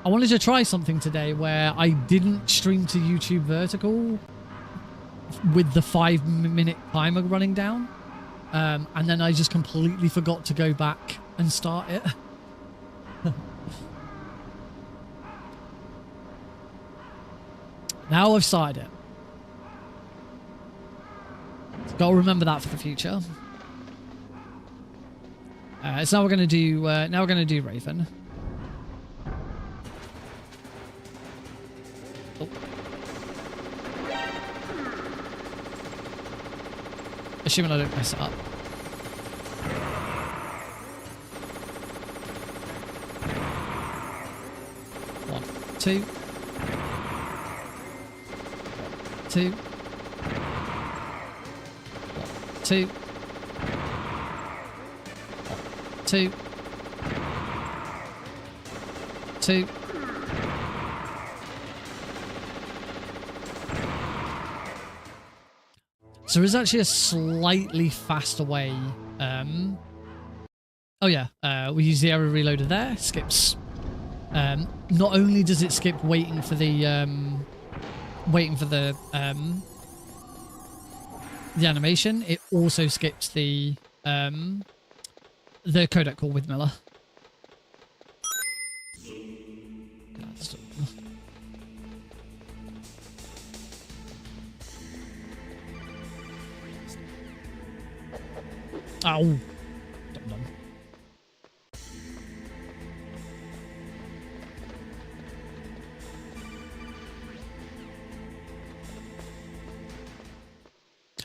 I wanted to try something today where I didn't stream to YouTube vertical with the 5-minute timer running down. And then I just completely forgot to go back and start it. Now I've started it. So gotta remember that for the future. So now we're gonna do Raven. Oh. Assuming I don't mess it up. One, two. Two. One, two. One, two. Two. So there is actually a slightly faster way. Oh yeah, we use the area reloader there. Skips. Not only does it skip waiting for the animation, it also skips the codec call with Miller. Ow. Dum dum.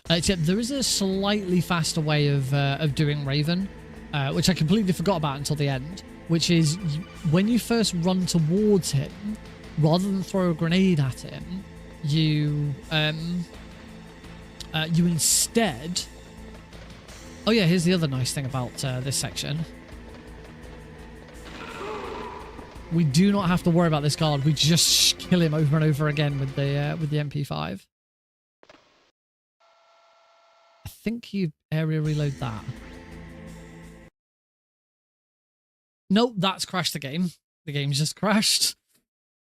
Except there is a slightly faster way of doing Raven, which I completely forgot about until the end, which is when you first run towards him, rather than throw a grenade at him, you instead... Oh yeah, here's the other nice thing about this section. We do not have to worry about this guard. We just kill him over and over again with the MP5. I think you area reload that. Nope, that's crashed the game. The game's just crashed.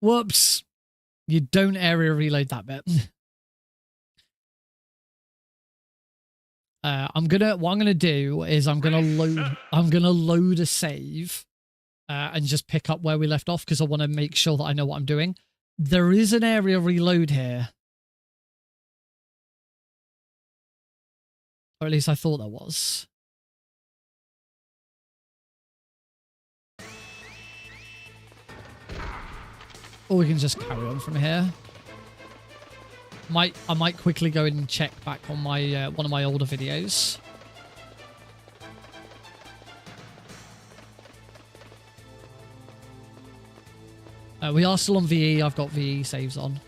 Whoops. You don't area reload that bit. What I'm gonna do is I'm gonna load a save and just pick up where we left off because I want to make sure that I know what I'm doing. There is an area reload here. Or at least I thought there was. Or we can just carry on from here. I might quickly go and check back on my one of my older videos. We are still on VE. I've got VE saves on.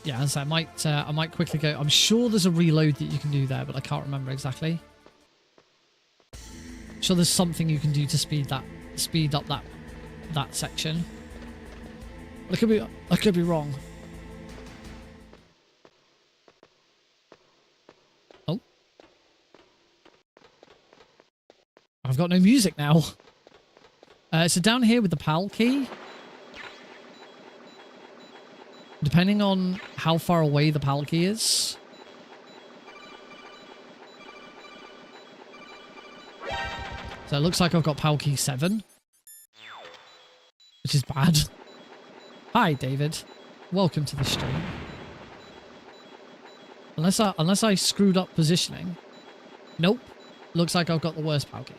Yeah, so I might quickly go. I'm sure there's a reload that you can do there, but I can't remember exactly. I'm sure there's something you can do to speed up that section. I could be wrong. Oh. I've got no music now. So down here with the PAL key, depending on how far away the PAL key is, so it looks like I've got PAL key 7, which is bad. Hi, David. Welcome to the stream. Unless I screwed up positioning. Nope. Looks like I've got the worst PAL key.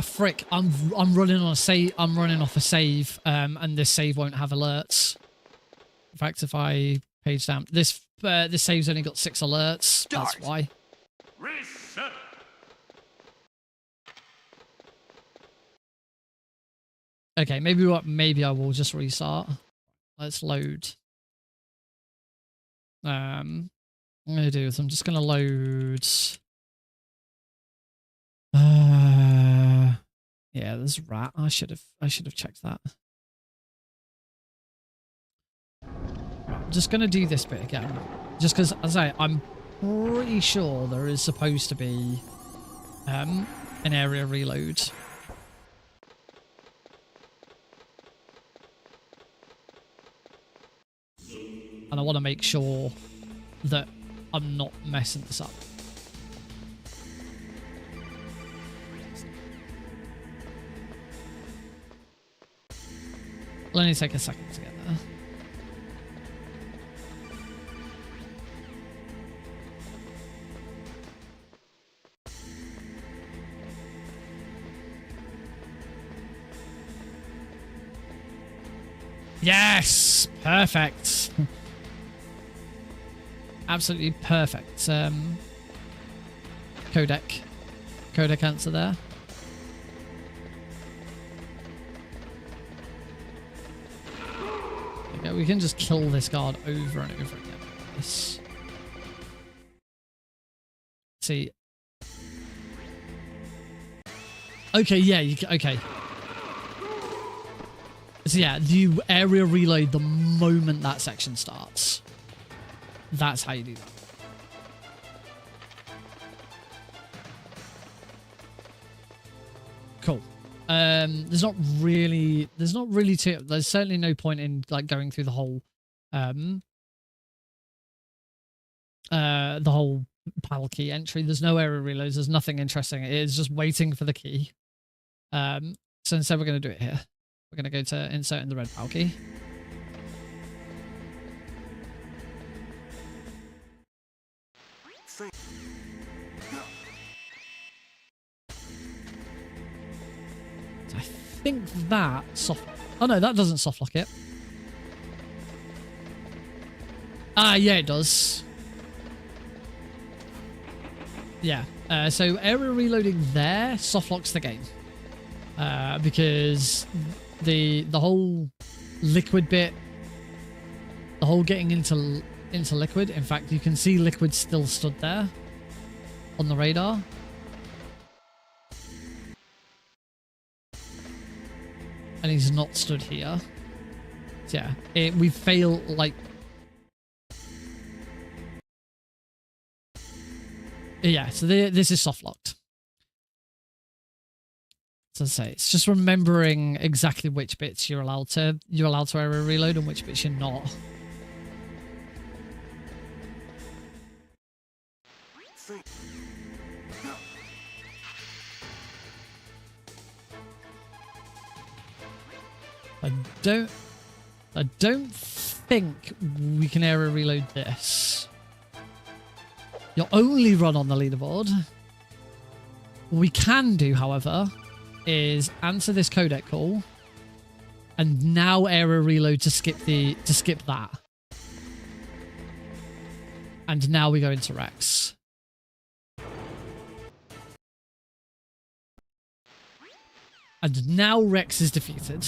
Frick. I'm running on a save. I'm running off a save, and this save won't have alerts. In fact, if I page down, this save's only got 6 alerts. Start. That's why. Reset. Okay, maybe I will just restart. Let's load. I'm gonna do is I'm just gonna load. Yeah, there's rat. I should have checked that. just going to do this bit again. Just because, as I say, I'm pretty sure there is supposed to be an area reload. And I want to make sure that I'm not messing this up. It'll only take a second to get there. Yes! Perfect. Absolutely perfect. Codec answer there. Okay, we can just kill this guard over and over again. Let's see. Okay, yeah, okay. So yeah, you area reload the moment that section starts. That's how you do that. Cool. There's certainly no point in like going through the whole panel key entry. There's no area reloads, there's nothing interesting. It is just waiting for the key. So instead we're gonna do it here. We're gonna go to insert in the red panel key. I think that soft... Oh no, that doesn't soft lock it. Ah, yeah, it does. Yeah. So area reloading there soft locks the game. Because the whole liquid bit, the whole getting into liquid. In fact, you can see liquid still stood there on the radar. And he's not stood here. So yeah, we fail like... Yeah, so this is soft locked. So I say, it's just remembering exactly which bits you're allowed to area reload and which bits you're not. I don't think we can area reload this. Your only run on the leaderboard. What we can do, however, is answer this codec call and now area reload to skip that. And now we go into Rex. And now Rex is defeated.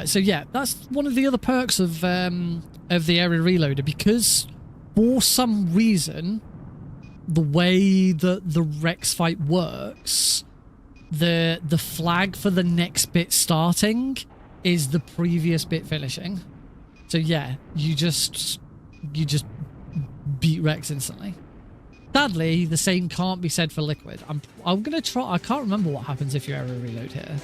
So yeah, that's one of the other perks of the area reloader, because for some reason, the way that the Rex fight works, the flag for the next bit starting is the previous bit finishing. So yeah, you just beat Rex instantly. Sadly, the same can't be said for liquid. I'm gonna try. I can't remember what happens if you area reload here.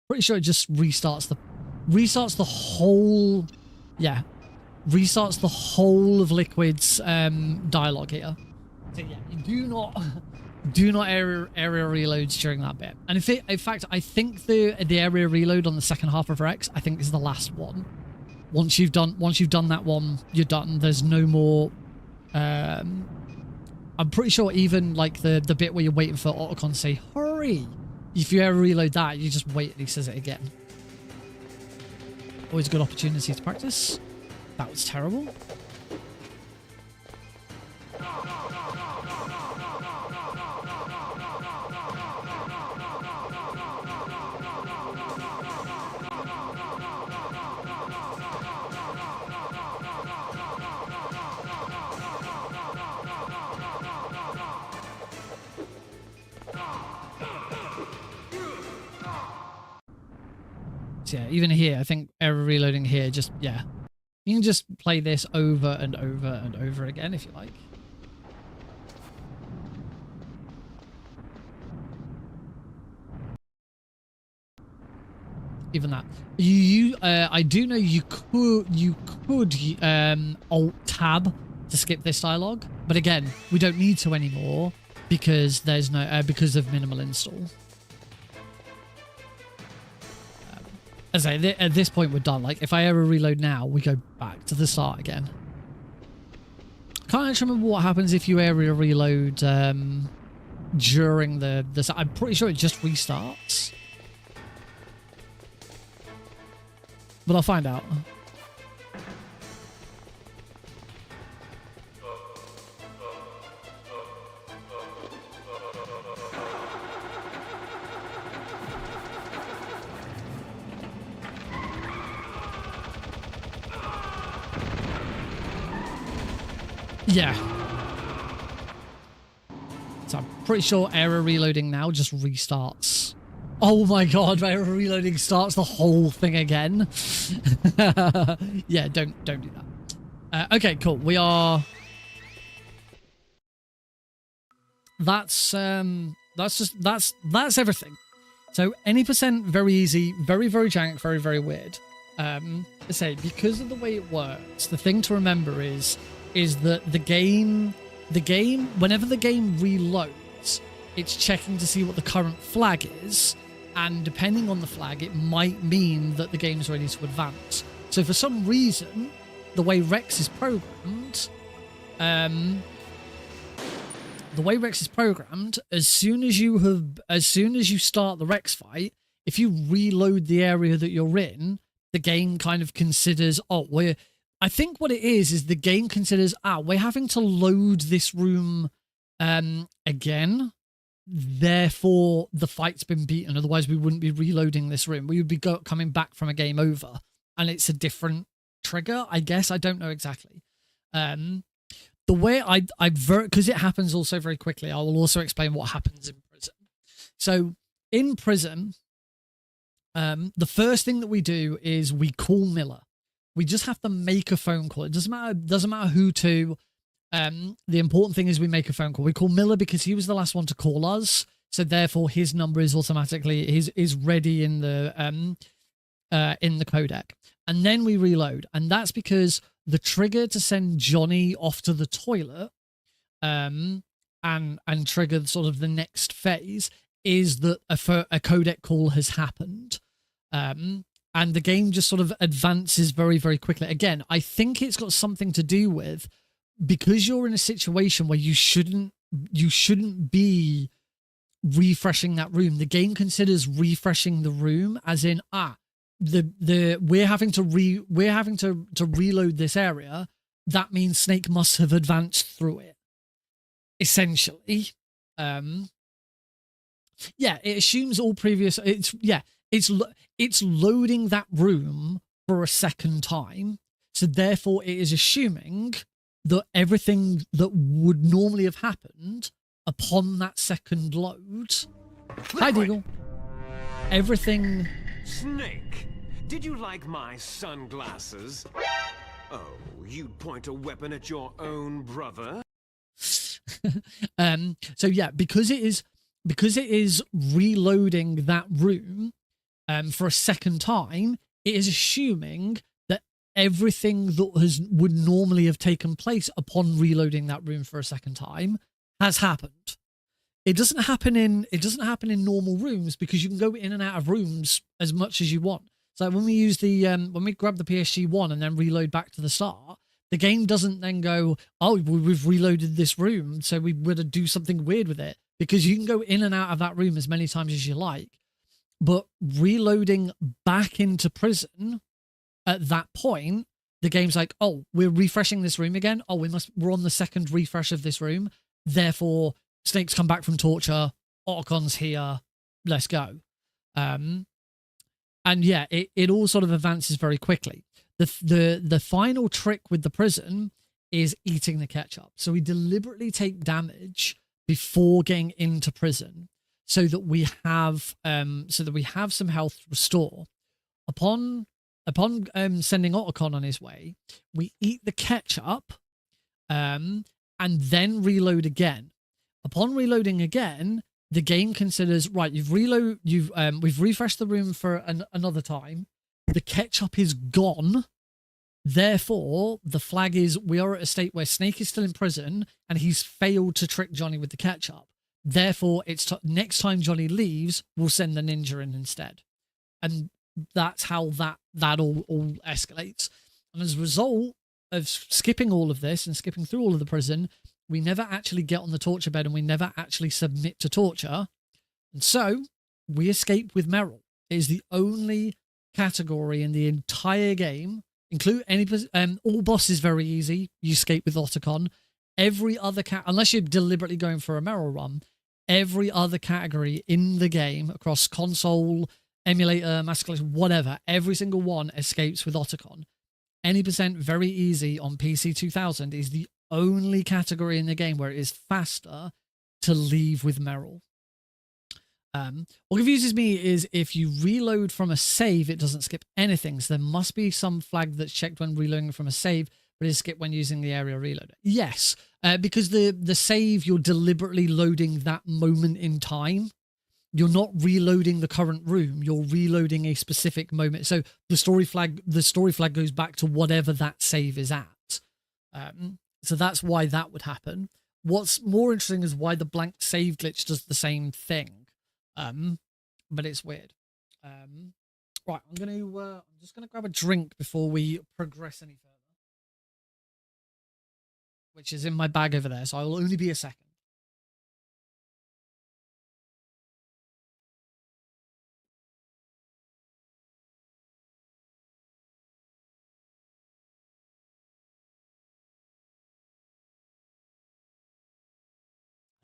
Pretty sure it just restarts the whole. Yeah, restarts the whole of liquid's dialogue here. So yeah, you do not area reloads during that bit. And in fact, I think the area reload on the second half of Rex, I think, is the last one. Once you've done that one, you're done. There's no more. I'm pretty sure even like the bit where you're waiting for Otacon to say hurry, if you ever reload that, you just wait and he says it again. Always a good opportunity to practice. That was terrible. yeah, even here, I think error reloading here, just, yeah. You can just play this over and over and over again if you like. Even that. I do know you could Alt Tab to skip this dialogue, but again, we don't need to anymore because there's no because of minimal install. As I say, at this point we're done. Like if I ever reload now, we go back to the start again. Can't actually remember what happens if you area reload during the. I'm pretty sure it just restarts. But I'll find out. Yeah. So I'm pretty sure error reloading now just restarts. Oh my god, error reloading starts the whole thing again. Yeah, don't do that. Okay, cool. We are. That's everything. So any percent, very easy, very jank, very weird. Say because of the way it works, the thing to remember is that the game, whenever the game reloads, it's checking to see what the current flag is. And depending on the flag, it might mean that the game's ready to advance. So for some reason, the way Rex is programmed, as soon as you start the Rex fight, if you reload the area that you're in, the game kind of considers, I think what it is the game considers, we're having to load this room again. Therefore, the fight's been beaten. Otherwise, we wouldn't be reloading this room. We would be coming back from a game over. And it's a different trigger, I guess. I don't know exactly. The way because it happens also very quickly, I will also explain what happens in prison. So, in prison, the first thing that we do is we call Miller. We just have to make a phone call. It doesn't matter who to. The important thing is we make a phone call. We call Miller because he was the last one to call us, so therefore his number is automatically is ready in the codec, and then we reload. And that's because the trigger to send Johnny off to the toilet, and trigger sort of the next phase is that a codec call has happened, and the game just sort of advances very quickly. Again, I think it's got something to do with. Because you're in a situation where you shouldn't be refreshing that room. The game considers refreshing the room as in we're having to reload this area. That means Snake must have advanced through it. Essentially, it assumes all previous. It's loading that room for a second time. So therefore, it is assuming that everything that would normally have happened upon that second load. Hi, Deagle. Everything. Snake, did you like my sunglasses? Oh, you'd point a weapon at your own brother? So yeah, because it is reloading that room for a second time, it is assuming everything that would normally have taken place upon reloading that room for a second time has happened. It doesn't happen in normal rooms because you can go in and out of rooms as much as you want. So when we use when we grab the PSG-1 and then reload back to the start, the game doesn't then go, we've reloaded this room, so we would do something weird with it, because you can go in and out of that room as many times as you like. But reloading back into prison, at that point, the game's like, we're refreshing this room again. We're on the second refresh of this room. Therefore, Snake's come back from torture. Otocon's here. Let's go. And yeah, it all sort of advances very quickly. The final trick with the prison is eating the ketchup. So we deliberately take damage before getting into prison so that we have some health restore. Upon sending Otacon on his way, we eat the ketchup, and then reload again. Upon reloading again, the game considers, right, we've refreshed the room for another time. The ketchup is gone. Therefore, the flag is we are at a state where Snake is still in prison and he's failed to trick Johnny with the ketchup. Therefore, it's next time Johnny leaves, we'll send the ninja in instead. And that's how that all escalates. And as a result of skipping all of this and skipping through all of the prison, we never actually get on the torture bed and we never actually submit to torture. And so we escape with Meryl. It is the only category in the entire game, include any all bosses very easy. You escape with Otacon. Every other unless you're deliberately going for a Meryl run, every other category in the game across console, emulator, master collection, whatever, every single one escapes with Otacon. Any percent very easy on PC 2000 is the only category in the game where it is faster to leave with Meryl. What confuses me is if you reload from a save, it doesn't skip anything. So there must be some flag that's checked when reloading from a save, but is skipped when using the area reloader. Yes, because the save, you're deliberately loading that moment in time. You're not reloading the current room. You're reloading a specific moment. So the story flag goes back to whatever that save is at. So that's why that would happen. What's more interesting is why the blank save glitch does the same thing. But it's weird. Right, I'm just gonna grab a drink before we progress any further, which is in my bag over there. So I will only be a second.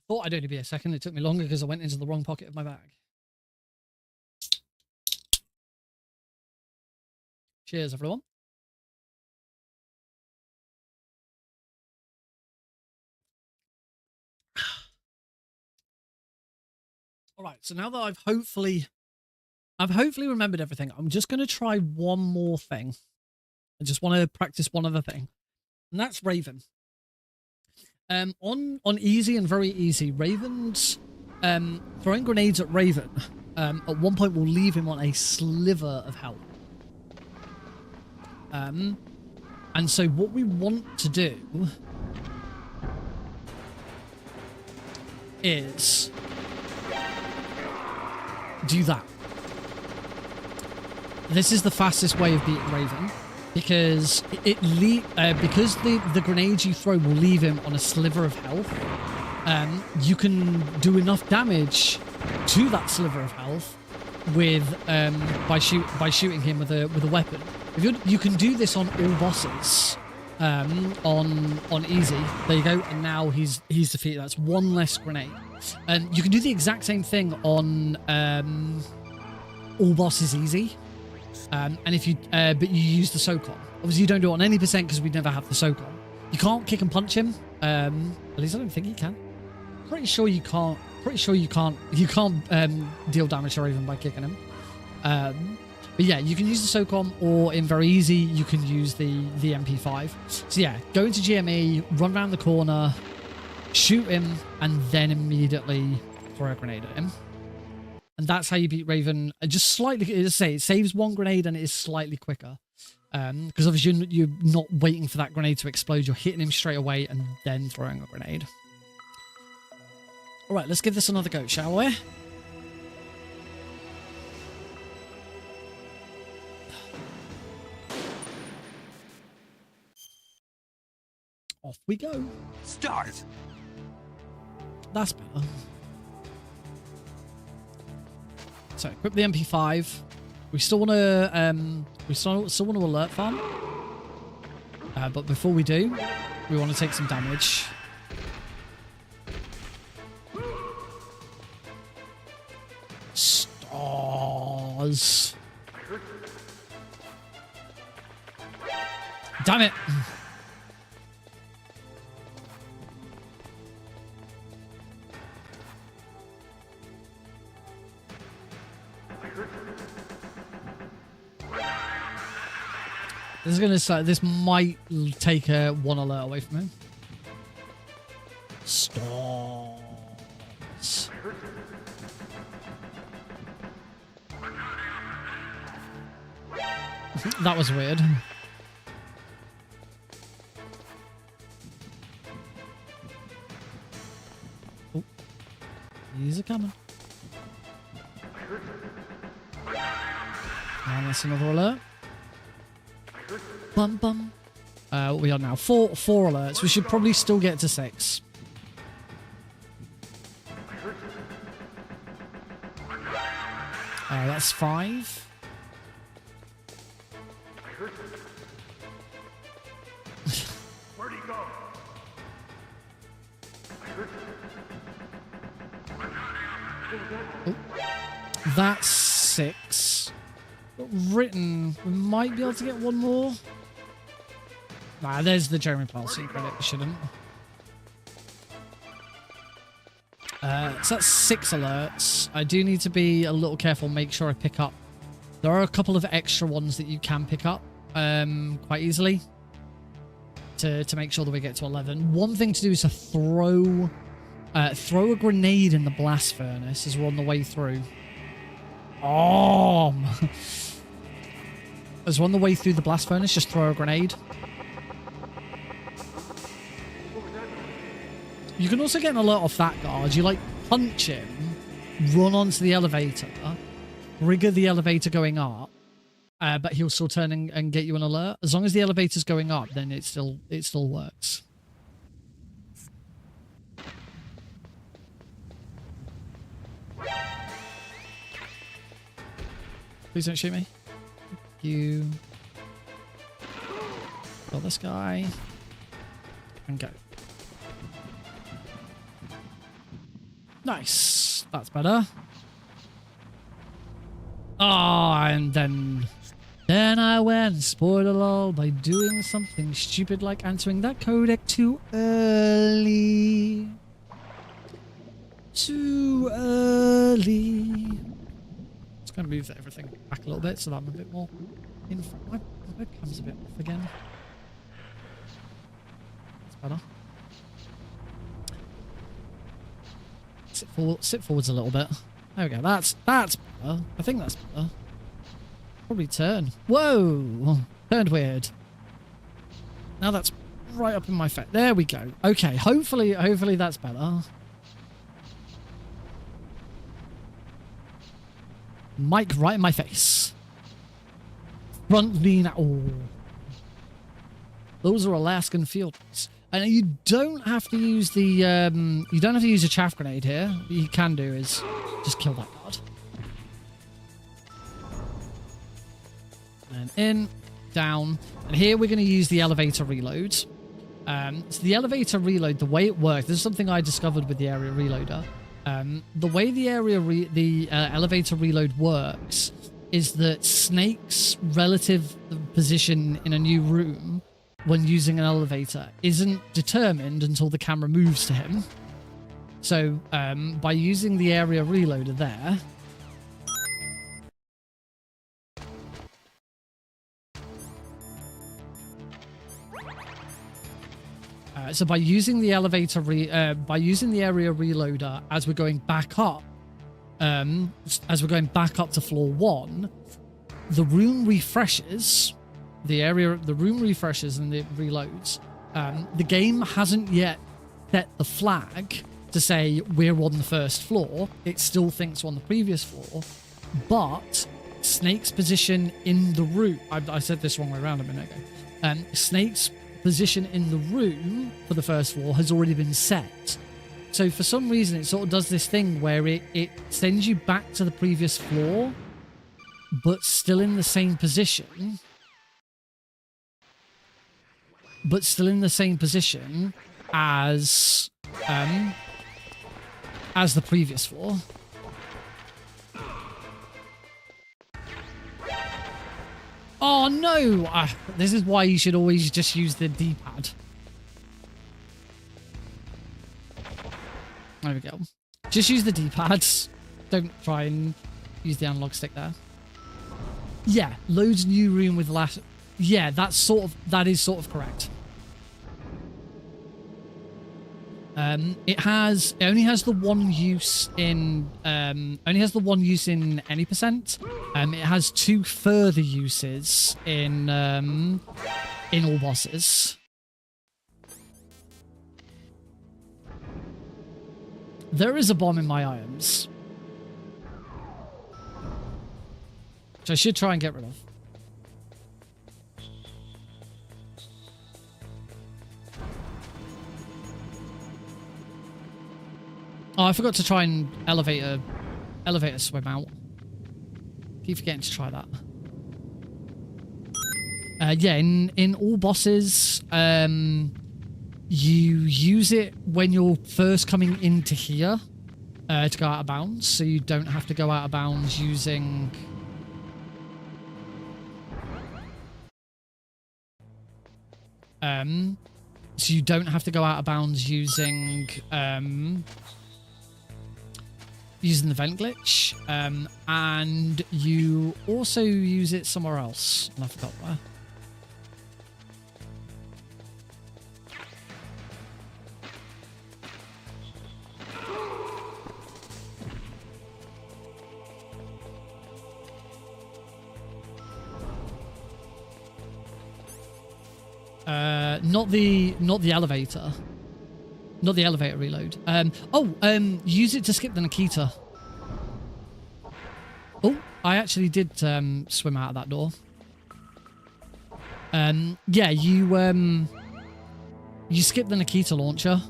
Thought I'd only be a second. It took me longer because I went into the wrong pocket of my bag. Cheers, everyone. All right, so now that I've hopefully remembered everything, I'm just going to try one more thing. I just want to practice one other thing, and that's Raven. On easy and very easy, Raven's throwing grenades at Raven at one point will leave him on a sliver of health. And so what we want to do is do that. This is the fastest way of beating Raven. Because because the grenades you throw will leave him on a sliver of health, you can do enough damage to that sliver of health with by shooting him with a weapon. You can do this on all bosses on easy. There you go, and now he's defeated. That's one less grenade. And you can do the exact same thing on all bosses easy. And if you, but you use the SOCOM. Obviously, you don't do it on any percent because we never have the SOCOM. You can't kick and punch him. At least I don't think you can. Pretty sure you can't. You can't deal damage to Raven by kicking him. But yeah, you can use the SOCOM, or in very easy, you can use the MP5. So yeah, go into GME, run around the corner, shoot him, and then immediately throw a grenade at him. And that's how you beat Raven. Just slightly, it saves one grenade and it is slightly quicker. Because obviously you're not waiting for that grenade to explode. You're hitting him straight away and then throwing a grenade. All right, let's give this another go, shall we? Off we go. Start. That's better. So equip the MP5. We still want to alert farm. But before we do, we want to take some damage. Stars. Damn it. This is gonna start. This might take one alert away from him. Stars. That was weird. Oh, he's a coming. And that's another alert. Bum bum. What we are now? Four alerts. We should probably still get to 6. That's 5. Where'd he go? Oh, that's 6. But written, we might be able to get one more. Nah, there's the Jeremy Paulson credit. We shouldn't. So that's 6 alerts. I do need to be a little careful, make sure I pick up. There are a couple of extra ones that you can pick up quite easily to make sure that we get to 11. One thing to do is to throw a grenade in the blast furnace as we're on the way through. Oh! As we're on the way through the blast furnace, just throw a grenade. You can also get an alert off that guard. You, like, punch him, run onto the elevator, trigger the elevator going up, but he'll still turn and get you an alert. As long as the elevator's going up, then it still works. Please don't shoot me. You. Kill this guy. And go. Nice. That's better. Ah, and then I went and spoiled it all by doing something stupid like answering that codec too early. Too early. Just gonna move everything back a little bit so that I'm a bit more in front. My webcam's a bit off again. That's better. Sit forwards a little bit. There we go. That's better. I think that's better. Probably turn. Whoa! Turned weird. Now that's right up in my face. There we go. Okay. Hopefully that's better. Mic right in my face. Front lean. Oh. Those are Alaskan fields. And you don't have to use the, you don't have to use a chaff grenade here. What you can do is just kill that guard. And in, down. And here we're going to use the elevator reload. So the elevator reload, the way it works, this is something I discovered with the area reloader. The way the elevator reload works is that Snake's relative position in a new room when using an elevator isn't determined until the camera moves to him. So by using the area reloader there, so by using the elevator by using the area reloader as we're going back up to floor 1, the room refreshes. The room refreshes and it reloads. The game hasn't yet set the flag to say we're on the first floor. It still thinks we're on the previous floor, but Snake's position in the room, I said this wrong way around a minute ago. Snake's position in the room for the first floor has already been set. So for some reason it sort of does this thing where it sends you back to the previous floor, but still in the same position. As the previous floor. Oh no! This is why you should always just use the D-pad. There we go. Just use the D-pads. Don't try and use the analog stick there. Yeah, loads new room with Yeah, that is sort of correct. It only has the one use in any percent. It has 2 further uses in all bosses. There is a bomb in my irons, which I should try and get rid of. Oh, I forgot to try and elevator swim out. Keep forgetting to try that. Yeah, in all bosses, you use it when you're first coming into here to go out of bounds, so you don't have to go out of bounds using... so you don't have to go out of bounds using the vent glitch, and you also use it somewhere else, and I forgot where. Not the elevator. Not the elevator reload. Use it to skip the Nikita. Oh, I actually did swim out of that door. Yeah, you skip the Nikita launcher.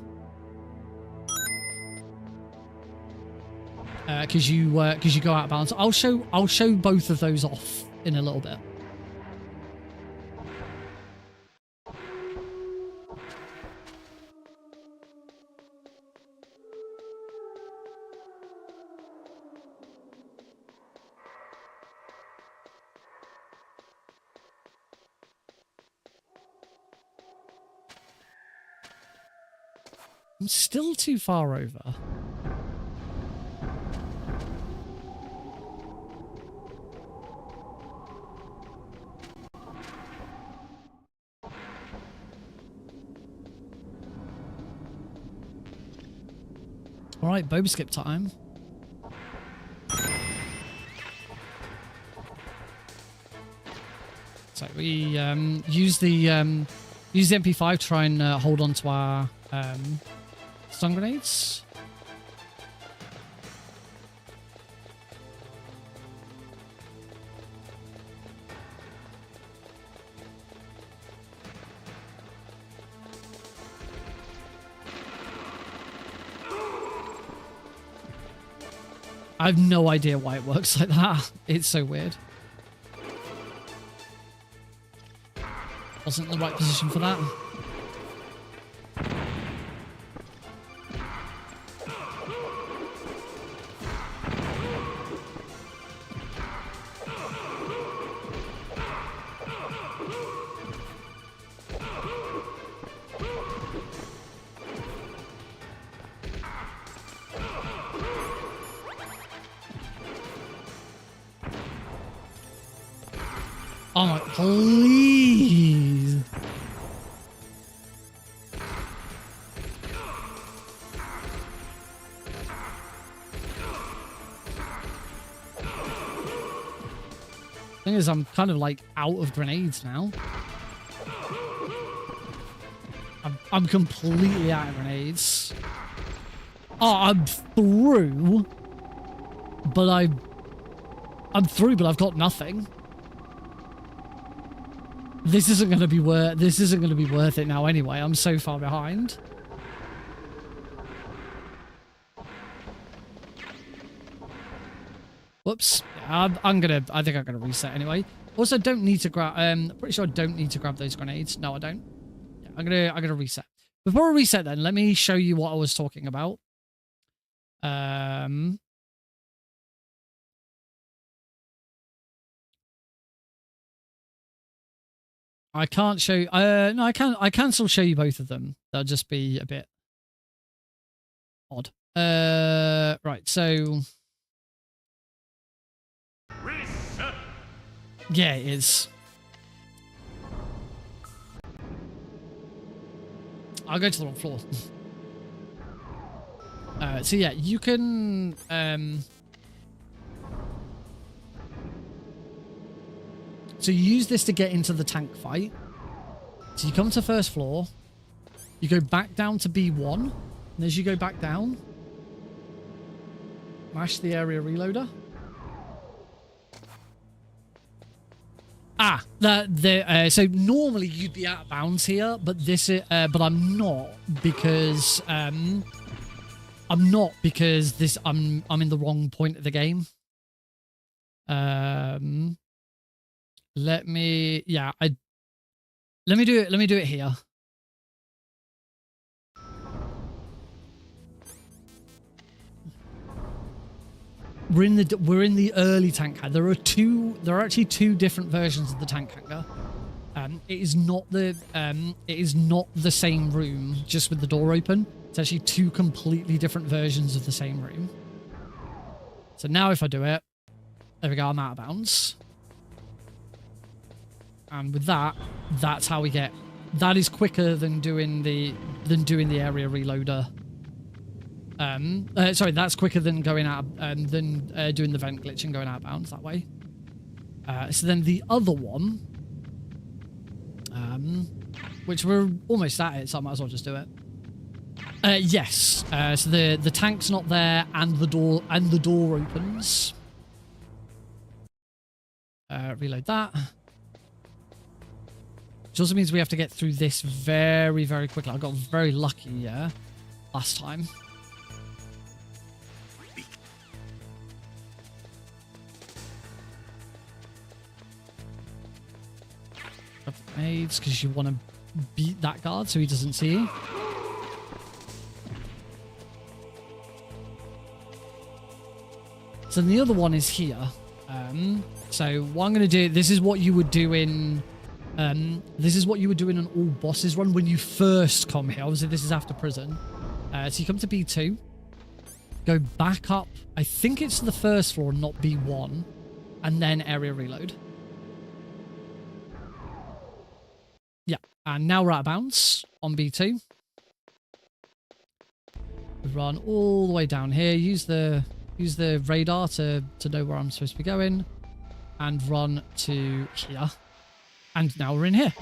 Because you go out of bounds. I'll show both of those off in a little bit. I'm still too far over. All right, boba skip time. So we use the MP5 to try and hold on to our stun grenades. I have no idea why it works like that. It's so weird. Wasn't in the right position for that. Oh my, please. Thing is, I'm kind of like out of grenades now. I'm completely out of grenades. Oh, I'm through, but I'm through, but I've got nothing. This isn't going to be worth it now anyway. I'm so far behind. Whoops. I think I'm gonna reset anyway. Also, don't need to grab. Pretty sure I don't need to grab those grenades. No, I don't. Yeah, I'm gonna reset. Before I reset, then let me show you what I was talking about. I can't show. No, I can. I can still show you both of them. They'll just be a bit odd. Right. So. Reset. Yeah, it is. I'll go to the wrong floor. So yeah, you can... So you use this to get into the tank fight. So you come to first floor. You go back down to B1. And as you go back down, mash the area reloader. So normally you'd be out of bounds here, but but I'm not because I'm in the wrong point of the game. Let me do it here. We're in the early tank hangar. There are actually two different versions of the tank hangar. It is not the same room, just with the door open. It's actually two completely different versions of the same room. So now if I do it, there we go, I'm out of bounds. And with that, that's how we get. That is quicker than doing the area reloader. Sorry, that's quicker than going out than doing the vent glitch and going out of bounds that way. So then the other one, which we're almost at it, so I might as well just do it. Yes. So the tank's not there, and the door opens. Reload that. Which also means we have to get through this very, very quickly. I got very lucky, last time. Aids, because you want to beat that guard so he doesn't see you. So the other one is here. So what I'm going to do, this is what you would do in an all bosses run when you first come here. Obviously this is after prison. So you come to B2, go back up, I think it's to the first floor, not B1, and then area reload. Yeah, and now we're out of bounds on B2. We run all the way down here, use the radar to know where I'm supposed to be going, and run to here. And now we're in here.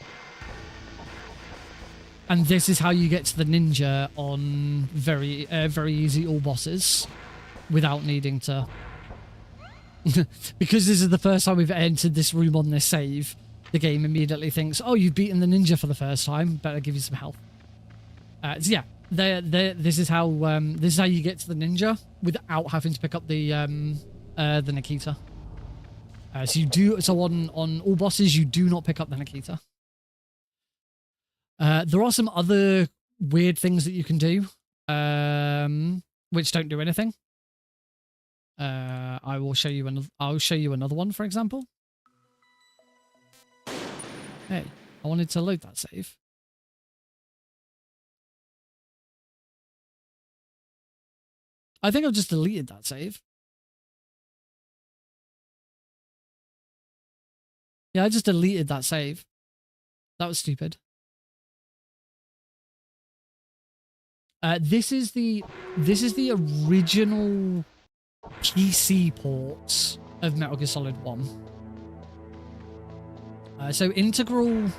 And this is how you get to the ninja on very easy all bosses without needing to... Because this is the first time we've entered this room on this save, the game immediately thinks, oh, you've beaten the ninja for the first time, better give you some health. So yeah, this is how you get to the ninja without having to pick up the Nikita. So on all bosses you do not pick up the Nikita. There are some other weird things that you can do, which don't do anything. I'll show you another one, for example. Hey, I wanted to load that save. I think I've just deleted that save. Yeah, I just deleted that save. That was stupid. This is the original PC ports of Metal Gear Solid 1. So Integral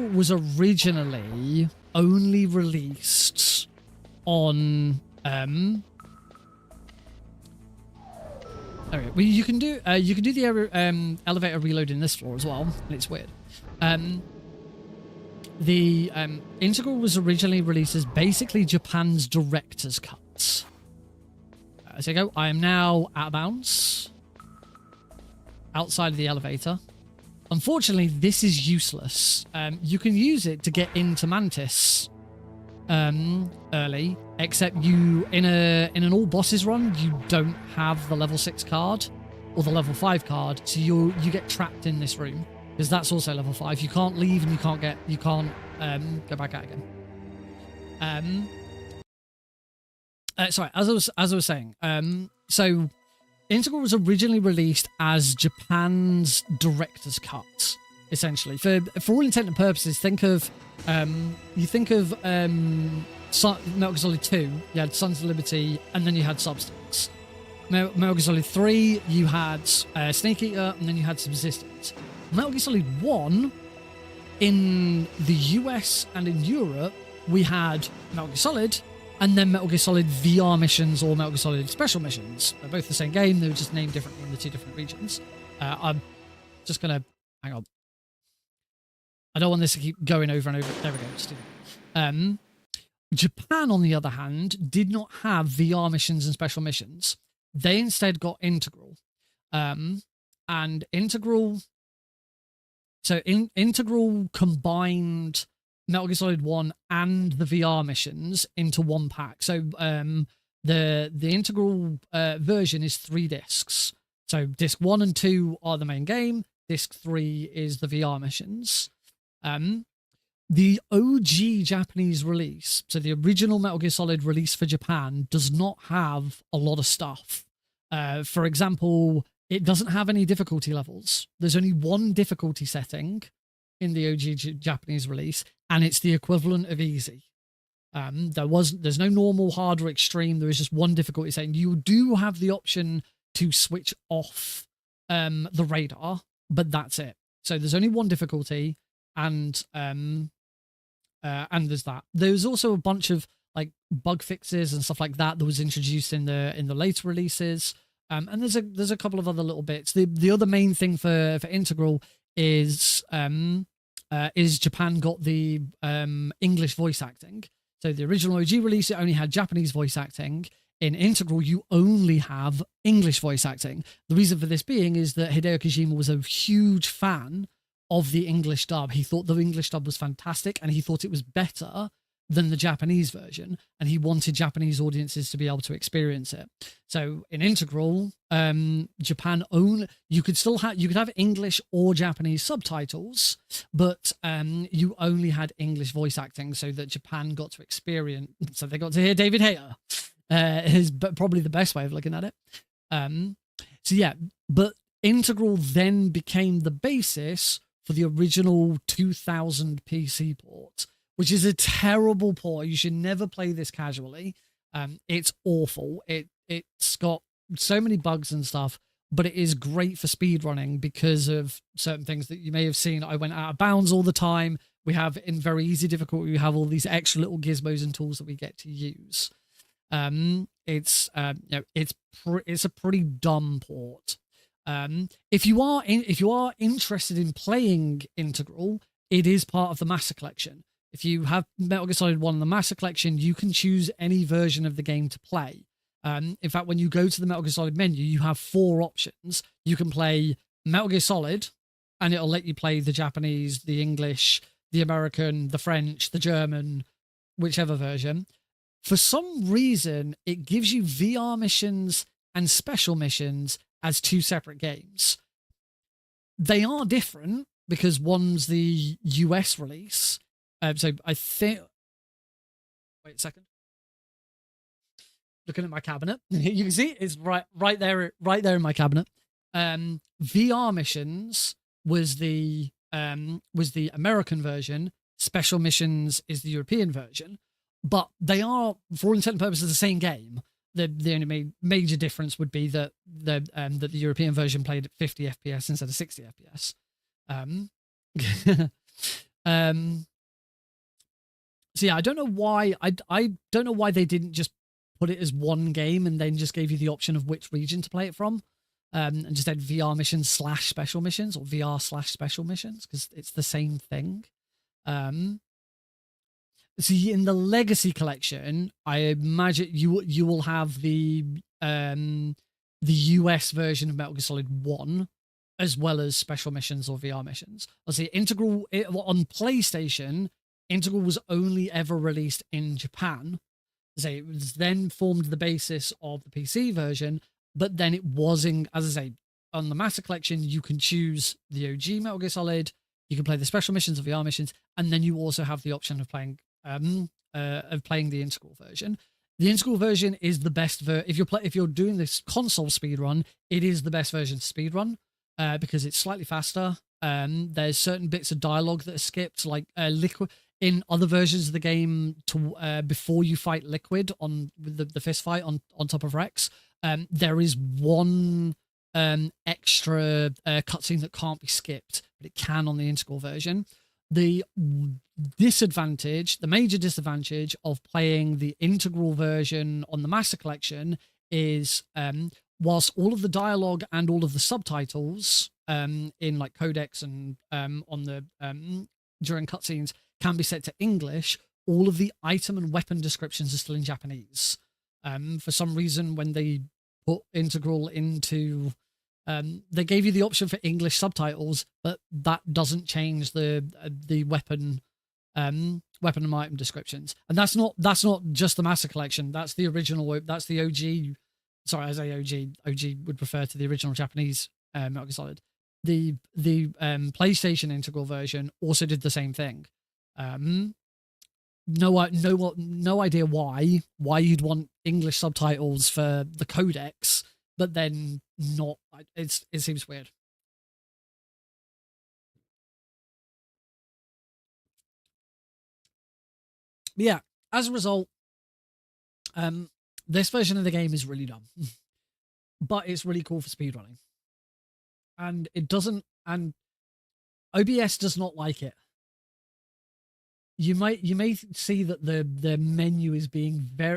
was originally only released on okay, well, you can do the elevator reload in this floor as well, and it's weird. The Integral was originally released as basically Japan's director's cuts. So you go, I am now out of bounds. Outside of the elevator. Unfortunately, this is useless. You can use it to get into Mantis early, except you in an all bosses run, you don't have the level 6 card or the level 5 card, so you get trapped in this room because that's also level 5. You can't leave and you can't go back out again. Sorry, as I was saying, so Integral was originally released as Japan's director's cut. essentially. For all intent and purposes, think of Metal Gear Solid 2, you had Sons of Liberty, and then you had Substance. Metal Gear Solid 3, you had Snake Eater, and then you had Subsistence. Metal Gear Solid 1, in the US and in Europe, we had Metal Gear Solid, and then Metal Gear Solid VR missions or Metal Gear Solid Special Missions. They're both the same game, they were just named differently in the two different regions. I'm just going to... Hang on. I don't want this to keep going over and over. There we go. Just do that. Japan, on the other hand, did not have VR missions and special missions. They instead got Integral. And Integral... So Integral combined Metal Gear Solid 1 and the VR missions into one pack. So the Integral version is 3 discs. So disc 1 and 2 are the main game. Disc 3 is the VR missions. The OG Japanese release, so the original Metal Gear Solid release for Japan, does not have a lot of stuff. For example, it doesn't have any difficulty levels. There's only one difficulty setting in the OG Japanese release, and it's the equivalent of easy. There's no normal, hard, or extreme. There is just one difficulty setting. You do have the option to switch off the radar, but that's it. So there's only one difficulty, and there's that. There's also a bunch of like bug fixes and stuff like that was introduced in the later releases. And there's a couple of other little bits. The other main thing for Integral is Japan got the English voice acting. So the original OG release, it only had Japanese voice acting. In Integral, you only have English voice acting. The reason for this being is that Hideo Kojima was a huge fan of the English dub. He thought the English dub was fantastic, and he thought it was better than the Japanese version, and he wanted Japanese audiences to be able to experience it. So in Integral, Japan you could have English or Japanese subtitles, but you only had English voice acting, so that Japan got to experience. So they got to hear David Hayter. Is probably the best way of looking at it. So yeah, but Integral then became the basis for the original 2000 PC port, which is a terrible port. You should never play this casually. It's awful. It's got so many bugs and stuff, but it is great for speedrunning because of certain things that you may have seen. I went out of bounds all the time. We have in very easy difficulty, we have all these extra little gizmos and tools that we get to use. It's a pretty dumb port. If you are interested in playing Integral, it is part of the Master Collection. If you have Metal Gear Solid 1 in the Master Collection, you can choose any version of the game to play. In fact, when you go to the Metal Gear Solid menu, you have 4 options. You can play Metal Gear Solid, and it'll let you play the Japanese, the English, the American, the French, the German, whichever version. For some reason, it gives you VR missions and special missions as 2 separate games. They are different because one's the US release. So I think... Wait a second. Looking at my cabinet. You can see it's right there in my cabinet. VR missions was the American version. Special missions is the European version. But they are, for all intents and purposes, the same game. The only major difference would be that the European version played at 50 FPS instead of 60 FPS. So yeah, I don't know why. I don't know why they didn't just put it as one game and then just gave you the option of which region to play it from, and just had VR missions / special missions or VR / special missions, because it's the same thing. See, in the Legacy Collection, I imagine you will have the US version of Metal Gear Solid 1, as well as special missions or VR missions. I'll see Integral on PlayStation. Integral was only ever released in Japan. So it was then formed the basis of the PC version, but then it was as I say, on the Master Collection, you can choose the OG Metal Gear Solid, you can play the special missions or VR missions, and then you also have the option of playing the Integral version. The Integral version is the best if you're doing this console speedrun, it is the best version to speedrun, because it's slightly faster. There's certain bits of dialogue that are skipped, like Liquid. In other versions of the game, before you fight Liquid on the fist fight on top of Rex, there is one extra cutscene that can't be skipped, but it can on the integral version. The major disadvantage of playing the integral version on the Master Collection is whilst all of the dialogue and all of the subtitles in like codecs and on the during cutscenes can be set to English, all of the item and weapon descriptions are still in Japanese. For some reason, when they put integral into they gave you the option for English subtitles, but that doesn't change the weapon and item descriptions. And that's not just the Master Collection. That's the original. That's the OG. Sorry, I say OG. OG would refer to the original Japanese Metal Gear Solid. The PlayStation integral version also did the same thing. No idea why you'd want English subtitles for the codecs, but then not. It seems weird. But yeah, as a result, this version of the game is really dumb, but it's really cool for speedrunning. And it doesn't, and OBS does not like it. You may see that the menu is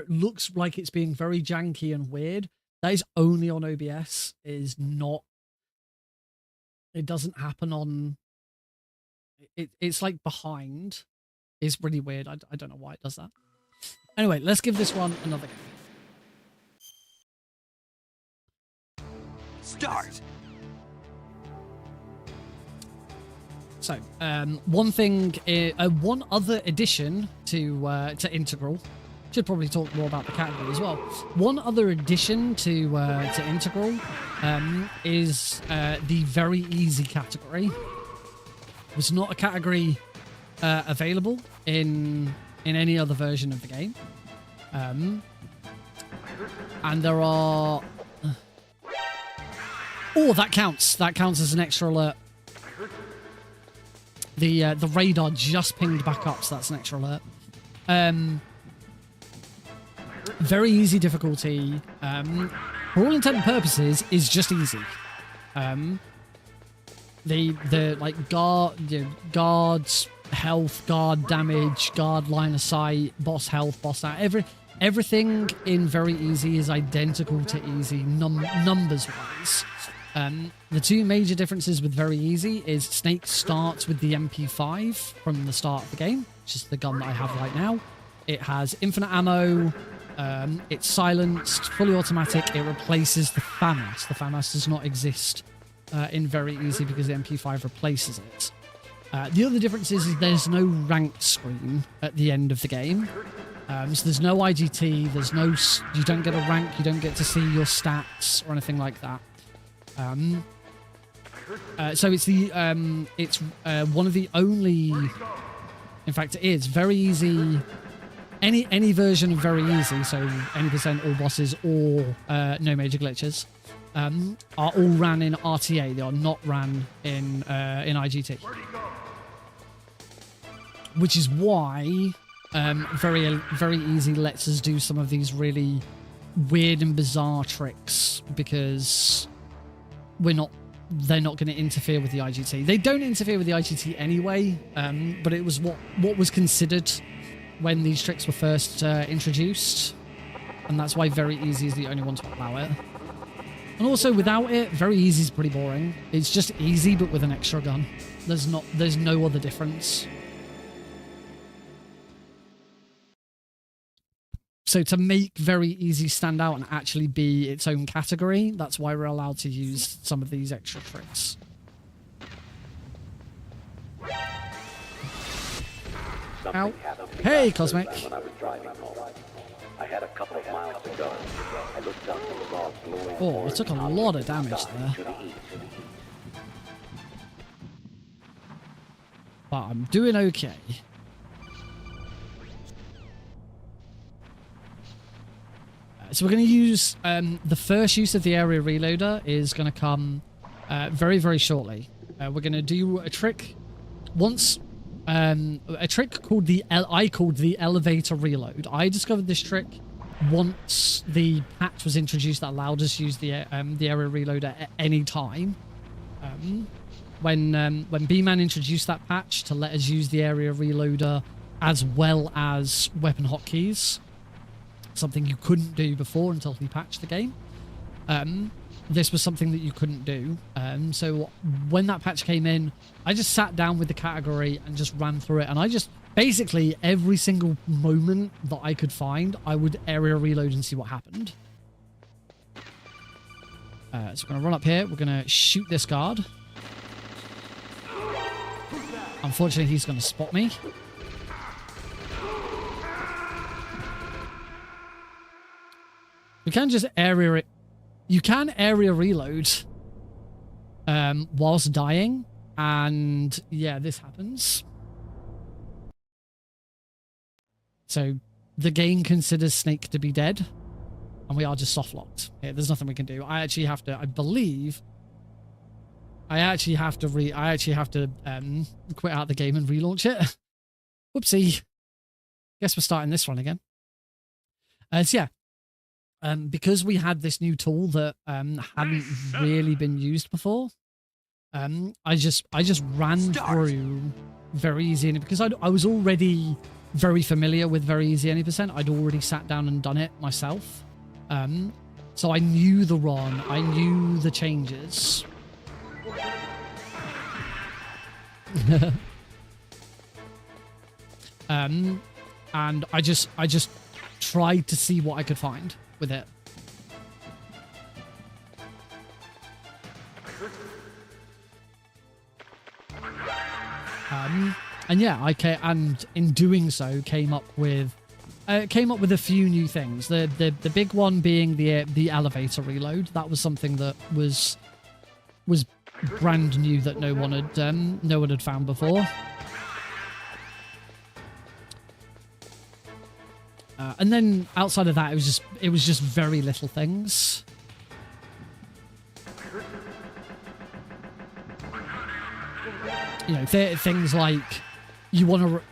looks like it's being very janky and weird. That is only on OBS. It doesn't happen on. It's like behind. It's really weird. I don't know why it does that. Anyway, let's give this one another go. Start. So, one other addition to Integral. Should probably talk more about the category as well. One other addition to Integral is the very easy category. It was not a category available in any other version of the game, and there are. Oh, that counts. That counts as an extra alert. The radar just pinged back up, so that's an extra alert. Very easy difficulty. For all intent and purposes, is just easy. The like guards health, guard damage, guard line of sight, boss health, boss that everything in very easy is identical to easy numbers wise. The two major differences with very easy is Snake starts with the MP5 from the start of the game, which is the gun that I have right now. It has infinite ammo, it's silenced, fully automatic, it replaces the FAMAS. The FAMAS does not exist in very easy because the MP5 replaces it. The other difference is there's no rank screen at the end of the game. So there's no IGT, you don't get a rank, you don't get to see your stats or anything like that. So it's one of the only, in fact it is very easy, any version of very easy, so any percent all bosses or no major glitches, are all ran in RTA. They are not ran in IGT, which is why very easy lets us do some of these really weird and bizarre tricks, because they're not going to interfere with the IGT. They don't interfere with the IGT anyway, but it was what was considered when these tricks were first introduced, and that's why very easy is the only one to allow it. And also, without it, very easy is pretty boring. It's just easy, but with an extra gun. There's no other difference. So to make very easy stand out and actually be its own category, that's why we're allowed to use some of these extra tricks. Ow. Hey, Cosmic. Oh, it took a lot of damage there. But I'm doing okay. So we're going to use, the first use of the area reloader is going to come very, very shortly. we're going to do a trick once. A trick called I called the elevator reload. I discovered this trick once the patch was introduced that allowed us to use the area reloader at any time. When B-Man introduced that patch to let us use the area reloader as well as weapon hotkeys, something you couldn't do before until he patched the game. This was something that you couldn't do. So when that patch came in, I just sat down with the category and just ran through it. And I just, basically, every single moment that I could find, I would area reload and see what happened. So we're going to run up here. We're going to shoot this guard. Unfortunately, he's going to spot me. We can just area it. You can area reload whilst dying, and yeah, this happens. So the game considers Snake to be dead, and we are just soft locked. Yeah, there's nothing we can do. I actually have to. I believe. I actually have to quit out the game and relaunch it. Whoopsie. Guess we're starting this one again. So yeah. Because we had this new tool that hadn't really been used before, I just ran through very easy, and because I was already very familiar with very easy any percent, I'd already sat down and done it myself. So I knew the run, I knew the changes. And I just tried to see what I could find with it. And yeah, and in doing so came up with a few new things. The big one being the elevator reload. That was something that was brand new that no one had found before. And then outside of that, it was just very little things. You know, things like you want to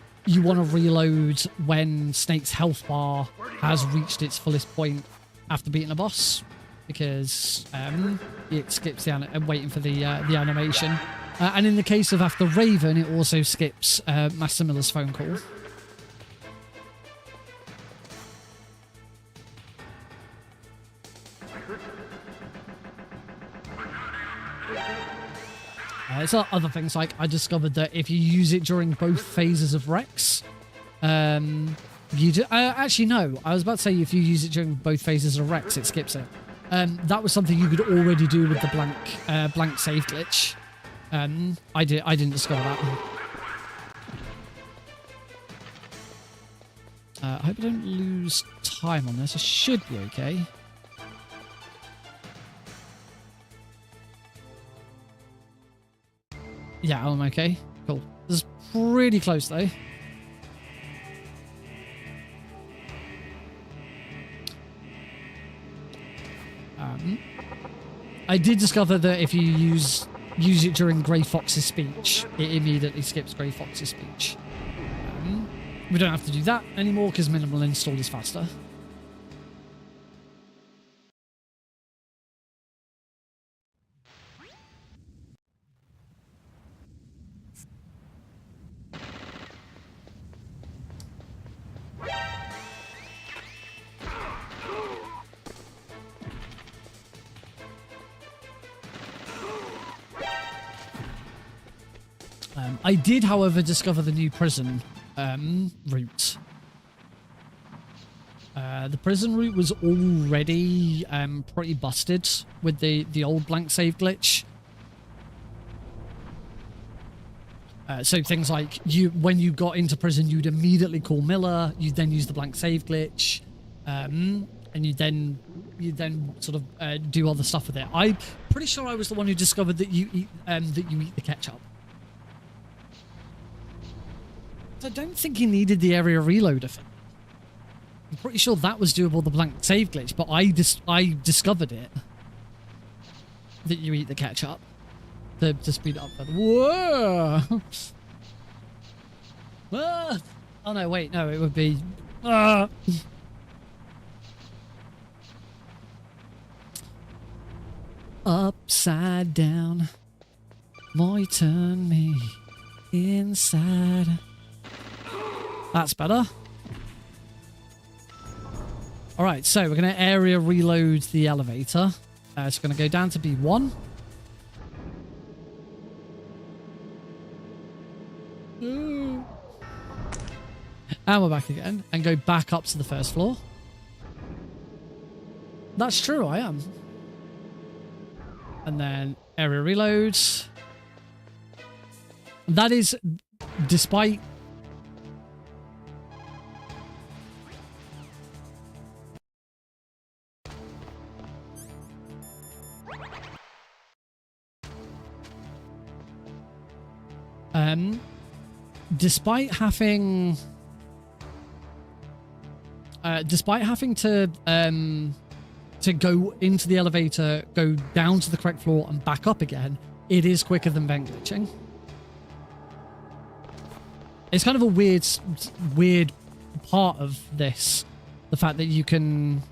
reload when Snake's health bar has reached its fullest point after beating a boss, because it skips waiting for the animation. And in the case of after Raven, it also skips Master Miller's phone call. There's other things like I discovered that if you use it during both phases of Rex, actually no, I was about to say if you use it during both phases of Rex, it skips it. That was something you could already do with the blank save glitch. I didn't discover that. I hope I don't lose time on this. I should be okay. Yeah, I'm okay. Cool. This is pretty close, though. I did discover that if you use it during Grey Fox's speech, it immediately skips Grey Fox's speech. We don't have to do that anymore because minimal install is faster. I did, however, discover the new prison route. The prison route was already pretty busted with the old blank save glitch. So things like when you got into prison, you'd immediately call Miller. You'd then use the blank save glitch, and you then sort of do other stuff with it. I'm pretty sure I was the one who discovered that you eat the ketchup. I don't think he needed the area reloader thing. I'm pretty sure that was doable with the blank save glitch, but I discovered it. That you eat the ketchup. to speed it up further. Whoa! Ah! Oh no, wait, no, it would be... Upside down, boy, turn me inside. That's better. Alright, so we're going to area reload the elevator. It's going to go down to B1. Ooh. And we're back again. And go back up to the first floor. That's true, I am. And then area reloads. That is despite... despite having to go into the elevator, go down to the correct floor and back up again, it is quicker than vent glitching. It's kind of a weird part of this, the fact that you can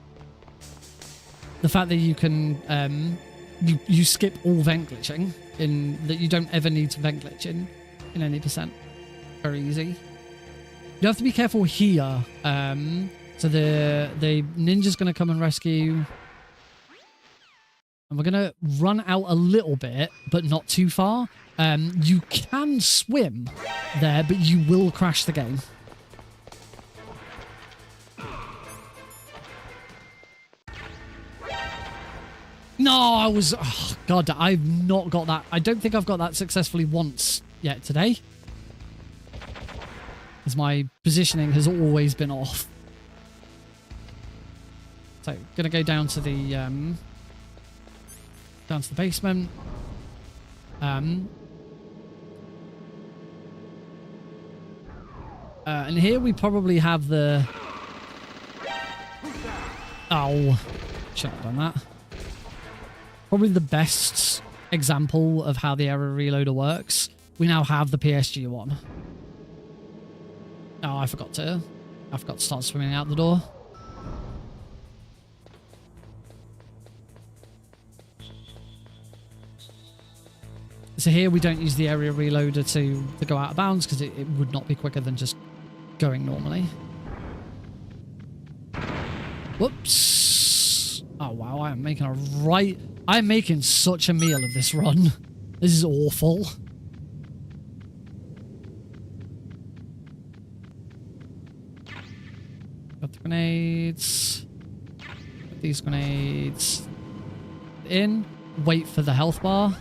you skip all vent glitching, in that you don't ever need to vent glitch in any percent. Very easy. You have to be careful here. So the ninja's going to come and rescue. And we're going to run out a little bit, but not too far. You can swim there, but you will crash the game. No, I was... Oh, God, I've not got that. I don't think I've got that successfully once yet today. Because my positioning has always been off. So, gonna go down to the basement. And here we probably have the... Oh, shouldn't have done that. Probably the best example of how the area reloader works. We now have the PSG one. Oh, I forgot to start swimming out the door. So here we don't use the area reloader to go out of bounds because it would not be quicker than just going normally. Whoops. Oh wow, I am making such a meal of this run. This is awful. Got the grenades. Put these grenades in. Wait for the health bar.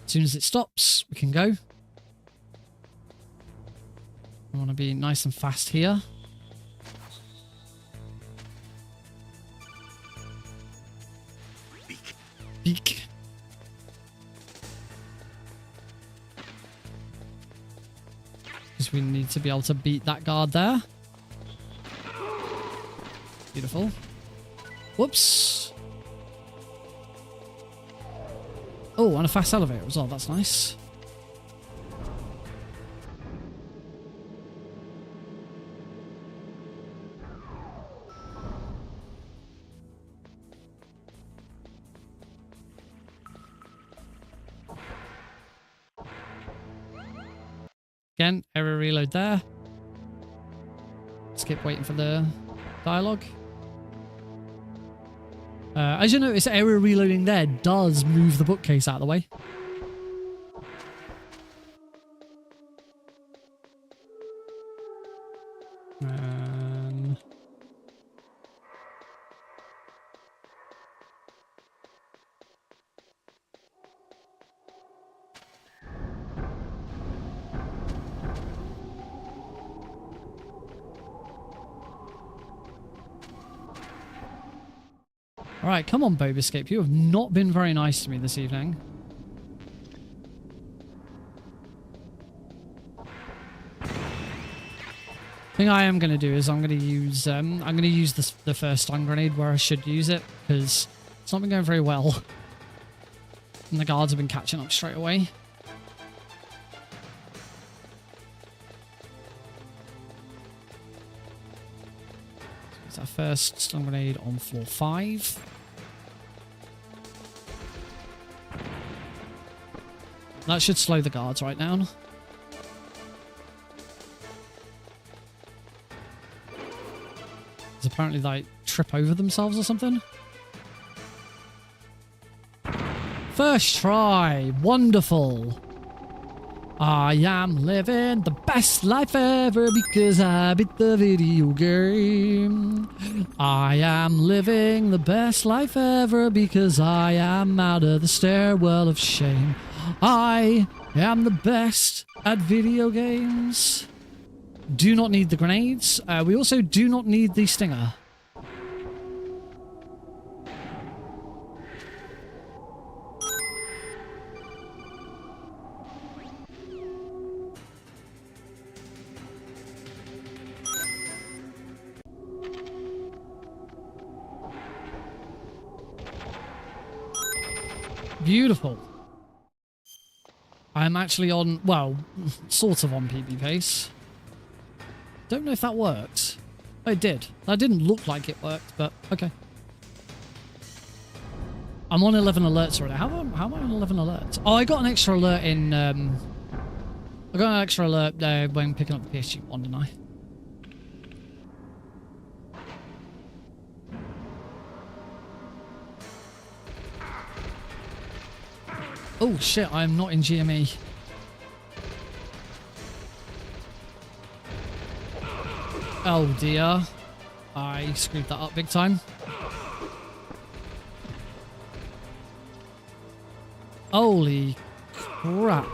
As soon as it stops, we can go. I want to be nice and fast here. Beak. Because we need to be able to beat that guard there. Beautiful. Whoops. Oh, and a fast elevator as well. That's nice. Again, area reload there. Skip waiting for the dialogue. As you notice, area reloading there does move the bookcase out of the way. Alright, come on, Bob Escape. You have not been very nice to me this evening. Thing I am going to do is I'm going to use the first stun grenade where I should use it, because it's not been going very well. And the guards have been catching up straight away. It's our first stun grenade on floor 5. That should slow the guards right down. Because apparently they trip over themselves or something. First try. Wonderful. I am living the best life ever because I beat the video game. I am living the best life ever because I am out of the stairwell of shame. I am the best at video games. Do not need the grenades. We also do not need the stinger. Beautiful. I'm actually on, well, sort of on PB pace. Don't know if that worked. Oh, it did. That didn't look like it worked, but okay. I'm on 11 alerts already. How am I on 11 alerts? Oh, I got an extra alert in, I got an extra alert when picking up the PSG one, didn't I? Oh shit, I'm not in GME. Oh dear. I screwed that up big time. Holy crap.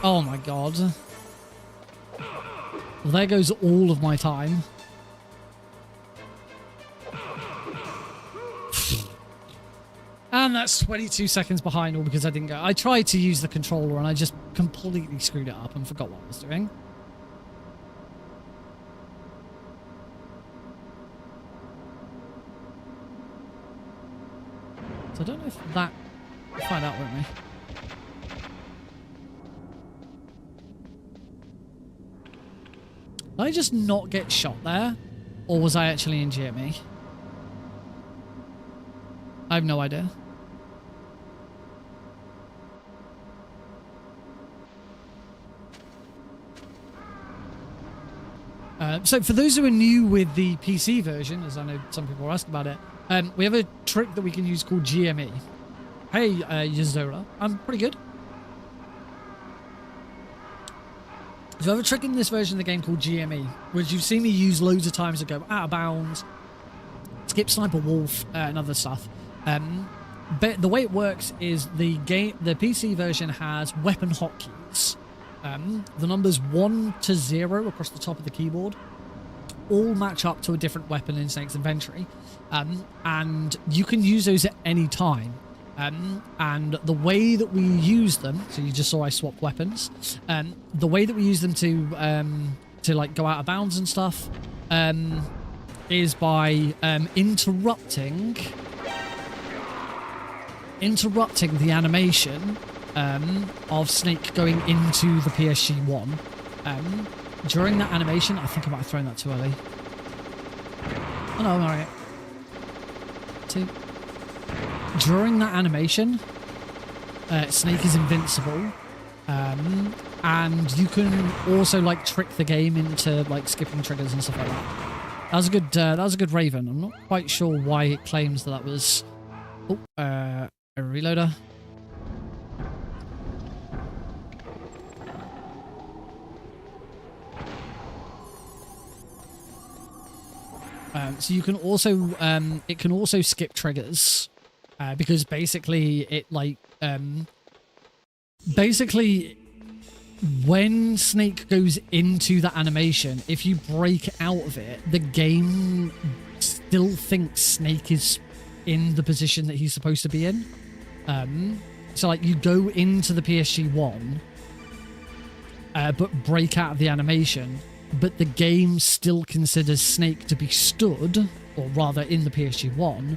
Oh my god. Well, there goes all of my time. And that's 22 seconds behind, all because I didn't go. I tried to use the controller and I just completely screwed it up and forgot what I was doing. So I don't know if that... We'll find out, won't we? Did I just not get shot there? Or was I actually in GME? I have no idea. So for those who are new with the PC version, as I know some people are asking about it, we have a trick that we can use called GME. Hey, Yazola. I'm pretty good. So I have a trick in this version of the game called GME, which you've seen me use loads of times to go out of bounds, skip Sniper Wolf, and other stuff. But the way it works is the PC version has weapon hotkeys. The numbers 1 to 0 across the top of the keyboard all match up to a different weapon in Snake's inventory, and you can use those at any time. And the way that we use them, so you just saw I swap weapons, the way that we use them to like go out of bounds and stuff is by interrupting the animation of Snake going into the PSG-1. During that animation, I think I might have thrown that too early. Oh no, I'm alright. 2. During that animation, Snake is invincible, and you can also like trick the game into like skipping triggers and stuff like that. That was a good Raven. I'm not quite sure why it claims that was. Oh, a reloader. So you can also it can also skip triggers. Because basically it like basically when Snake goes into the animation, if you break out of it, the game still thinks Snake is in the position that he's supposed to be in. So like you go into the PSG-1 but break out of the animation, but the game still considers Snake to be stood, or rather in the PSG1,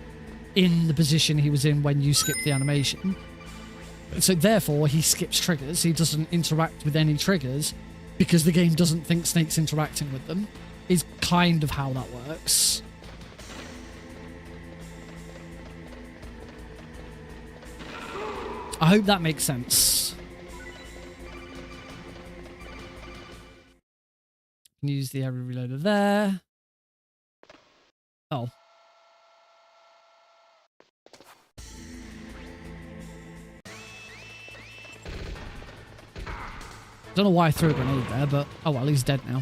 in the position he was in when you skipped the animation. So therefore, he skips triggers. He doesn't interact with any triggers because the game doesn't think Snake's interacting with them, is kind of how that works. I hope that makes sense. Can use the area reloader there. Oh. Don't know why I threw a grenade there, but oh well, he's dead now.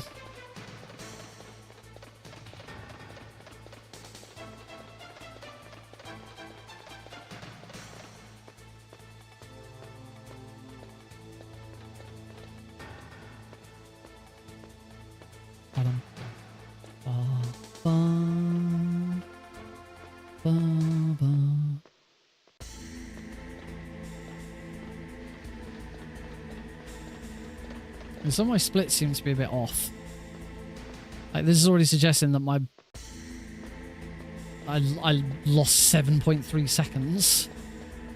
Some of my splits seem to be a bit off. Like, this is already suggesting that I lost 7.3 seconds.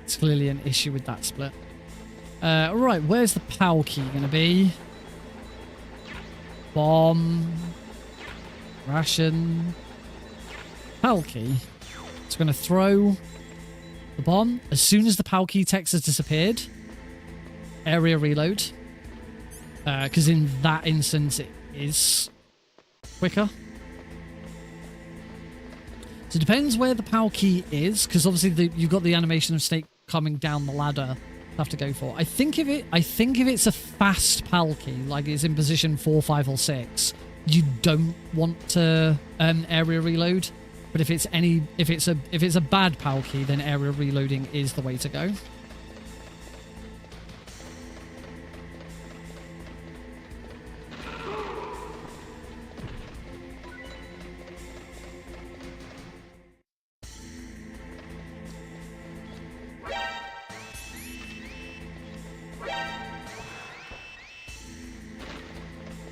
It's clearly an issue with that split. Right, where's the POW key going to be? Bomb. Ration. POW key. It's going to throw the bomb. As soon as the POW key text has disappeared, area reload. Because in that instance, it is quicker. So it depends where the POW key is, because obviously you've got the animation of Snake coming down the ladder. Have to go for. I think if it's a fast POW key, like it's in position 4, 5, or 6, you don't want to area reload. But if it's a bad POW key, then area reloading is the way to go.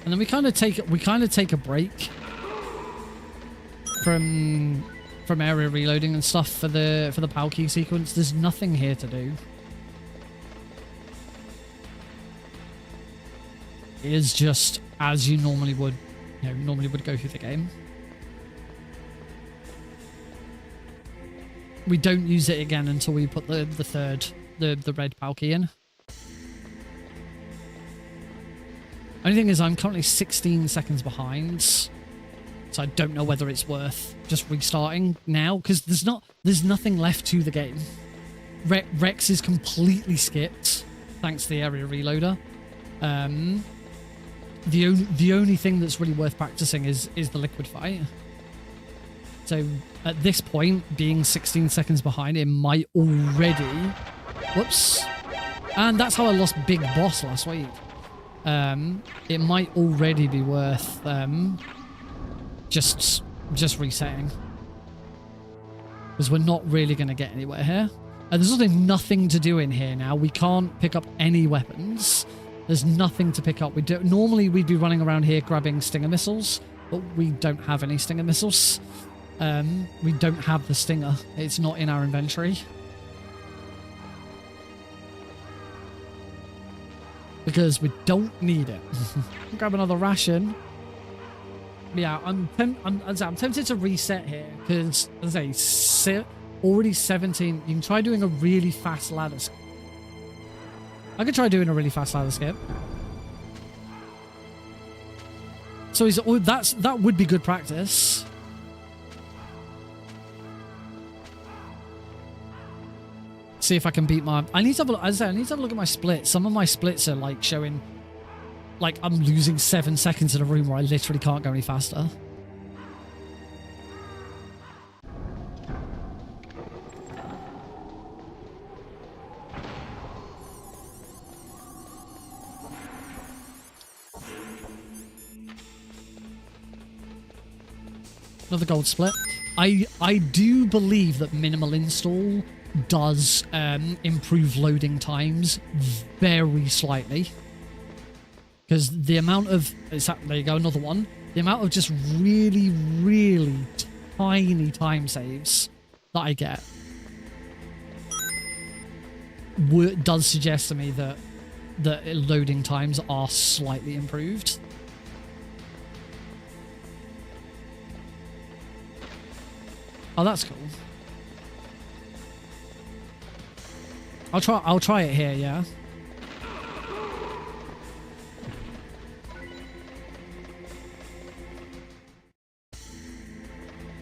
And then we kind of take a break from area reloading and stuff for the POW key sequence. There's nothing here to do. It is just as you normally would go through the game. We don't use it again until we put the red POW key in. Only thing is, I'm currently 16 seconds behind, so I don't know whether it's worth just restarting now, because there's nothing left to the game. Rex is completely skipped thanks to the area reloader. The only thing that's really worth practicing is the liquid fight. So at this point, being 16 seconds behind, it might already. Whoops! And that's how I lost Big Boss last week. It might already be worth just resetting, because we're not really going to get anywhere here. There's also nothing to do in here now. We can't pick up any weapons. There's nothing to pick up. Normally we'd be running around here grabbing Stinger missiles, but we don't have any Stinger missiles. We don't have the Stinger. It's not in our inventory. Because we don't need it. Grab another ration. Yeah, I'm tempted to reset here because, as I say, already 17. You can try doing a really fast ladder skip. I could try doing a really fast ladder skip. So that would be good practice. See if I can beat my. I need to have a look at my splits. Some of my splits are like showing, like I'm losing 7 seconds in a room where I literally can't go any faster. Another gold split. I do believe that minimal install does improve loading times very slightly. Because the amount of... there you go, another one. The amount of just really, really tiny time saves that I get does suggest to me that loading times are slightly improved. Oh, that's cool. I'll try it here, yeah.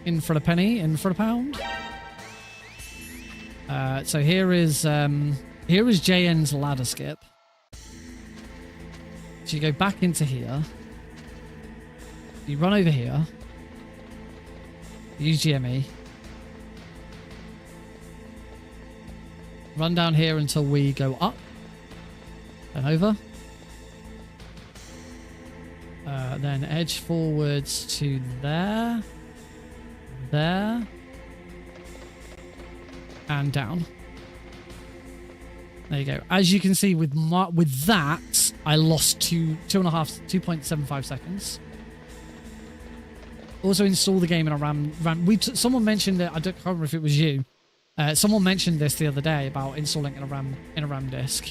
In for a penny, in for a pound. So here is JN's ladder skip. So you go back into here. You run over here. Use GME. Run down here until we go up. Then over. Then edge forwards to there. There. And down. There you go. As you can see with that, I lost 2.75 seconds. Also install the game in a RAM. Someone mentioned that, I don't remember if it was you. Someone mentioned this the other day about installing in a RAM disk.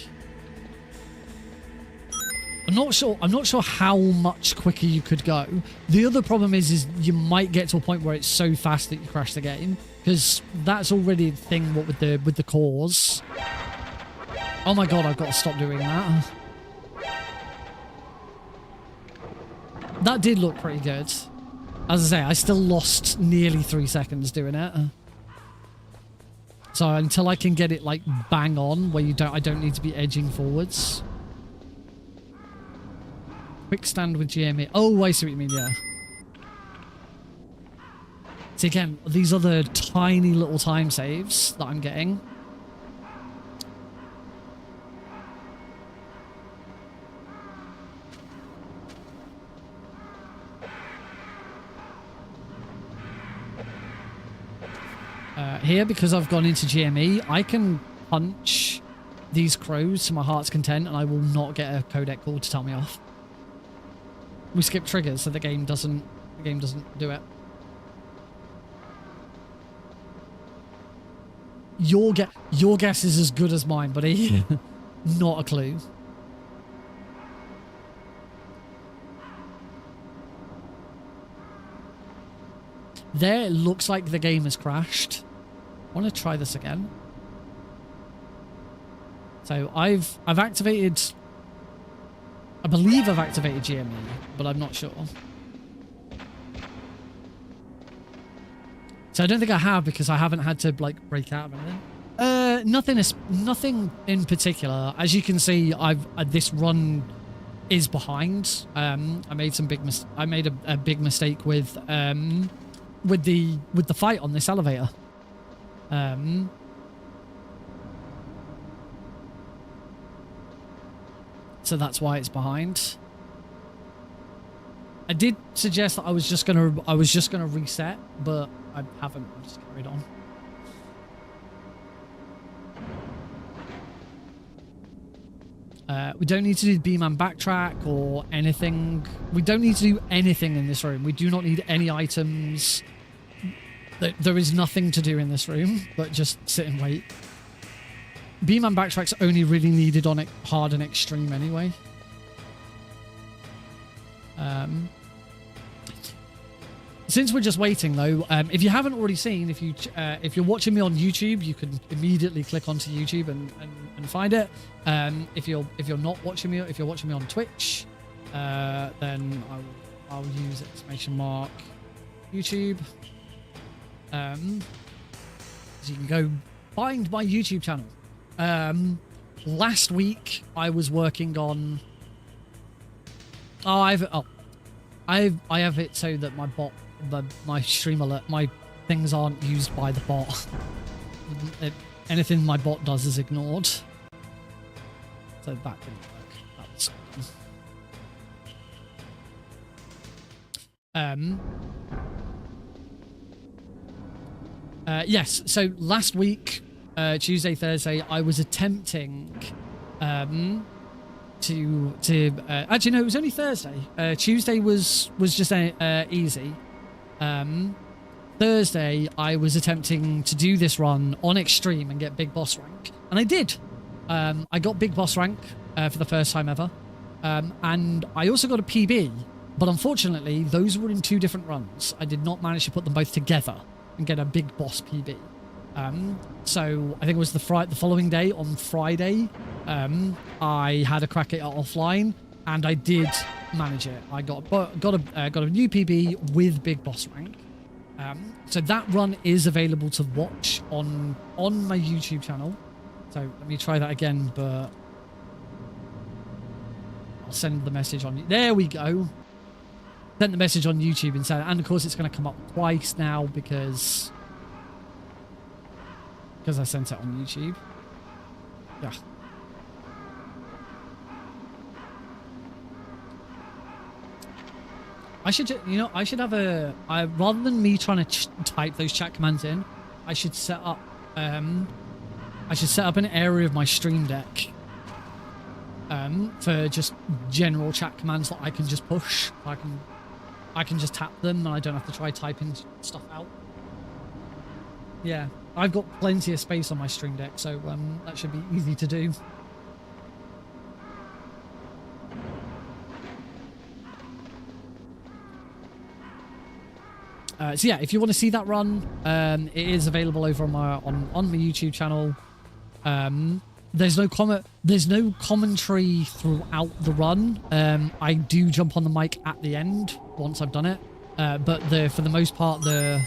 I'm not sure how much quicker you could go. The other problem is you might get to a point where it's so fast that you crash the game, because that's already a thing. What with the cores. Oh my god, I've got to stop doing that. That did look pretty good. As I say, I still lost nearly 3 seconds doing it. So until I can get it like bang on, where I don't need to be edging forwards. Quick stand with GME. Oh, I see what you mean, yeah. See, again, these are the tiny little time saves that I'm getting. Here, because I've gone into GME, I can punch these crows to my heart's content, and I will not get a codec call to tell me off. We skip triggers, so the game doesn't do it. Your guess is as good as mine, buddy. Not a clue. There, it looks like the game has crashed. I want to try this again. So I've activated... I believe I've activated GME, but I'm not sure. So I don't think I have, because I haven't had to like break out of anything. Nothing in particular. As you can see, this run is behind. I made a big mistake with the fight on this elevator. So that's why it's behind. I did suggest that I was just gonna reset, but I haven't. I've just carried on. We don't need to do beam and backtrack or anything. We don't need to do anything in this room. We do not need any items. There is nothing to do in this room, but just sit and wait. Beam and backtrack's only really needed on hard and extreme anyway. Since we're just waiting though, if you haven't already seen, if you're watching me on YouTube, you can immediately click onto YouTube and find it. If you're not watching me, if you're watching me on Twitch, then I'll use !YouTube. So you can go find my YouTube channel. Last week I was working on. I have it so that my bot, my stream alert, my things aren't used by the bot. Anything my bot does is ignored. So that didn't work. That was done. Yes, so last week, Tuesday, Thursday, I was attempting actually no, it was only Thursday. Tuesday was just easy. Thursday I was attempting to do this run on extreme and get big boss rank, and I did. I got big boss rank for the first time ever, and I also got a PB, but unfortunately those were in 2 different runs. I did not manage to put them both together and get a big boss PB. So I think it was the following day, on Friday, I had a crack at it offline, and I did manage it. I got a new PB with big boss rank. So that run is available to watch on my YouTube channel. So let me try that again, but I'll send the message on. There we go. Sent the message on YouTube instead, and of course it's going to come up twice now because I sent it on YouTube. Yeah. I should have rather than me trying to type those chat commands in, I should set up an area of my Stream Deck for just general chat commands that I can just push. I can just tap them, and I don't have to try typing stuff out. Yeah, I've got plenty of space on my Stream Deck, so that should be easy to do. So yeah, if you want to see that run, it is available over on my YouTube channel. There's no commentary throughout the run. I do jump on the mic at the end once I've done it, but for the most part the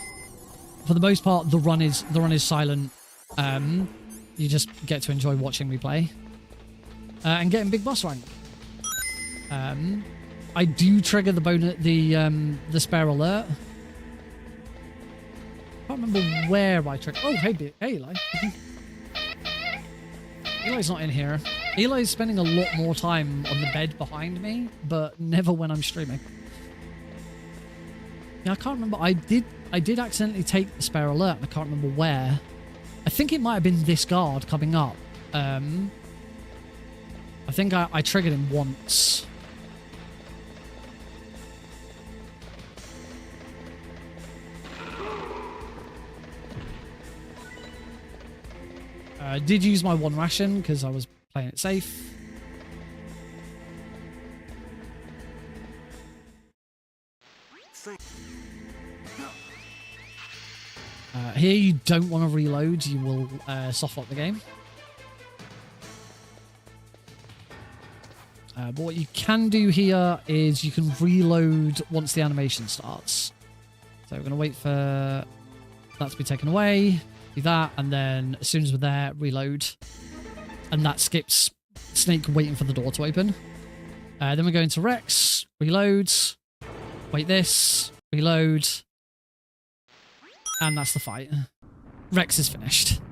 run is silent. You just get to enjoy watching me play and getting big boss rank. I do trigger the spare alert. I can't remember where I trigger. Oh, hey Eli. Eli's not in here. Eli's spending a lot more time on the bed behind me, but never when I'm streaming. Yeah, I can't remember. I did accidentally take the spare alert. I can't remember where. I think it might have been this guard coming up. I think I triggered him once. I did use my 1 ration because I was playing it safe. Here you don't want to reload, you will soft lock the game. But what you can do here is you can reload once the animation starts. So we're going to wait for that to be taken away. Do that, and then as soon as we're there, reload. And that skips Snake waiting for the door to open. Then we go into Rex, reload, wait this, reload, and that's the fight. Rex is finished.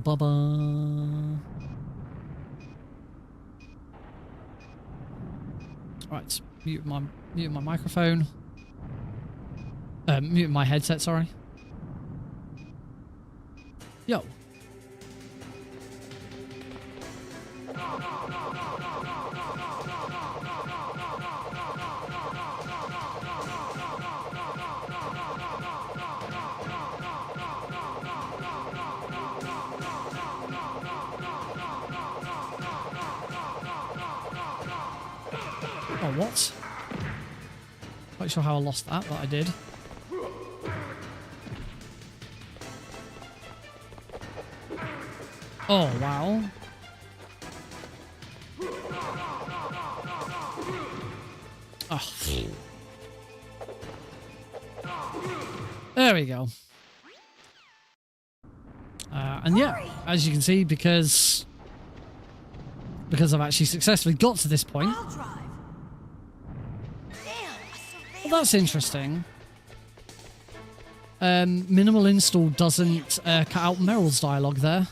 Bubba. Right, mute my microphone. Mute my headset, sorry. Yo. Oh, what? Quite sure how I lost that, but I did. Oh, wow. Oh. There we go. And yeah, as you can see, because I've actually successfully got to this point. Well, that's interesting. Minimal install doesn't cut out Meryl's dialogue there.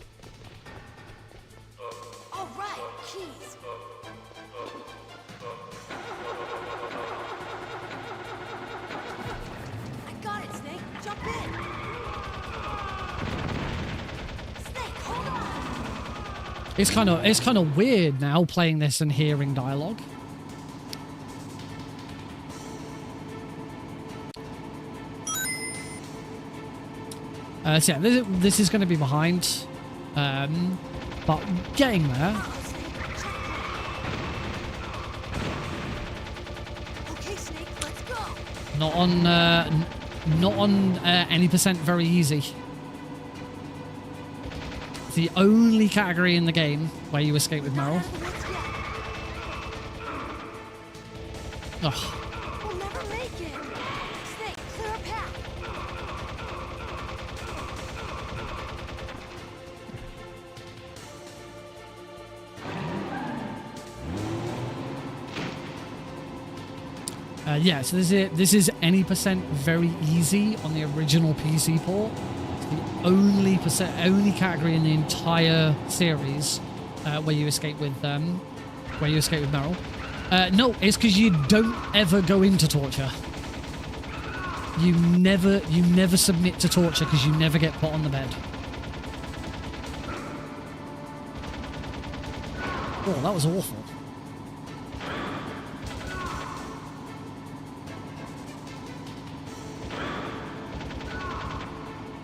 It's kind of weird now playing this and hearing dialogue. So yeah, this is going to be behind, but getting there. Okay, Snake, let's go. Not on any percent very easy. It's the only category in the game where you escape with Meryl. Ugh. We'll never make it. Snake, clear a path. Yeah, so this is any percent very easy on the original PC port. It's the only category in the entire series where you escape with Meryl. No, it's because you don't ever go into torture. You never submit to torture because you never get put on the bed. Oh, that was awful.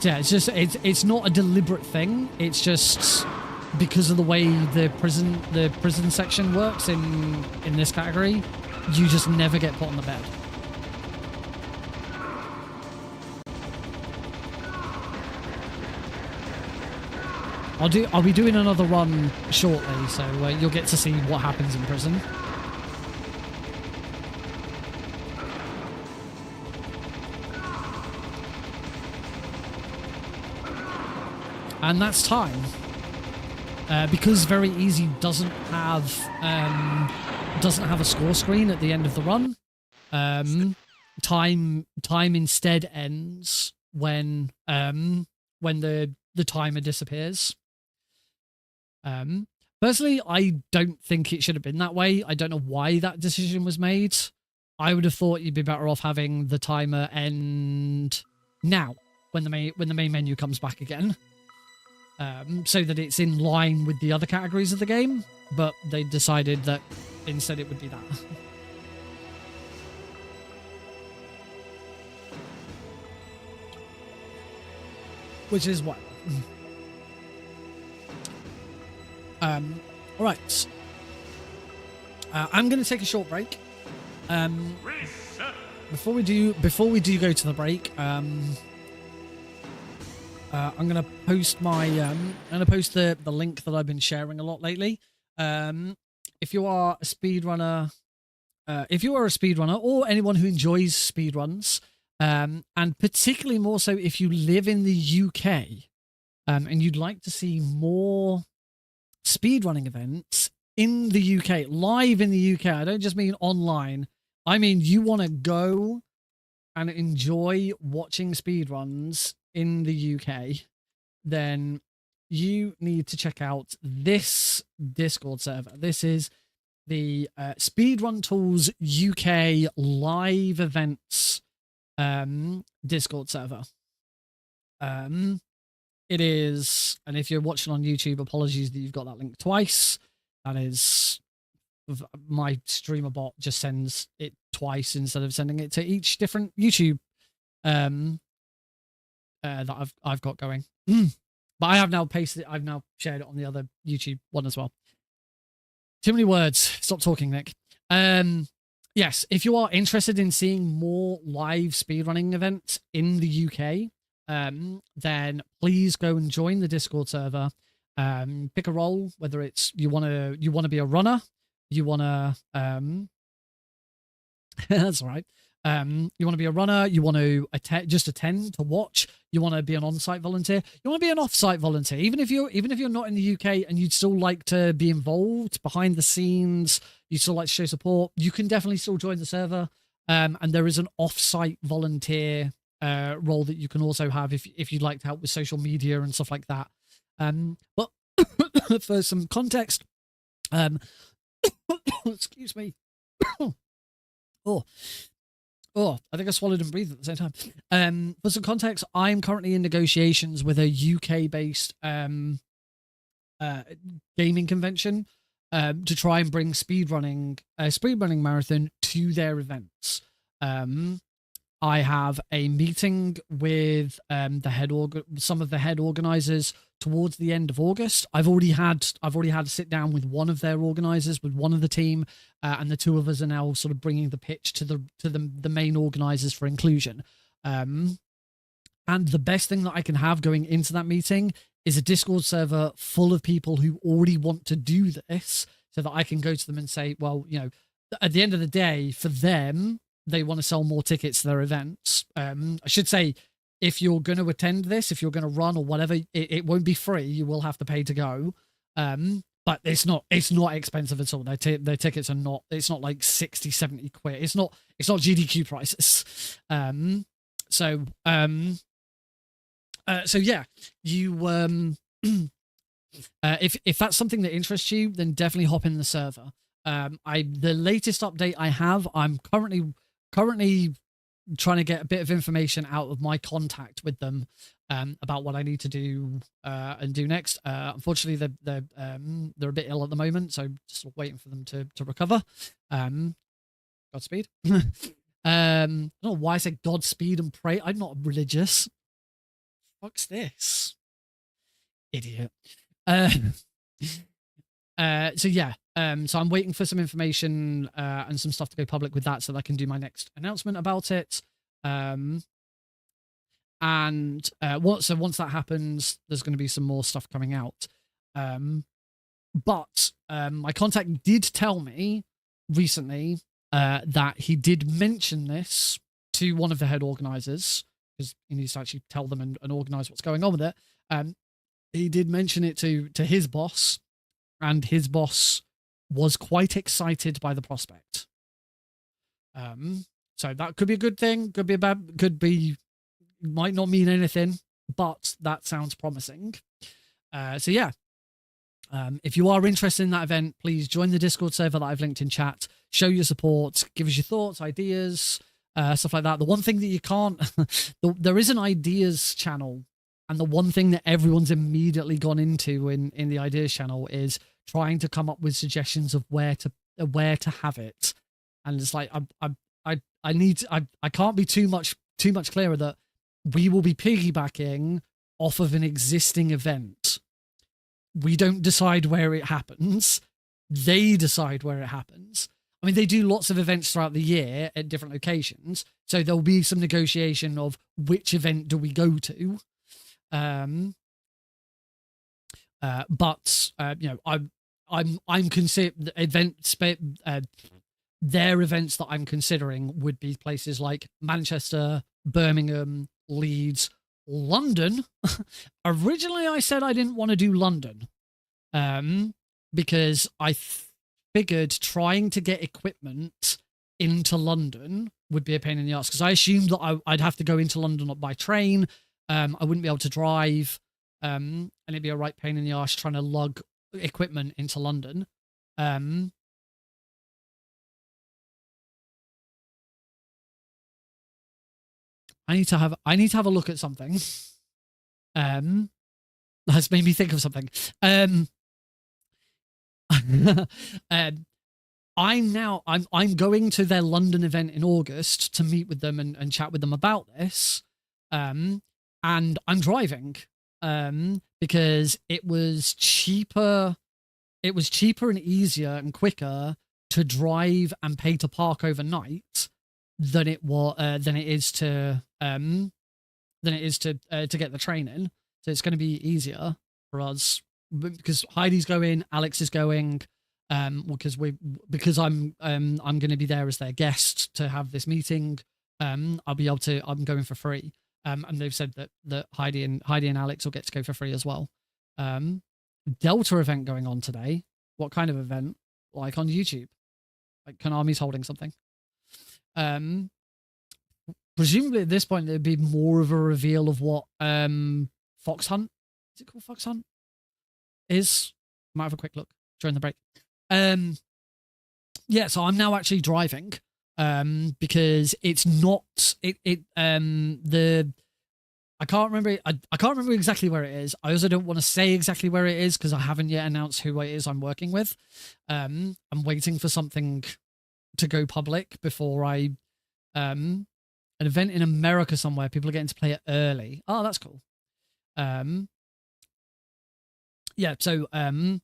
Yeah, it's not a deliberate thing. It's just because of the way the prison section works in this category, you just never get put on the bed. I'll be doing another run shortly, so you'll get to see what happens in prison. And that's time. Because Very Easy doesn't have a score screen at the end of the run. Time instead ends when the timer disappears. Personally, I don't think it should have been that way. I don't know why that decision was made. I would have thought you'd be better off having the timer end now when the main menu comes back again. So that it's in line with the other categories of the game, but they decided that instead it would be that. Which is what? All right. I'm going to take a short break. Before we do go to the break, I'm gonna post the link that I've been sharing a lot lately. If you are a speedrunner, or anyone who enjoys speedruns, and particularly more so if you live in the UK, and you'd like to see more speedrunning events in the UK, live in the UK. I don't just mean online. I mean you want to go and enjoy watching speedruns in the UK, then you need to check out this Discord server. This is the Speedrun Tools UK live events Discord server. It is, and if you're watching on YouTube, apologies that you've got that link twice. That is, my streamer bot just sends it twice instead of sending it to each different YouTube that I've got going. But I have now pasted it. I've now shared it on the other YouTube one as well. Too many words. Stop talking, Nick. Yes, if you are interested in seeing more live speedrunning events in the UK, then please go and join the Discord server. Pick a role, whether it's you want to be a runner, you want to that's all right. You want to be a runner, you want to just attend to watch, you want to be an on-site volunteer, you want to be an off-site volunteer, even if you're not in the UK and you'd still like to be involved behind the scenes, you'd still like to show support, you can definitely still join the server. And there is an off-site volunteer role that you can also have if you'd like to help with social media and stuff like that. But for some context, excuse me. Oh, I think I swallowed and breathed at the same time. For some context, I'm currently in negotiations with a UK-based uh, gaming convention to try and bring speedrunning marathon to their events. I have a meeting with some of the head organizers towards the end of August. I've already had to sit down with one of their organizers, with one of the team, and the two of us are now sort of bringing the pitch to the main organizers for inclusion. And the best thing that I can have going into that meeting is a Discord server full of people who already want to do this, so that I can go to them and say, well, you know, at the end of the day, for them, they want to sell more tickets to their events. I should say, if you're going to attend this, if you're going to run or whatever, it won't be free. You will have to pay to go. But it's not expensive at all. Their tickets are not, it's not like 60, 70 quid. It's not GDQ prices. So yeah, you, if that's something that interests you, then definitely hop in the server. The latest update I have, I'm currently trying to get a bit of information out of my contact with them about what I need to do and do next. Unfortunately, they're a bit ill at the moment, so just waiting for them to recover. Godspeed. I don't know why I said Godspeed and pray. I'm not religious. Fuck's this, idiot. So yeah, so I'm waiting for some information and some stuff to go public with that, so that I can do my next announcement about it. And once that happens, there's going to be some more stuff coming out. But my contact did tell me recently that he did mention this to one of the head organizers, because he needs to actually tell them and organize what's going on with it. He did mention it to his boss, and his boss was quite excited by the prospect. So that could be a good thing, could be a bad, might not mean anything, but that sounds promising. So yeah, if you are interested in that event, please join the Discord server that I've linked in chat. Show your support, give us your thoughts, ideas, stuff like that. The one thing that you can't, there is an ideas channel, and the one thing that everyone's immediately gone into in the ideas channel is trying to come up with suggestions of where to have it. And it's like, I can't be too much clearer that we will be piggybacking off of an existing event. We don't decide where it happens. They decide where it happens. I mean, they do lots of events throughout the year at different locations, so there'll be some negotiation of which event do we go to. But you know, I'm consider their events that I'm considering would be places like Manchester, Birmingham, Leeds, London. Originally, I said I didn't want to do London, because I figured trying to get equipment into London would be a pain in the ass, because I assumed that I'd have to go into London by train. I wouldn't be able to drive, and it'd be a right pain in the arse trying to lug equipment into London. I need to have a look at something. That's made me think of something. I'm going to their London event in August to meet with them and chat with them about this. And I'm driving, because it was cheaper and easier and quicker to drive and pay to park overnight than it is to get the train in. So it's going to be easier for us, because Heidi's going, Alex is going, because I'm going to be there as their guest to have this meeting. I'm going for free. And they've said that Heidi and Alex will get to go for free as well. Delta event going on today. What kind of event? Like on YouTube? Like Konami's holding something. Presumably at this point there'd be more of a reveal of what Fox Hunt, is it called Fox Hunt? Might have a quick look during the break. Yeah, so I'm now actually driving. Because it's not I can't remember. I can't remember exactly where it is. I also don't want to say exactly where it is because I haven't yet announced who it is I'm working with. I'm waiting for something to go public before I an event in America somewhere. People are getting to play it early. Oh, that's cool. Yeah. So I'm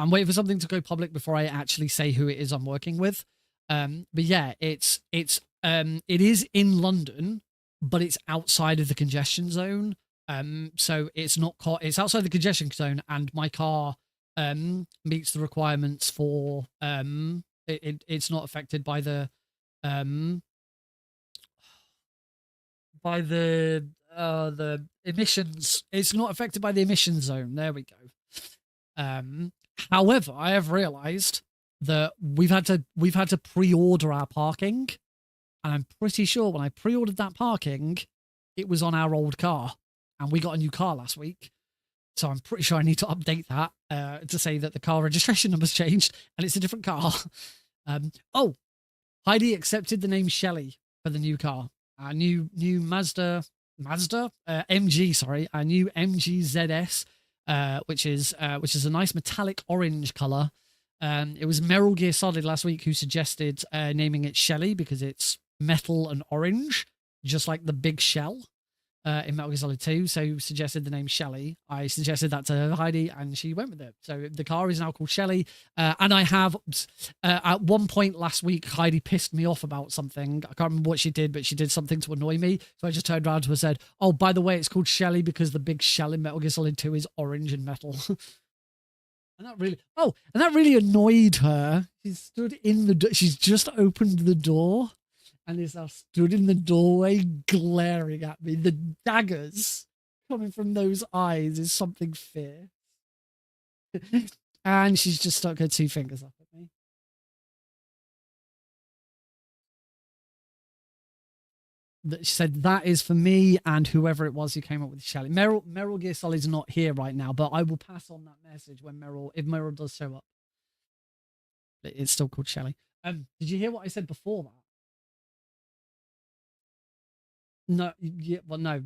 waiting for something to go public before I actually say who it is I'm working with. But yeah, it is in London, but it's outside of the congestion zone. So it's not it's outside the congestion zone, and my car meets the requirements for it's not affected um by the emissions. It's not affected by the emission zone. There we go. Um, However, I have realised that we've had to pre-order our parking, and I'm pretty sure when I pre-ordered that parking, it was on our old car, and we got a new car last week. So I'm pretty sure I need to update that to say that the car registration number's changed and it's a different car. Oh, Heidi accepted the name Shelley for the new car. Our new Mazda MG, sorry, our new MG ZS, which is a nice metallic orange color. It was Meryl Gear Solid last week who suggested naming it Shelley because it's metal and orange, just like the big shell in Metal Gear Solid 2. So suggested the name Shelley. I suggested that to Heidi and she went with it. So the car is now called Shelley. And I have, at one point last week, Heidi pissed me off about something. I can't remember what she did, but she did something to annoy me. So I just turned around to her and said, oh, by the way, it's called Shelley because the big shell in Metal Gear Solid 2 is orange and metal. And that really annoyed her. She stood in she's just opened the door and is now stood in the doorway glaring at me. The daggers coming from those eyes is something fierce. And she's just stuck her two fingers up at me. She said, that is for me and whoever it was who came up with Shelley. Meryl Gear Solid's not here right now, but I will pass on that message if Meryl does show up. It's still called Shelley. Did you hear what I said before that? No, yeah, well, no,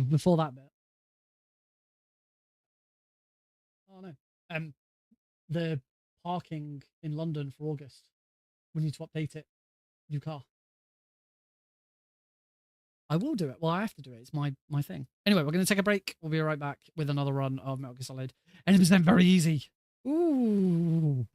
before that bit. Oh no. The parking in London for August. We need to update it. New car. I will do it. Well, I have to do it. It's my thing. Anyway, we're going to take a break. We'll be right back with another run of Metal Gear Solid. And it was then very easy. Ooh.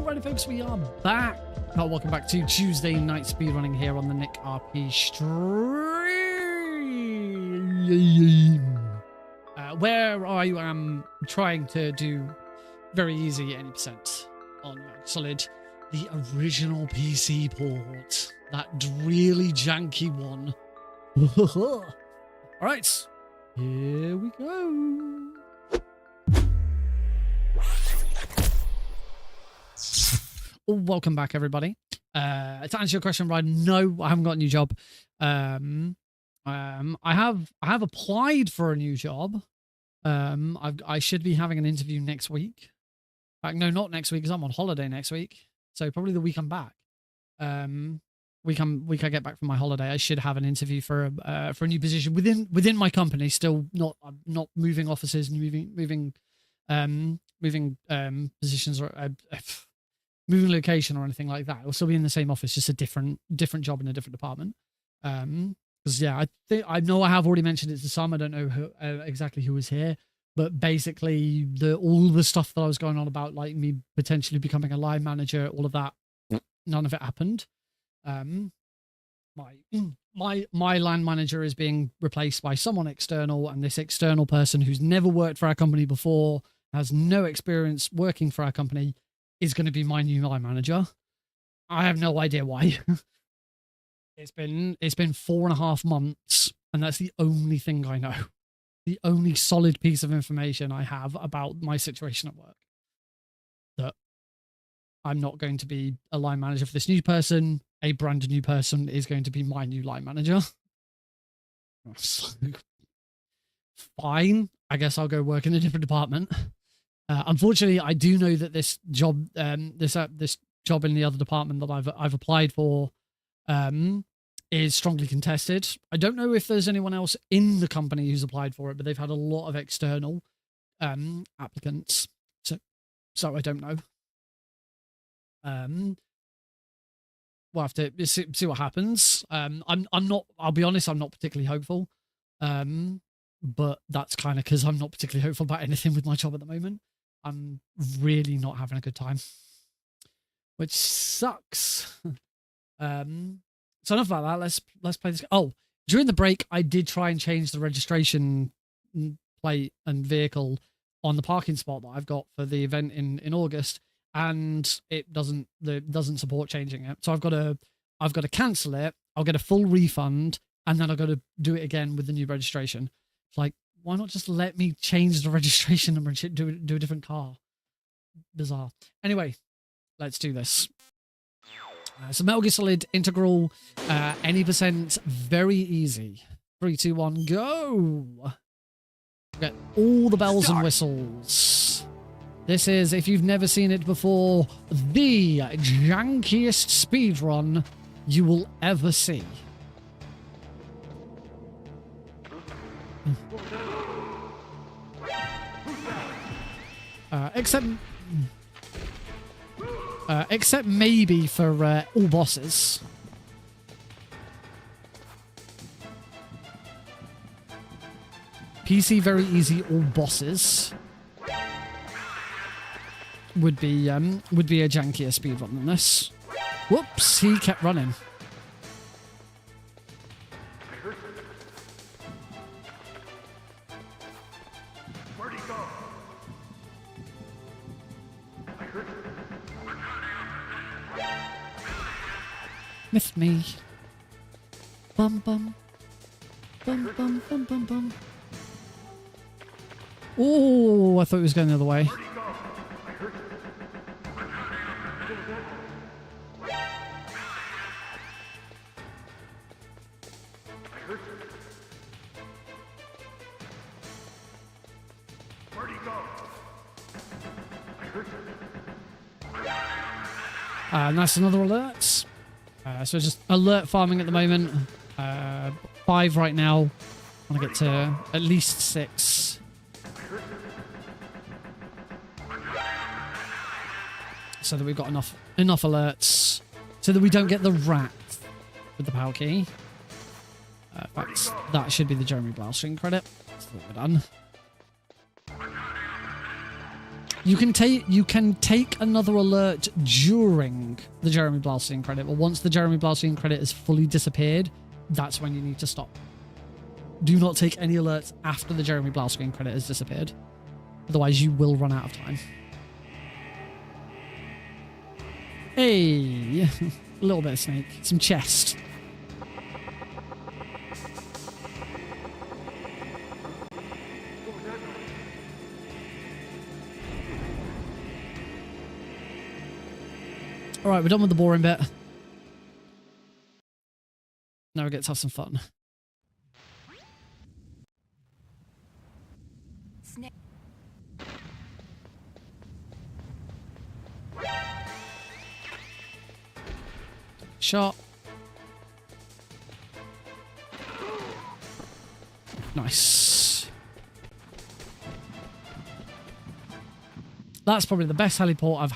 Alrighty folks, we are back. Welcome back to Tuesday night speedrunning here on the Nick RP stream. Where I am trying to do very easy 80% on Solid, the original PC port. That really janky one. Alright, here we go. Welcome back, everybody. To answer your question, Ryan, no, I haven't got a new job. I have applied for a new job. I should be having an interview next week. In fact, no, not next week, because I'm on holiday next week. So probably the week I'm back. Week I get back from my holiday, I should have an interview for a new position within my company. Still not moving offices, moving positions or moving location or anything like that. It'll still be in the same office, just a different job in a different department. Because yeah, I know I have already mentioned it to some. I don't know who, exactly who was here, but basically all the stuff that I was going on about, like me potentially becoming a line manager, all of that, none of it happened. My line manager is being replaced by someone external, and this external person who's never worked for our company before, has no experience working for our company, is going to be my new line manager. I have no idea why. It's been 4.5 months, and that's the only thing I know. The only solid piece of information I have about my situation at work. That I'm not going to be a line manager for this new person. A brand new person is going to be my new line manager. Fine. I guess I'll go work in a different department. Unfortunately, I do know that this job, this job in the other department that I've applied for, is strongly contested. I don't know if there's anyone else in the company who's applied for it, but they've had a lot of external applicants. So I don't know. We'll have to see what happens. I'm not. I'll be honest. I'm not particularly hopeful. But that's kind of because I'm not particularly hopeful about anything with my job at the moment. I'm really not having a good time, which sucks. So enough about that. Let's play this. Oh, during the break, I did try and change the registration plate and vehicle on the parking spot that I've got for the event in August, and it doesn't support changing it. So I've got to cancel it. I'll get a full refund, and then I've got to do it again with the new registration. It's like, why not just let me change the registration number and do a different car? Bizarre. Anyway, let's do this. So Metal Gear Solid Integral, any percent, very easy. 3, 2, 1, go! Get all the bells and whistles. This is, if you've never seen it before, the jankiest speedrun you will ever see. Except maybe for all bosses. PC very easy, all bosses would be a jankier speedrun than this. Whoops, he kept running. Missed me. Bum bum. Bum bum bum bum bum. Oh, I thought he was going the other way. And that's another alert. So just alert farming at the moment. 5 right now. I want to get to at least 6. So that we've got enough alerts. So that we don't get the rat with the power key. In fact, that should be the Jeremy Blausching credit. That's what we're done. You can take another alert during the Jeremy Blaustein credit, but once the Jeremy Blaustein credit has fully disappeared, that's when you need to stop. Do not take any alerts after the Jeremy Blaustein credit has disappeared. Otherwise, you will run out of time. Hey, a little bit of snake, some chest. All right, we're done with the boring bit. Now we get to have some fun. Snake. Shot. Nice. That's probably the best heliport I've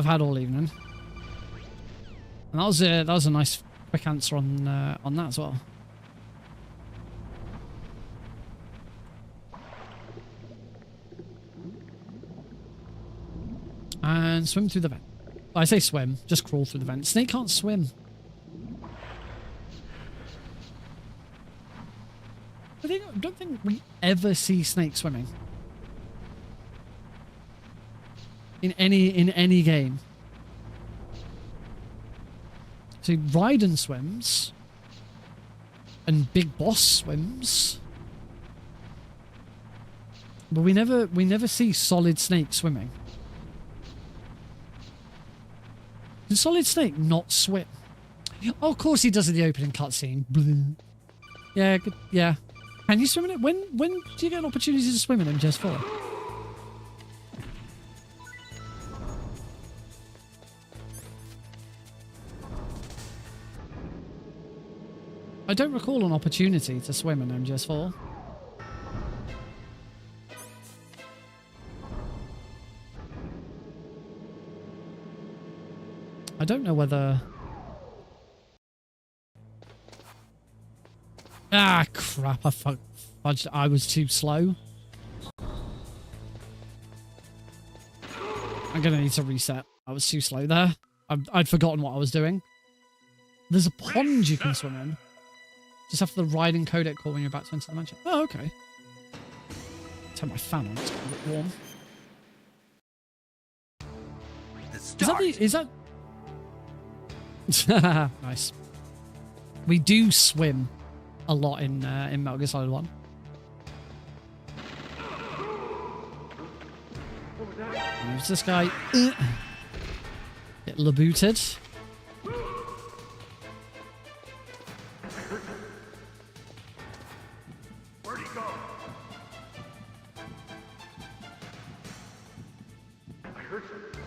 had all evening. And that was a nice quick answer on that as well. And swim through the vent. I say swim, just crawl through the vent. Snake can't swim. I don't think we ever see Snake swimming. In any game. So Raiden swims. And Big Boss swims. But we never see Solid Snake swimming. Can Solid Snake not swim? Oh, of course he does in the opening cutscene. Yeah, good. Yeah. Can you swim in it? When do you get an opportunity to swim in MGS4? I don't recall an opportunity to swim in MGS4. I don't know whether... Ah, crap. I fudged. I was too slow. I'm going to need to reset. I was too slow there. I'd forgotten what I was doing. There's a pond you can swim in. Just after the Raiden codec call when you're about to enter the mansion. Oh, okay. Turn my fan on. It's a bit warm. Is that nice. We do swim a lot in Metal Gear Solid 1. There's this guy. Get labooted. Where'd he go? I heard something.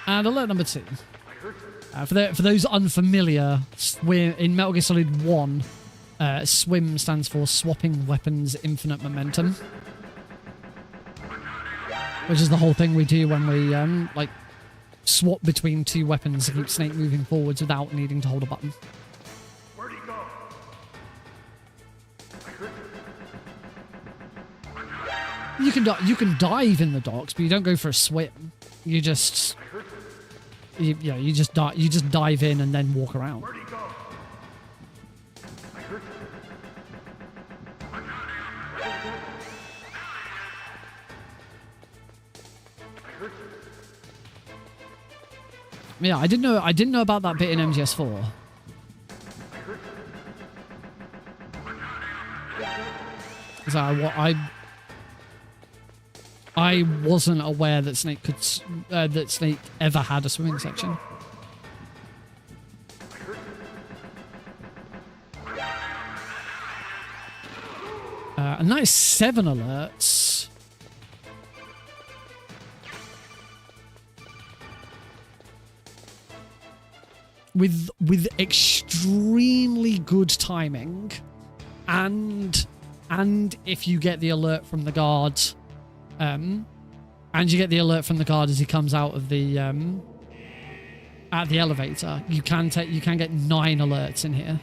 And alert number 2. For those unfamiliar, in Metal Gear Solid 1, SWIM stands for Swapping Weapons Infinite Momentum. Which is the whole thing we do when we, like, swap between two weapons to keep Snake moving forwards without needing to hold a button. Where'd he go? I heard You can dive in the docks, but you don't go for a swim. You just... You just dive in and then walk around. Where'd he go? I heard Yeah, I didn't know about that bit in MGS4. So I wasn't aware that Snake ever had a swimming section. And that is 7 alerts. With extremely good timing, and if you get the alert from the guard, and you get the alert from the guard as he comes out of the at the elevator, you can get 9 alerts in here.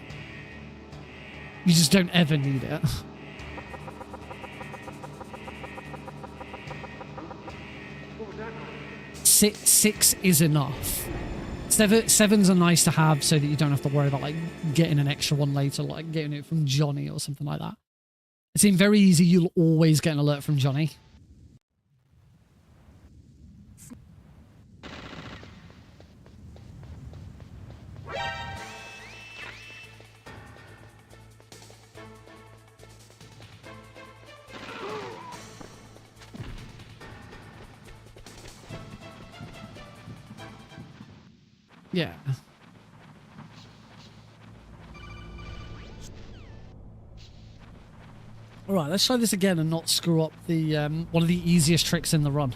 You just don't ever need it. six is enough. Sevens are nice to have so that you don't have to worry about like getting an extra one later, like getting it from Johnny or something like that. It seems very easy. You'll always get an alert from Johnny. Yeah. All right, let's try this again and not screw up the one of the easiest tricks in the run.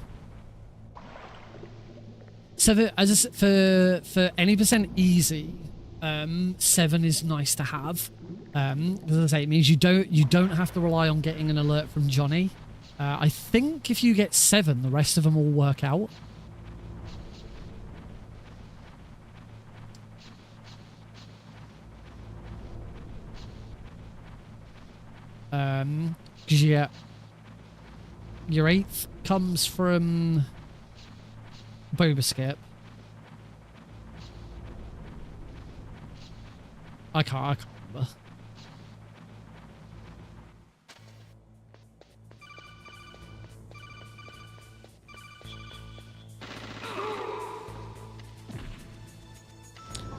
So for any percent easy, 7 is nice to have. As I say, it means you don't have to rely on getting an alert from Johnny. I think if you get 7, the rest of them will work out. Because yeah, your 8th comes from Boba Skip. I can't remember.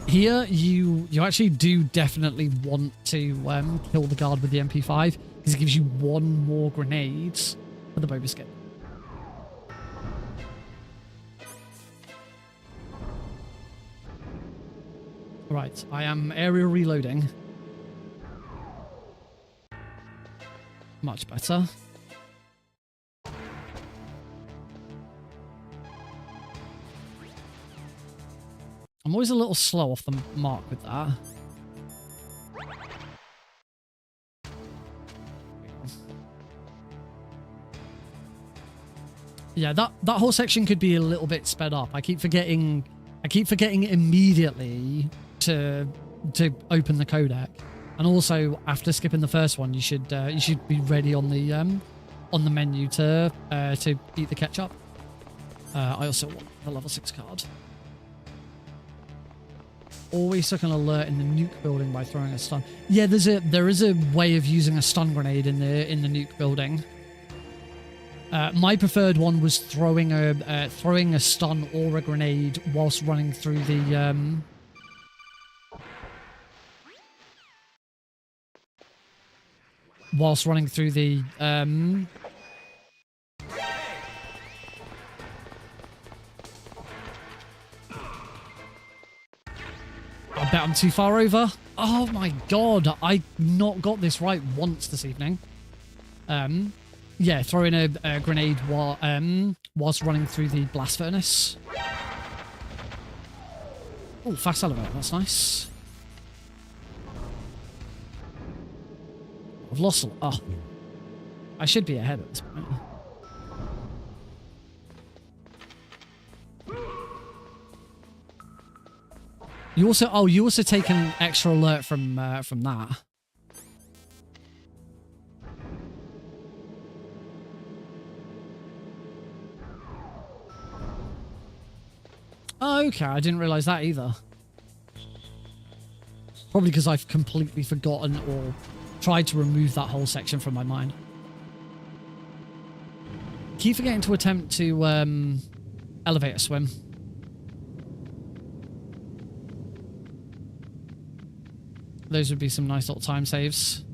Here, you actually do definitely want to kill the guard with the MP5 because it gives you 1 more grenades for the Boba Skip. Right, I am area reloading. Much better. I'm always a little slow off the mark with that. Yeah, that whole section could be a little bit sped up. I keep forgetting immediately to open the codec. And also after skipping the first one, you should be ready on the menu to eat the ketchup. I also want the level 6 card. Always took an alert in the nuke building by throwing a stun. Yeah, there is a way of using a stun grenade in the nuke building. My preferred one was throwing a stun or a grenade whilst running through the I bet I'm too far over. Oh my god, I not got this right once this evening. Yeah, throwing a grenade whilst running through the blast furnace. Oh, fast elevator, that's nice. I've lost a lot. Oh, I should be ahead at this point. You also take an extra alert from that. Oh, okay, I didn't realize that either. Probably because I've completely forgotten or tried to remove that whole section from my mind. Keep forgetting to attempt to elevator swim. Those would be some nice little time saves.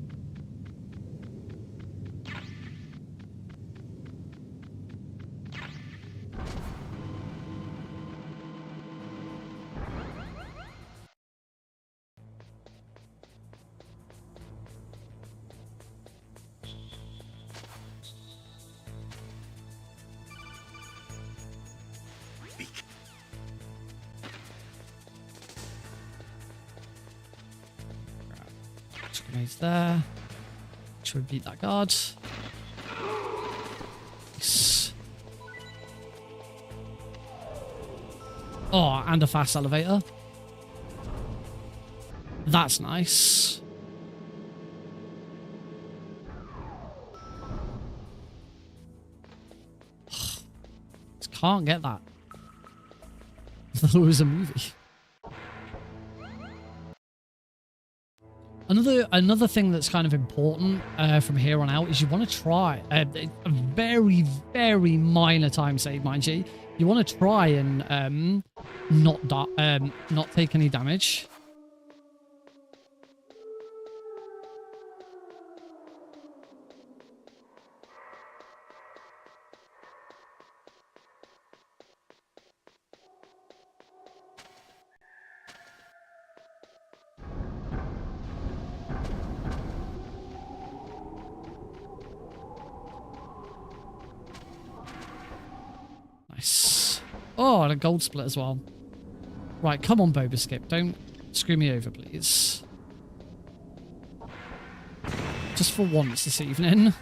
Grenades there. Should beat that guard. Nice. Oh, and a fast elevator. That's nice. Just can't get that. thought it was a movie. Another thing that's kind of important from here on out is you want to try a very, very minor time save, mind you. You want to try and not take any damage. Nice. Oh, and a gold split as well. Right, come on, Boba Skip. Don't screw me over, please. Just for once this evening.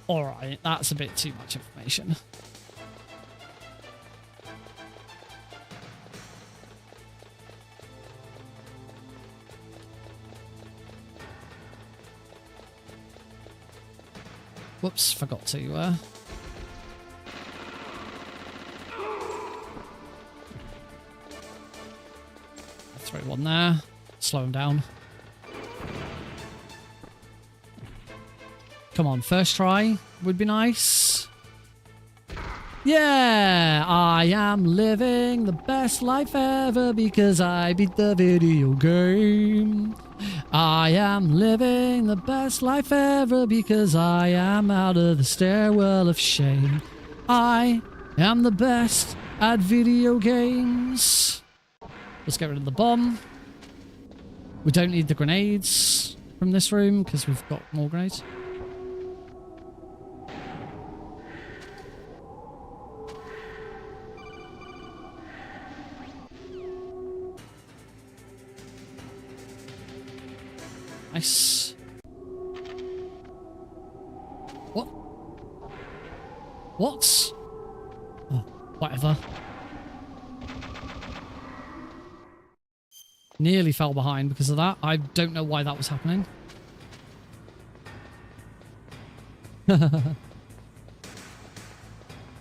Alright, that's a bit too much information. Whoops, forgot to throw one there. Slow him down. Come on, first try would be nice. Yeah, I am living the best life ever because I beat the video game. I am living the best life ever because I am out of the stairwell of shame. I am the best at video games. Let's get rid of the bomb. We don't need the grenades from this room because we've got more grenades. Nice. What? What? Oh, whatever. Nearly fell behind because of that. I don't know why that was happening.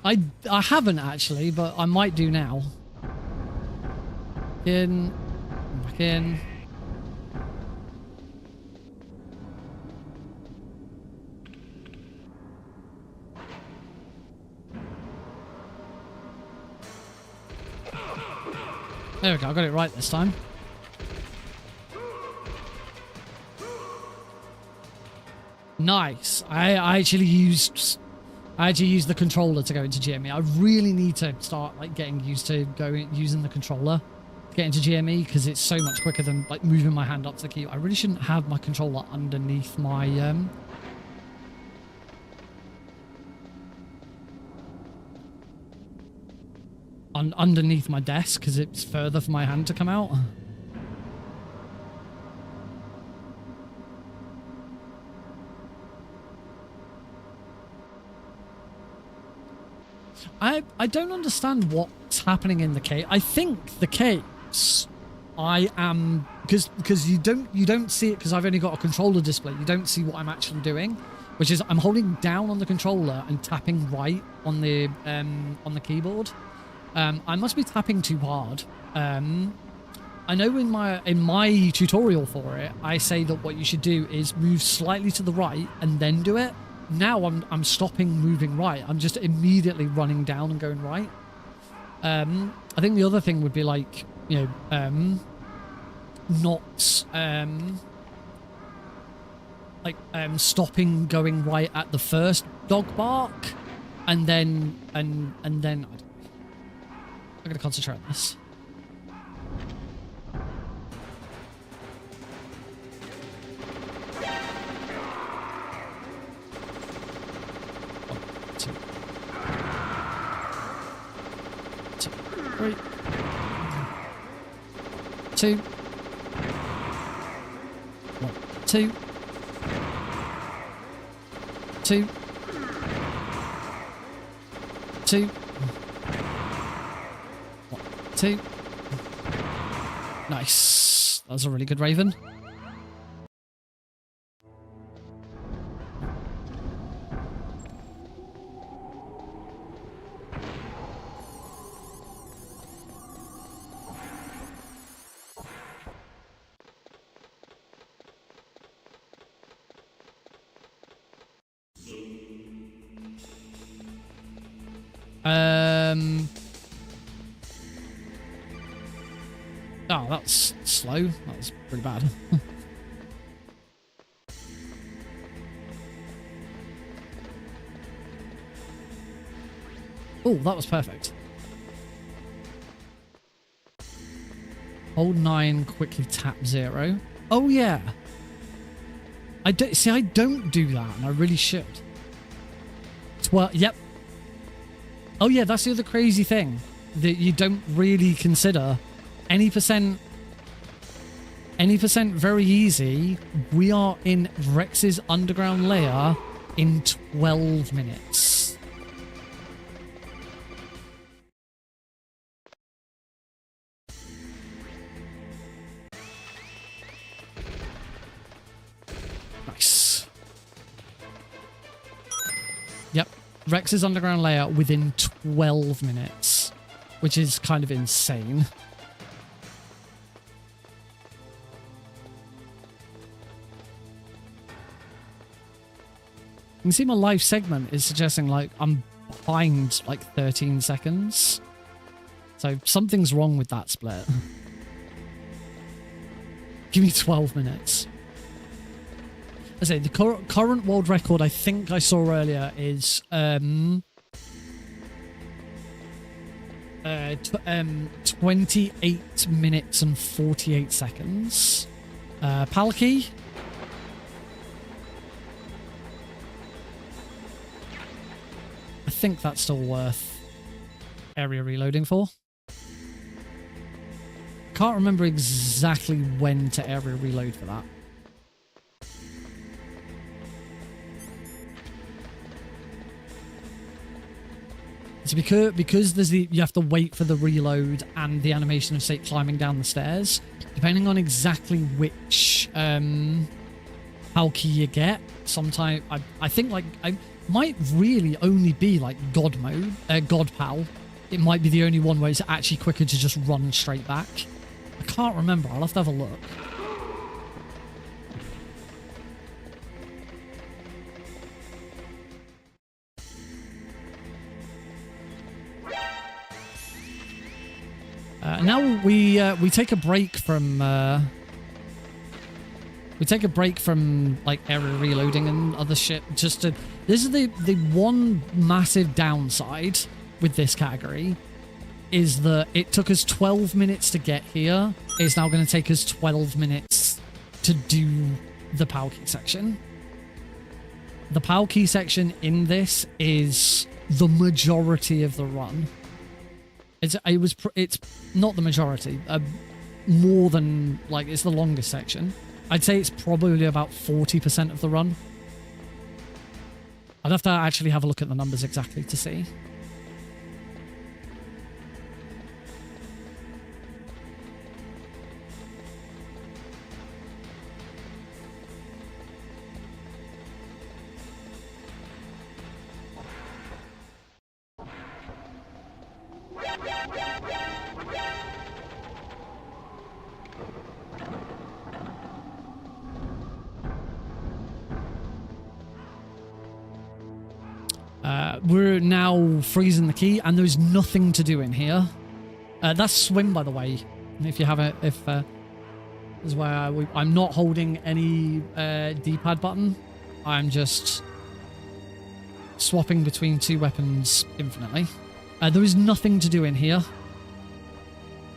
I haven't actually, but I might do now. In. Back in. There we go, I got it right this time. Nice. I actually used the controller to go into GME. I really need to start like getting used to using the controller to get into GME because it's so much quicker than like moving my hand up to the key. I really shouldn't have my controller underneath my underneath my desk because it's further for my hand to come out. I don't understand what's happening in the cave. I think the caves I am because you don't see it because I've only got a controller display. You don't see what I'm actually doing, which is I'm holding down on the controller and tapping right on the keyboard. I must be tapping too hard. I know in my tutorial for it, I say that what you should do is move slightly to the right and then do it. Now I'm stopping moving right. I'm just immediately running down and going right. I think the other thing would be like, you know, not stopping going right at the first dog bark, and then I'm gonna concentrate on this. Three, two, one, two, two, two, one, two. Nice. That was a really good Raven. Oh, that's slow. That was pretty bad. Oh, that was perfect. Hold 9, quickly tap 0. Oh, yeah. I don't do that, and I really should. 12, yep. Oh, yeah, that's the other crazy thing. That you don't really consider. Any percent very easy. We are in Rex's underground layer in 12 minutes. Nice. Yep. Rex's underground layer within 12 minutes, which is kind of insane. You can see my live segment is suggesting like I'm behind like 13 seconds. So something's wrong with that split. Give me 12 minutes. I say the current world record I think I saw earlier is 28 minutes and 48 seconds. Palki. I think that's still worth area reloading for. Can't remember exactly when to area reload for that. It's because there's you have to wait for the reload and the animation of say climbing down the stairs. Depending on exactly which how key you get, sometimes I think like I might really only be like God mode, God pal. It might be the only one where it's actually quicker to just run straight back. I can't remember. I'll have to have a look. Now we take a break from like area reloading and other shit. Just to this is the one massive downside with this category is that it took us 12 minutes to get here. It's now going to take us 12 minutes to do the POW key section. The POW key section in this is the majority of the run. It's not the majority, more than like it's the longest section. I'd say it's probably about 40% of the run. I'd have to actually have a look at the numbers exactly to see. We're now freezing the key, and there's nothing to do in here. That's swim, by the way. If you haven't, is where I'm not holding any D-pad button. I'm just swapping between two weapons infinitely. There is nothing to do in here.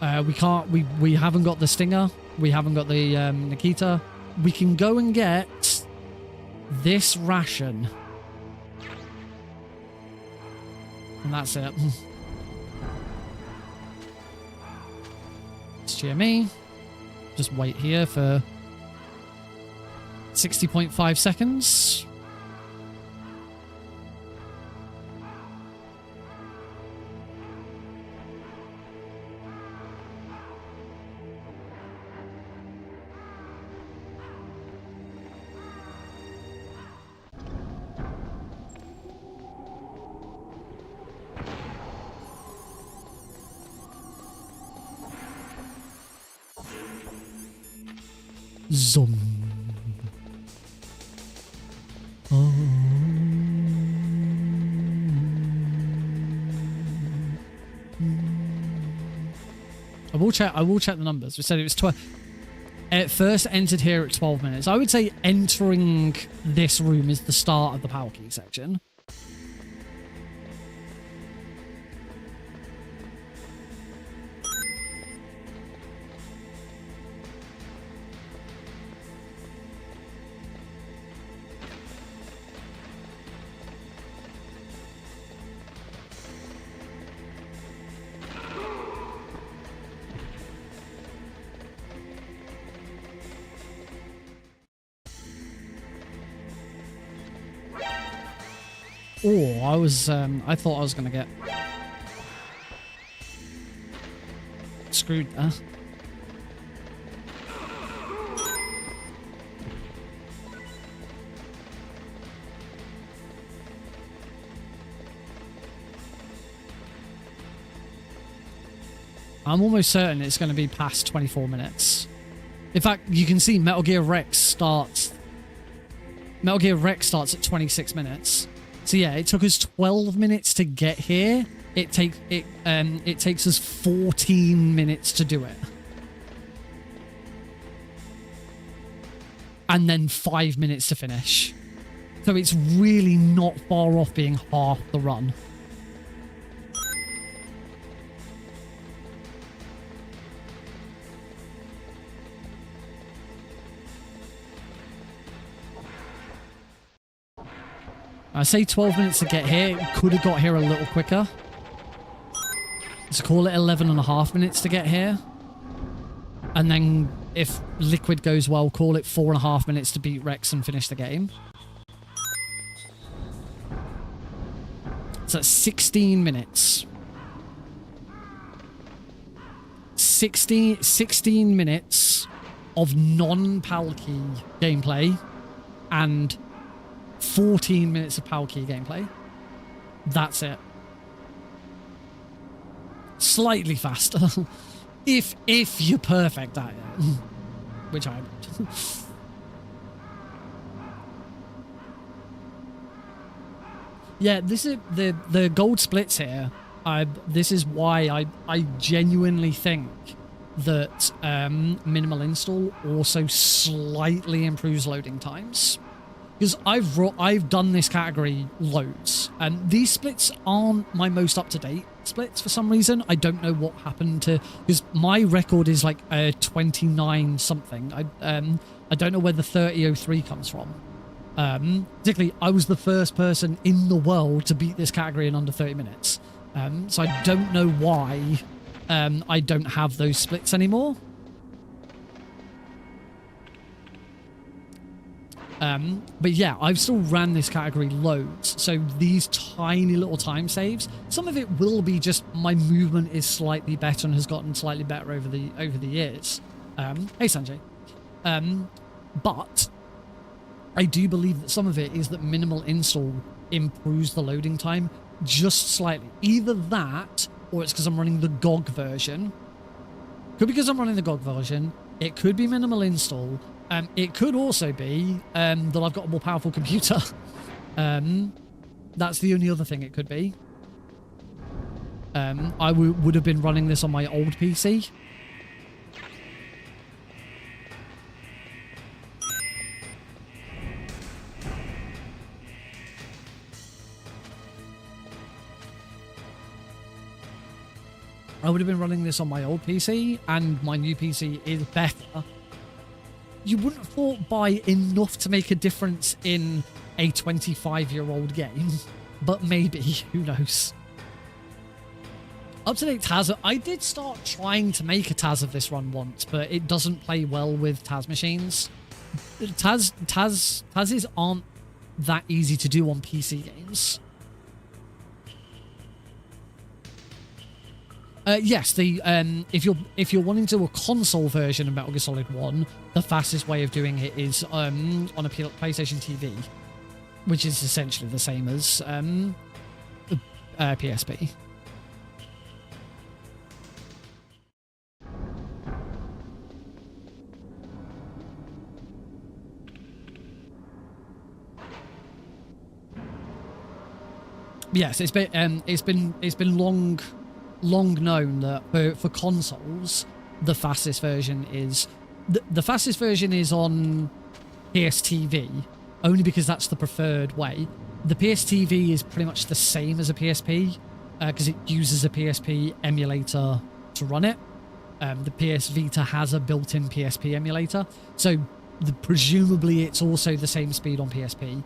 We haven't got the Stinger. We haven't got the Nikita. We can go and get this ration. And that's it. It's GME. Just wait here for 60.5 seconds. Zoom. check. I will check the numbers. We said it was 12. It first entered here at 12 minutes. I would say entering this room is the start of the power key section. Oh, I thought I was going to get screwed there. I'm almost certain it's going to be past 24 minutes. In fact, you can see Metal Gear Rex starts at 26 minutes. So yeah, it took us 12 minutes to get here. It takes us 14 minutes to do it. And then 5 minutes to finish. So it's really not far off being half the run. I say 12 minutes to get here. Could have got here a little quicker. Let's call it 11.5 minutes to get here. And then if Liquid goes well, call it 4.5 minutes to beat Rex and finish the game. So that's 16 minutes. 16 minutes of non-Palkey gameplay and 14 minutes of Power Key gameplay. That's it. Slightly faster. if you're perfect at it. Which I'm not. Yeah, this is the gold splits here. This is why I genuinely think that minimal install also slightly improves loading times. Because I've done this category loads, and these splits aren't my most up-to-date splits for some reason. I don't know what happened to, because my record is like 29 something. I don't know where the 3003 comes from. Particularly, I was the first person in the world to beat this category in under 30 minutes. So I don't know why I don't have those splits anymore. But yeah, I've still ran this category loads, so these tiny little time saves, some of it will be just my movement is slightly better and has gotten slightly better over the years. Hey Sanjay. But I do believe that some of it is that minimal install improves the loading time just slightly. Either that, or it's because I'm running the GOG version. Could be because I'm running the GOG version. It could be minimal install. It could also be that I've got a more powerful computer. That's the only other thing it could be. I would have been running this on my old PC. I would have been running this on my old PC, and my new PC is better. You wouldn't have thought by enough to make a difference in a 25-year-old game, but maybe, who knows. Up-to-date Taz, I did start trying to make a Taz of this run once, but it doesn't play well with Taz machines. Tazes aren't that easy to do on PC games. Yes, if you're wanting to do a console version of Metal Gear Solid 1, the fastest way of doing it is on a PlayStation TV, which is essentially the same as PSP. Yes, it's been long known that for consoles, the fastest version is the fastest version is on PSTV, only because that's the preferred way. The PSTV is pretty much the same as a PSP because it uses a PSP emulator to run it. The PS Vita has a built-in PSP emulator, so presumably it's also the same speed on PSP.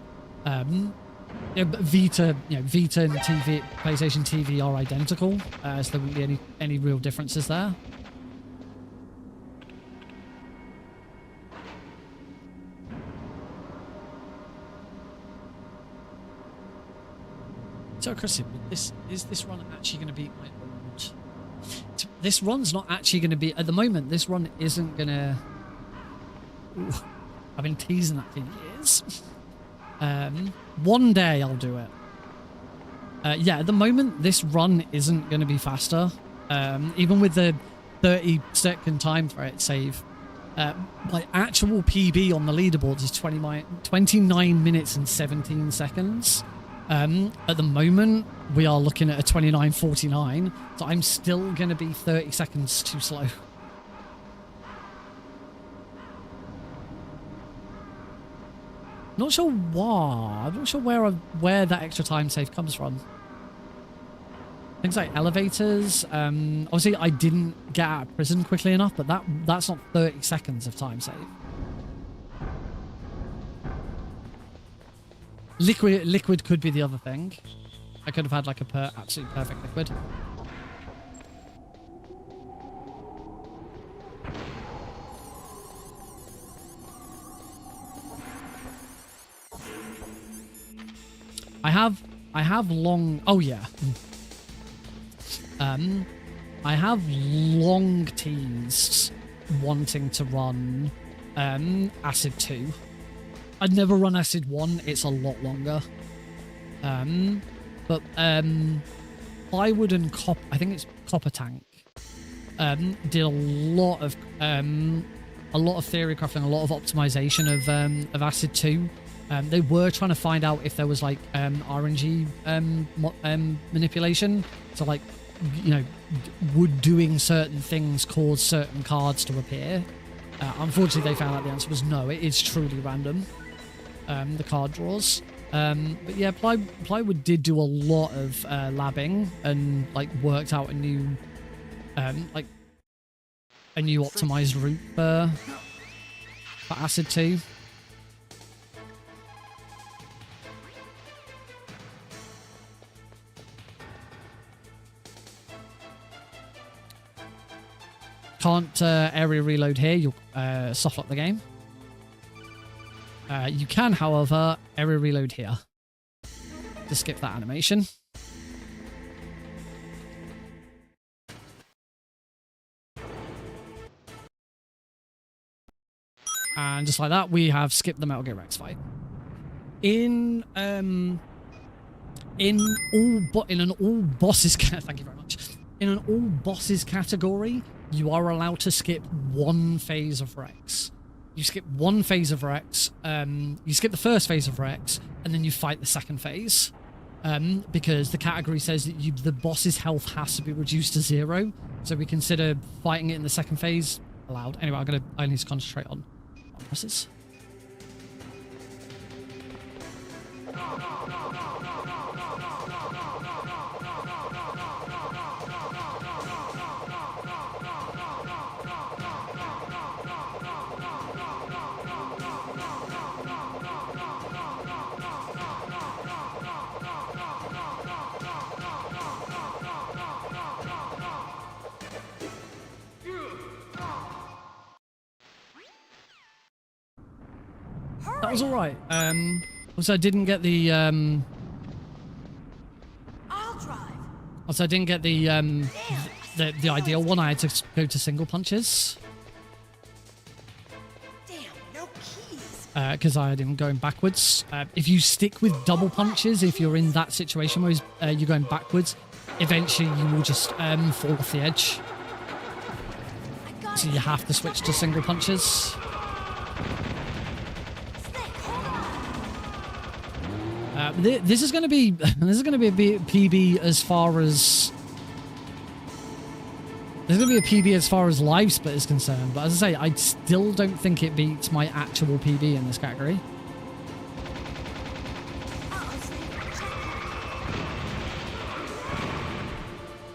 Yeah, but Vita and PlayStation TV are identical, so there wouldn't be any real differences there. So, Chris, is this run actually going to beat my old? This run's not actually going to be at the moment. This run isn't going to. I've been teasing that for years. One day I'll do it. Yeah, at the moment this run isn't going to be faster. Even with the 30-second time for it save. My actual PB on the leaderboard is 29 minutes and 17 seconds. At the moment, we are looking at a 29:49, so I'm still going to be 30 seconds too slow. Not sure why. I'm not sure where that extra time save comes from. Things like elevators. Obviously, I didn't get out of prison quickly enough, but that's not 30 seconds of time save. Liquid could be the other thing. I could have had like a absolutely perfect liquid. I have long. Oh yeah. I have long teased wanting to run Acid 2. I'd never run Acid 1, it's a lot longer. But Plywood and I think it's Copper Tank, did a lot of theory crafting, a lot of optimization of Acid 2. They were trying to find out if there was like RNG manipulation. So like, you know, would doing certain things cause certain cards to appear? Unfortunately, they found out the answer was no. It is truly random. The card draws. But yeah, Plywood did do a lot of labbing and like worked out a new optimized route for Acid 2. Can't area reload here, you'll soft lock the game. You can, however, area reload here to skip that animation. And just like that, we have skipped the Metal Gear Rex fight. In an all bosses thank you very much. In an all bosses category, you are allowed to skip one phase of Rex. You skip one phase of Rex, you skip the first phase of Rex, and then you fight the second phase. Because the category says that the boss's health has to be reduced to 0. So we consider fighting it in the second phase allowed. Anyway, I need to concentrate on bosses. That was alright. Also, I didn't get the I'll drive. Also, I didn't get the ideal one. I had to go to single punches. Damn, no keys. Because I didn't going backwards. If you stick with double punches, if you're in that situation where you're going backwards, eventually you will just fall off the edge. So you have to switch to single punches. This is going to be a PB as far as There's going to be a PB as far as live split is concerned, but as I say, I still don't think it beats my actual PB in this category.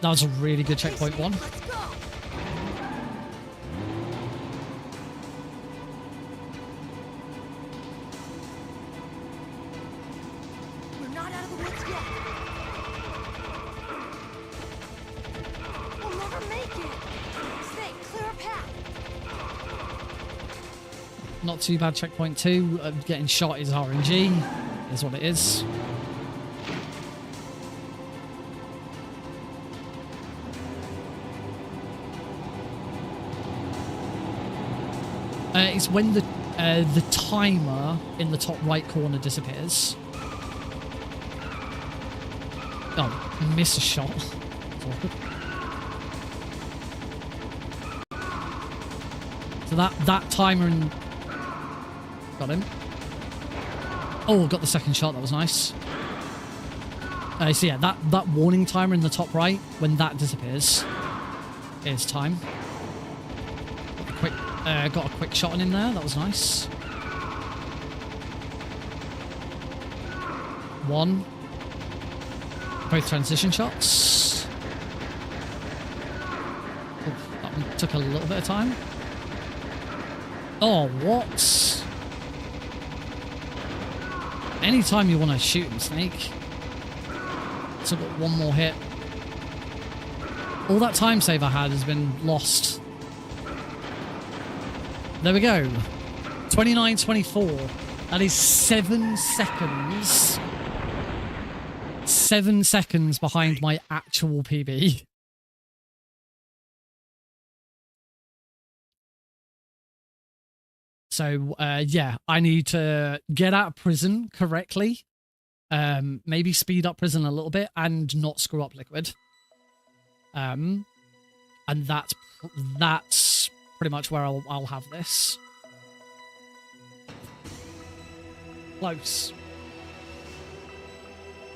That was a really good checkpoint one. Let's go. We're not out of the woods yet. We'll never make it. Stay, clear a path. Not too bad. Checkpoint 2. Getting shot is RNG. Is what it is. It's when the timer in the top right corner disappears. Oh, miss a shot. So that timer and got him. Oh, got the second shot. That was nice. So yeah, that warning timer in the top right, when that disappears, is time. Got a quick shot in there. That was nice. One. Both transition shots. Oh, that one took a little bit of time. Oh, what? Anytime you want to shoot him, Snake. So I've got one more hit. All that time save I had has been lost. There we go. 29:24. That is 7 seconds. 7 seconds behind my actual PB. So, yeah, I need to get out of prison correctly. Maybe speed up prison a little bit and not screw up Liquid. And that's pretty much where I'll have this. Close.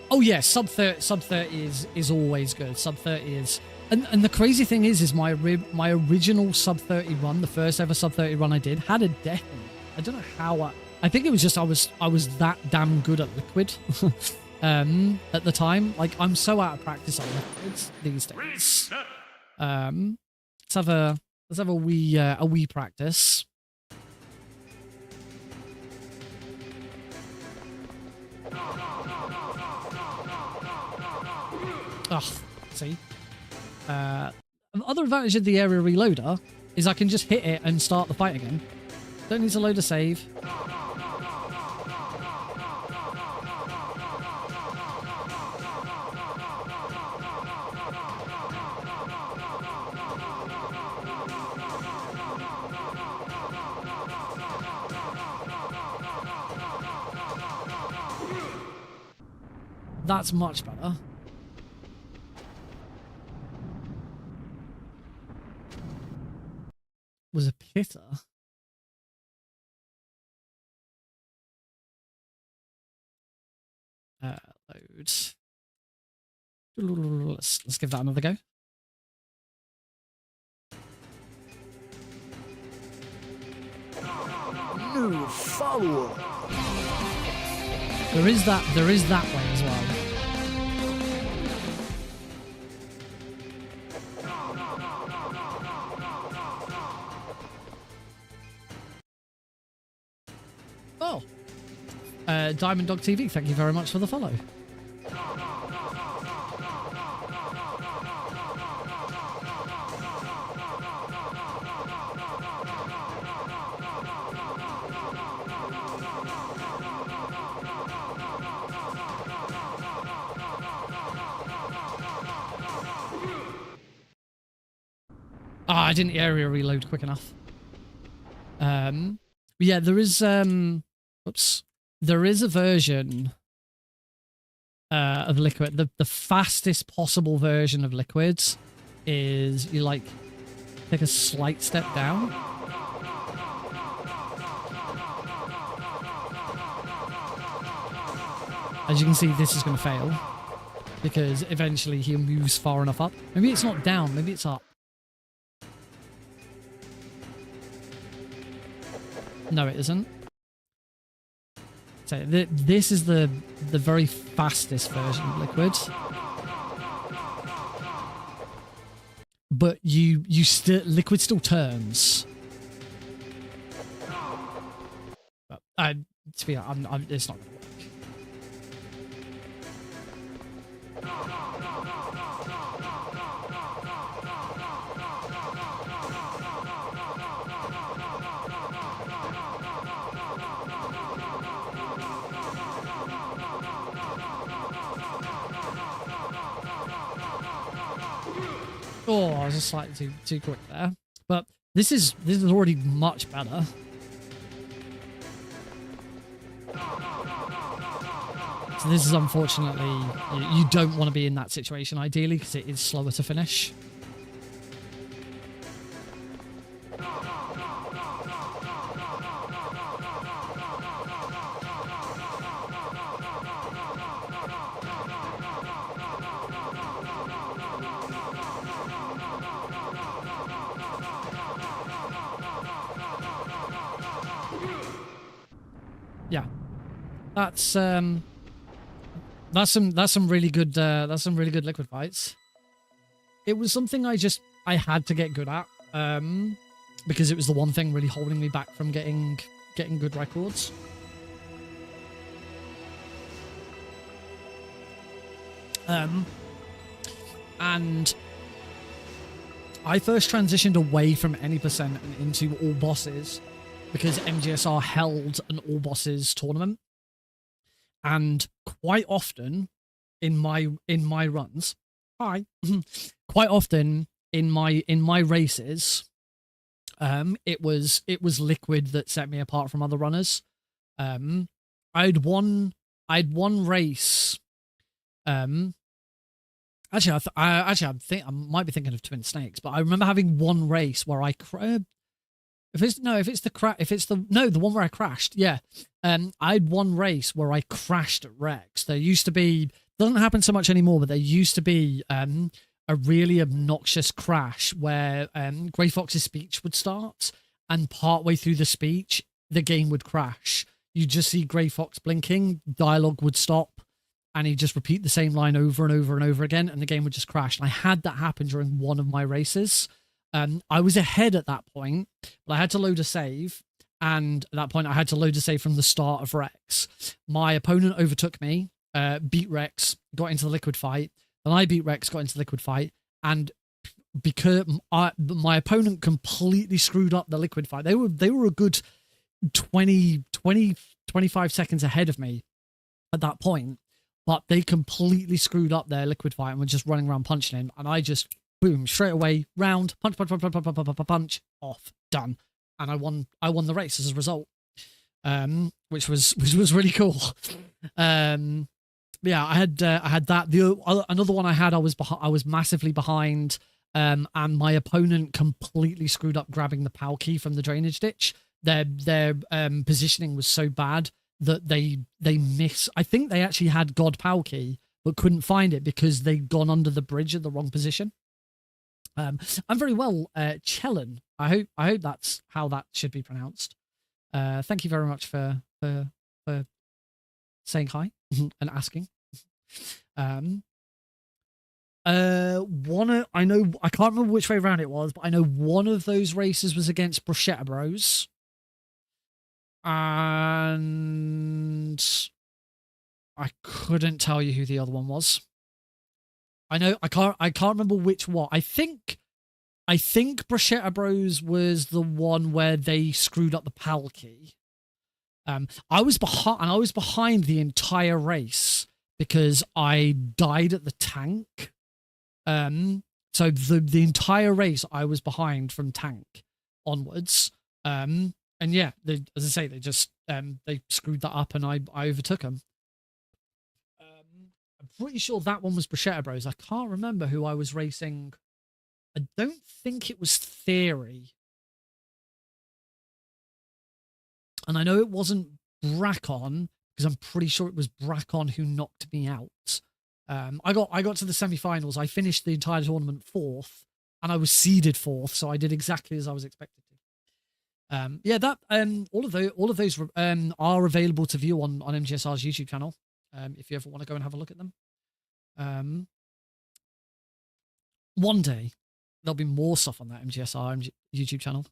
Oh yeah, sub 30 is always good. Sub 30 is, and the crazy thing is my original sub 30 run, the first ever sub 30 run I did, had a death in it. I don't know how. I think it was just I was that damn good at Liquid at the time. Like, I'm so out of practice on Liquids these days. Let's have a wee practice. Ugh, see. Other advantage of the area reloader is I can just hit it and start the fight again. Don't need to load a save. That's much better. Was a pitter. Load. Let's give that another go. New follower. There is that way as well. Oh. Diamond Dog TV, thank you very much for the follow. Ah, I didn't area reload quick enough. Yeah, there is oops. There is a version of Liquid. The fastest possible version of Liquids is you like take a slight step down. As you can see, this is going to fail because eventually he moves far enough up. Maybe it's not down, maybe it's up. No, it isn't. So this is the very fastest version of Liquid. But you still Liquid still turns. But to be honest, it's not gonna work. Oh, I was just slightly too quick there. But this is already much better. So this is unfortunately, you don't want to be in that situation ideally because it is slower to finish. Yeah, that's some really good Liquid fights. It was something I had to get good at, because it was the one thing really holding me back from getting good records. And I first transitioned away from any percent and into all bosses because MGSR held an all bosses tournament. And quite often in my runs, quite often in my races, it was Liquid that set me apart from other runners. I'd won race. Actually, I might be thinking of Twin Snakes, but I remember having one race where I the one where I crashed. Yeah. I'd one race where I crashed at Rex. There used to be, doesn't happen so much anymore, but there used to be a really obnoxious crash where Grey Fox's speech would start, and partway through the speech, the game would crash. You just see Grey Fox blinking, dialogue would stop, and he'd just repeat the same line over and over and over again, and the game would just crash. And I had that happen during one of my races. I was ahead at that point, but I had to load a save. And at that point, I had to load a save from the start of Rex. My opponent overtook me, beat Rex, got into the Liquid fight. Then I beat Rex, got into the Liquid fight. And because my opponent completely screwed up the Liquid fight, they were a good 25 seconds ahead of me at that point. But they completely screwed up their Liquid fight and were just running around punching him. And I just, boom, straight away, round, punch, off, done. And I won the race as a result, which was really cool. Yeah, I had that. Another one I had, I was massively behind, and my opponent completely screwed up grabbing the POW key from the drainage ditch. Their positioning was so bad that they miss. I think they actually had God POW key but couldn't find it because they'd gone under the bridge at the wrong position. I'm very well, Chellen. I hope that's how that should be pronounced. Thank you very much for saying hi and asking. I know I can't remember which way around it was, but I know one of those races was against Bruschetta Bros. And I couldn't tell you who the other one was. I can't remember which one. I think Bruschetta Bros was the one where they screwed up the PAL key. I was behind the entire race because I died at the tank. So the entire race I was behind from tank onwards. And yeah, as I say, they just they screwed that up and I overtook them. I'm pretty sure that one was Bruschetta Bros. I can't remember who I was racing. I don't think it was Theory. And I know it wasn't Bracon, because I'm pretty sure it was Bracon who knocked me out. I got to the semi-finals. I finished the entire tournament 4th, and I was seeded 4th, so I did exactly as I was expected to. Yeah, that all of those are available to view on MGSR's YouTube channel. If you ever want to go and have a look at them. One day there'll be more stuff on that MGSR YouTube channel.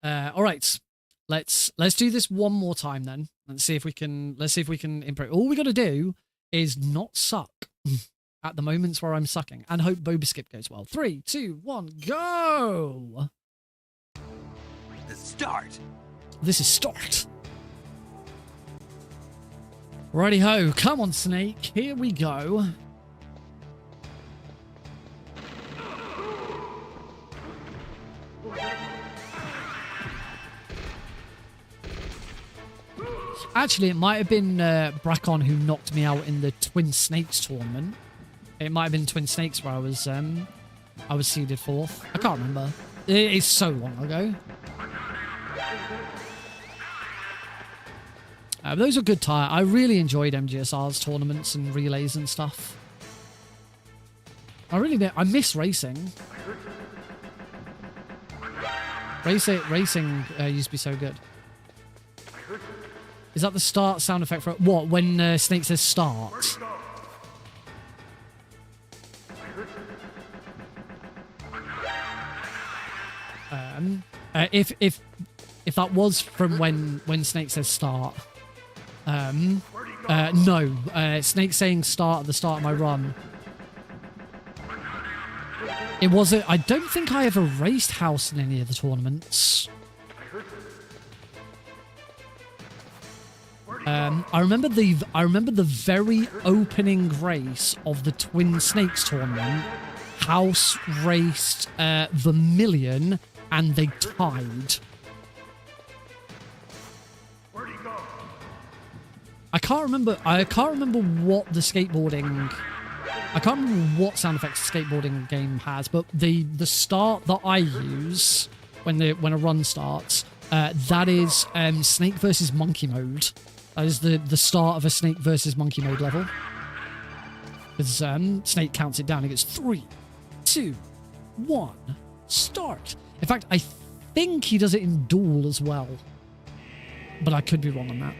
All right, let's do this one more time then. Let's see if we can improve. All we got to do is not suck at the moments where I'm sucking, and hope Boba Skip goes well. 3, 2, 1, go! The start. This is start. Righty ho, come on, Snake. Here we go. Actually, it might have been Brackon who knocked me out in the Twin Snakes tournament. It might have been Twin Snakes where I was seeded 4th. I can't remember. It's so long ago. Those are good times. I really enjoyed MGSR's tournaments and relays and stuff. I really did. I miss racing. Racing used to be so good. Is that the start sound effect for what? When Snake says start? If that was from when Snake says start, no. Snake saying start at the start of my run. It wasn't. I don't think I ever raced house in any of the tournaments. I remember the very opening race of the Twin Snakes tournament. House raced Vermilion, and they tied. I can't remember what the skateboarding. I can't remember what sound effects the skateboarding game has, but the start that I use when a run starts, that is Snake versus Monkey mode. That is the start of a Snake versus Monkey mode level. Because Snake counts it down. He goes 3, 2, 1, start. In fact, I think he does it in Duel as well. But I could be wrong on that.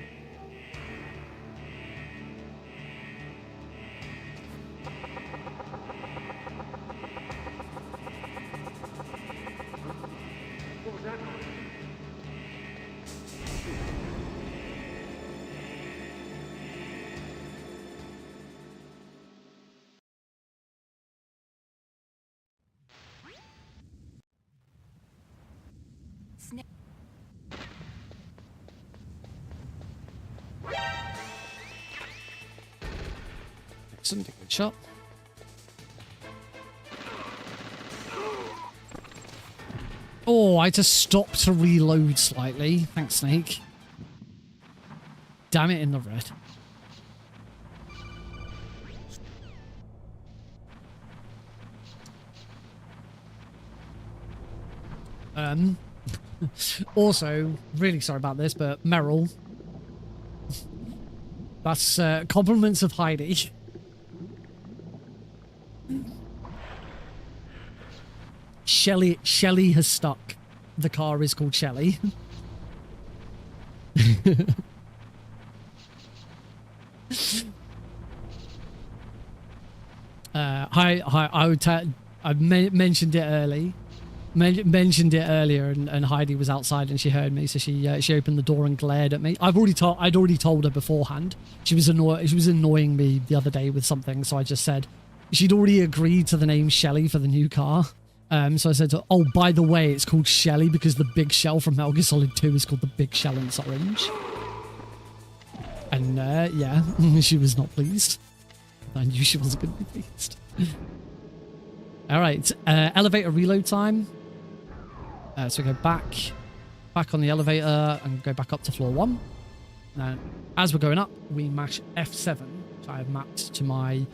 Excellent, good shot. Oh, I just stopped to reload slightly. Thanks, Snake. Damn it in the red. Also, really sorry about this, but Meryl. That's compliments of Heidi. Shelly has stuck. The car is called Shelly. I mentioned it early. Mentioned it earlier, and Heidi was outside and she heard me, so she opened the door and glared at me. I'd already told her beforehand. She was annoying me the other day with something, so I just said she'd already agreed to the name Shelly for the new car. So I said to her, oh, by the way, it's called Shelly because the big shell from Metal Gear Solid 2 is called the Big Shell and it's orange. And yeah, she was not pleased. I knew she wasn't going to be pleased. All right, elevator reload time. So we go back on the elevator and go back up to floor 1. Now, as we're going up, we mash F7, which I have mapped to my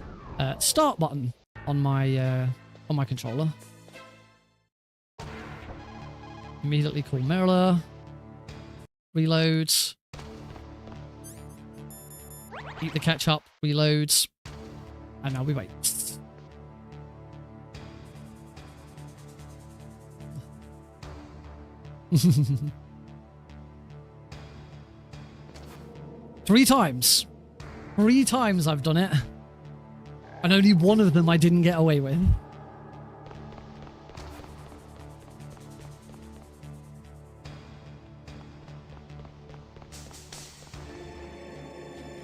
start button on my controller. Immediately call mirror. Reloads. Eat the ketchup. Reloads. And now we wait. Three times. 3 times I've done it. And only one of them I didn't get away with.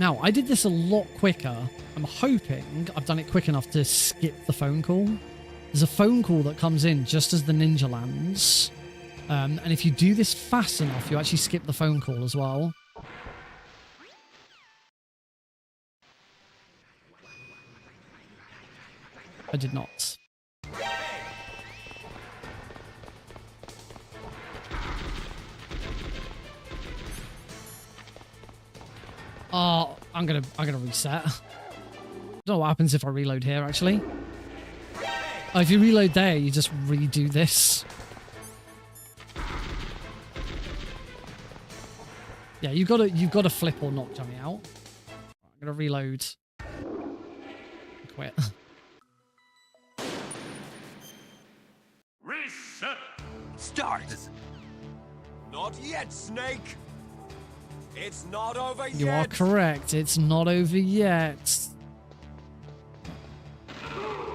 Now, I did this a lot quicker. I'm hoping I've done it quick enough to skip the phone call. There's a phone call that comes in just as the ninja lands. And if you do this fast enough, you actually skip the phone call as well. I did not. Oh, I'm gonna reset. I don't know what happens if I reload here, actually. Oh, if you reload there, you just redo this. Yeah, you've got to flip or knock Johnny out. I'm gonna reload. Quit. Reset. Start. Not yet, Snake. It's not over yet. You are correct. It's not over yet.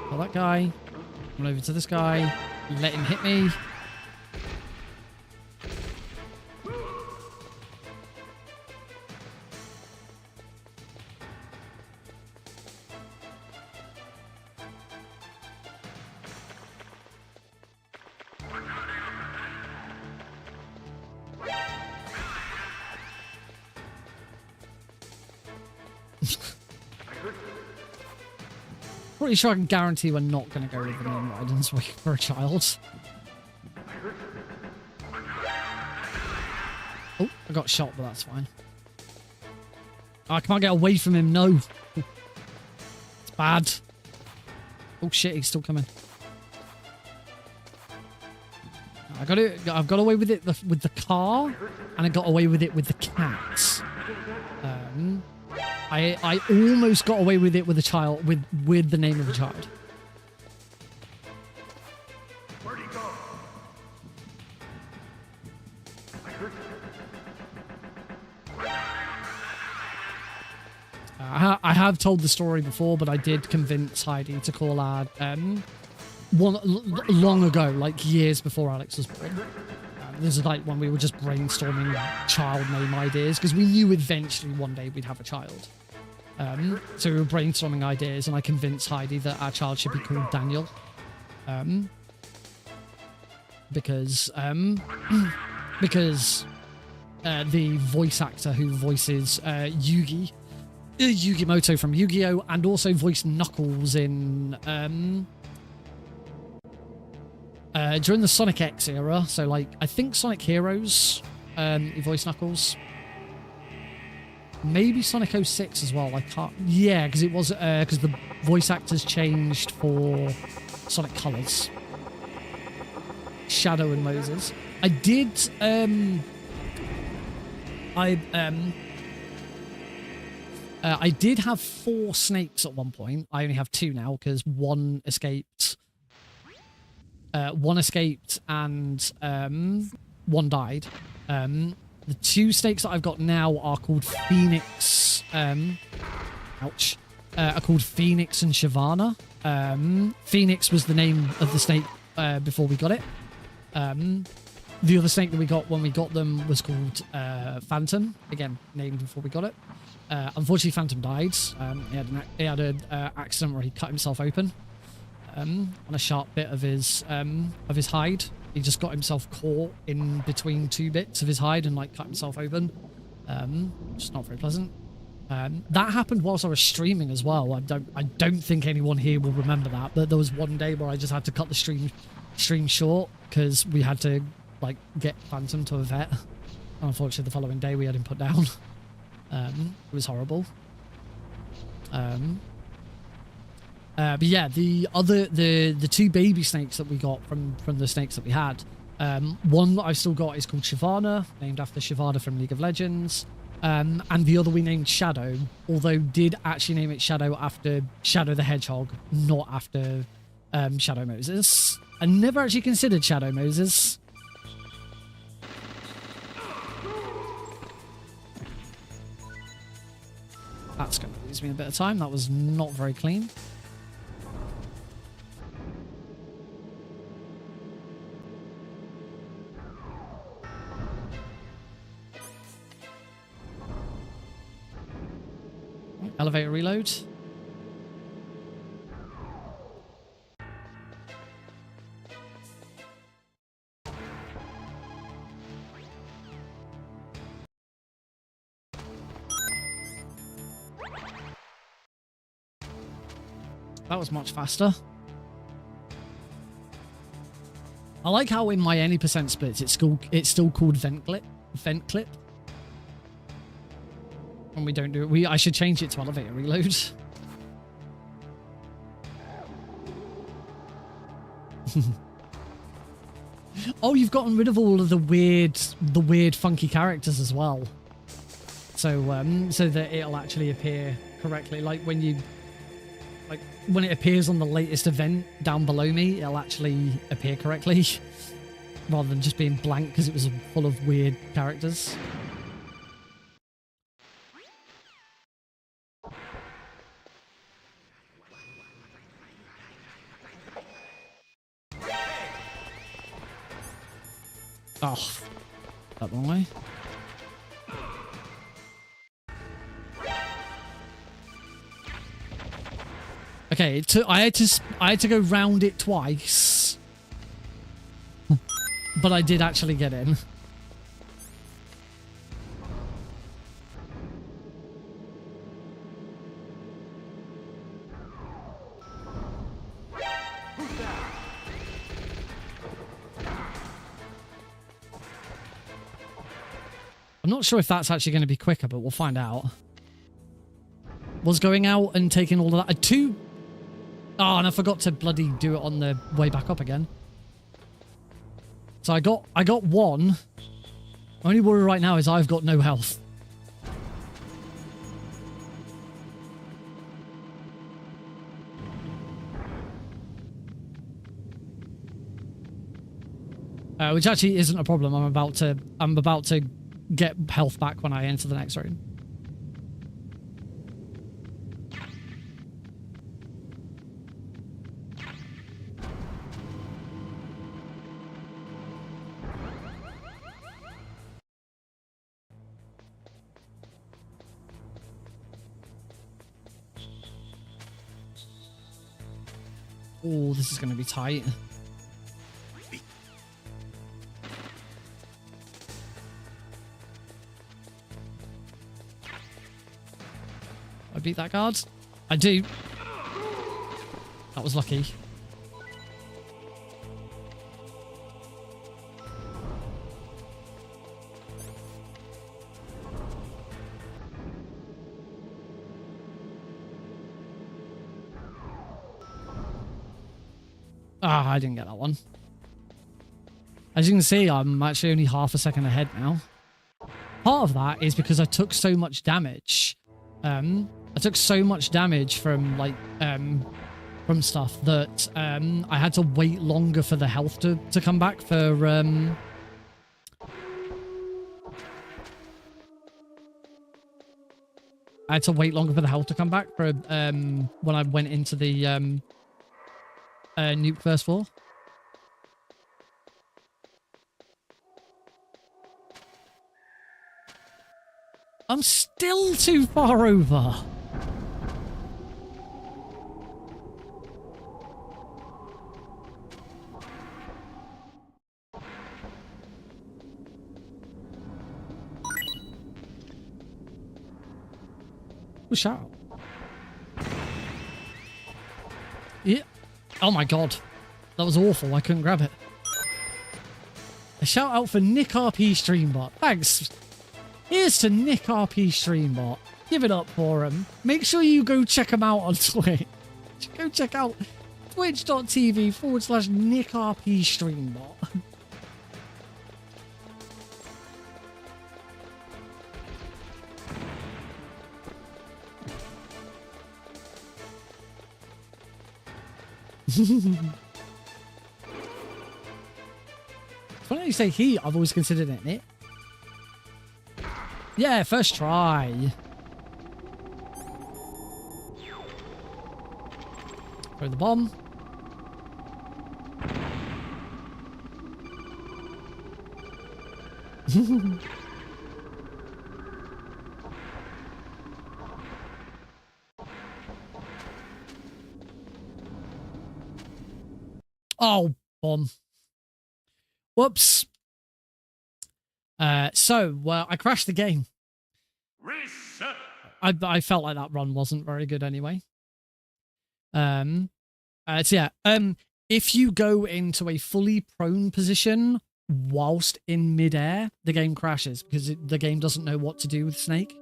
Kill that guy. Run over to this guy. Let him hit me. Pretty sure I can guarantee we're not going to go with the name Raidens for a child. Oh, I got shot, but that's fine. Oh, I can't get away from him, no. It's bad. Oh shit, he's still coming. I've got away with it with the car, and I got away with it with the cats. I almost got away with it with a child, with the name of a child. Where'd he go? I have told the story before, but I did convince Heidi to call our long ago, like years before Alex was born. This is like when we were just brainstorming child name ideas, because we knew eventually one day we'd have a child. So we were brainstorming ideas, and I convinced Heidi that our child should be called Daniel. Because the voice actor who voices Yugimoto from Yu-Gi-Oh! And also voiced Knuckles in during the Sonic X era, so like I think Sonic Heroes, he voiced Knuckles. Maybe Sonic 06 as well. I can't. Yeah, because it was because the voice actors changed for Sonic Colors. Shadow and Moses. I did. I did have 4 snakes at one point. I only have 2 now because one escaped. One escaped and one died. The 2 snakes that I've got now are called Phoenix. Ouch. Are called Phoenix and Shyvana. Phoenix was the name of the snake before we got it. The other snake that we got when we got them was called Phantom. Again, named before we got it. Unfortunately, Phantom died. He had an accident where he cut himself open on a sharp bit of his hide. He just got himself caught in between 2 bits of his hide and like cut himself open. Which is not very pleasant. That happened whilst I was streaming as well. I don't think anyone here will remember that, but there was one day where I just had to cut the stream short because we had to like get Phantom to a vet. And unfortunately, the following day we had him put down. It was horrible. But yeah, the 2 baby snakes that we got from the snakes that we had. One that I've still got is called Shyvana, named after Shyvana from League of Legends. And the other we named Shadow, although did actually name it Shadow after Shadow the Hedgehog, not after Shadow Moses. I never actually considered Shadow Moses. That's going to lose me a bit of time. That was not very clean. Elevator reload. That was much faster. I like how in my any percent splits it's still called vent clip. Vent clip. And we don't do it. I should change it to elevator reload. Oh, you've gotten rid of all of the weird funky characters as well. So so that it'll actually appear correctly. Like when it appears on the latest event down below me, it'll actually appear correctly. Rather than just being blank because it was full of weird characters. Oh, that wrong way. Okay, I had to go round it twice, but I did actually get in. I'm not sure if that's actually going to be quicker, but we'll find out. Was going out and taking all of that. Oh, and I forgot to bloody do it on the way back up again. So I got one. My only worry right now is I've got no health. Which actually isn't a problem. I'm about to get health back when I enter the next room. Oh, this is going to be tight. I beat that guard? I do. That was lucky. Ah, I didn't get that one. As you can see, I'm actually only half a second ahead now. Part of that is because I took so much damage. I took so much damage from from stuff that I had to wait longer for the health to come back for I had to wait longer for the health to come back for when I went into the nuke first floor. I'm still too far over. Push out. Yeah. Oh my god. That was awful. I couldn't grab it. A shout out for Nick RP Streambot. Thanks. Here's to Nick RP Streambot. Give it up for him. Make sure you go check him out on Twitch. Go check out twitch.tv/Nick RP Streambot. It's funny you say he, I've always considered it it. Yeah, first try. Throw the bomb. Oh, bomb. Whoops. I crashed the game. Reset. I felt like that run wasn't very good anyway. If you go into a fully prone position whilst in midair, the game crashes because the game doesn't know what to do with Snake.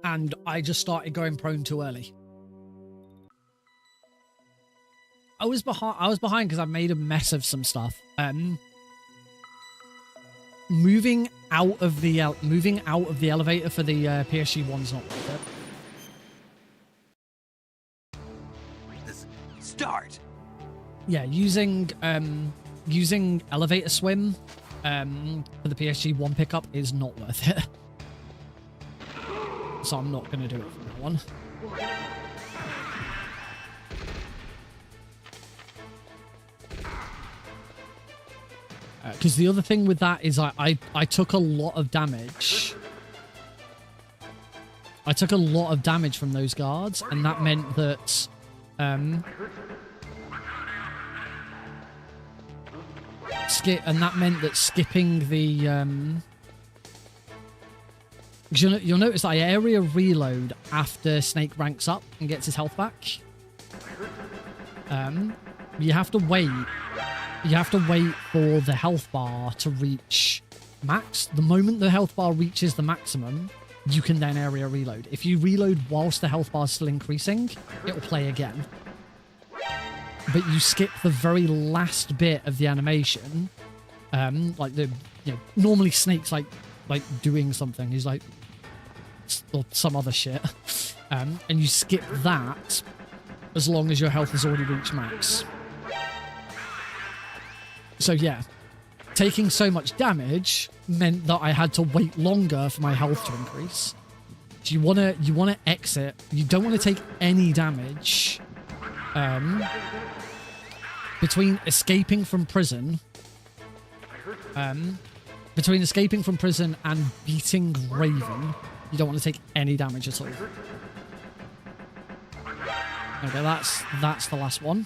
And I just started going prone too early. I was behind because I made a mess of some stuff. Moving out of the elevator for the PSG one's not worth it. Start. Yeah, using elevator swim for the PSG one pickup is not worth it. So I'm not going to do it for that one. Because the other thing with that is I took a lot of damage. I took a lot of damage from those guards, and that meant that skipping the 'cause you'll notice that I area reload after Snake ranks up and gets his health back. You have to wait. You have to wait for the health bar to reach max. The moment the health bar reaches the maximum, you can then area reload. If you reload whilst the health bar is still increasing, it'll play again. But you skip the very last bit of the animation. Normally Snake's like doing something. He's like, or some other shit. And you skip that as long as your health has already reached max. So yeah, taking so much damage meant that I had to wait longer for my health to increase. So you wanna exit. You don't want to take any damage between escaping from prison. Between escaping from prison and beating Raven, you don't want to take any damage at all. Okay, that's the last one.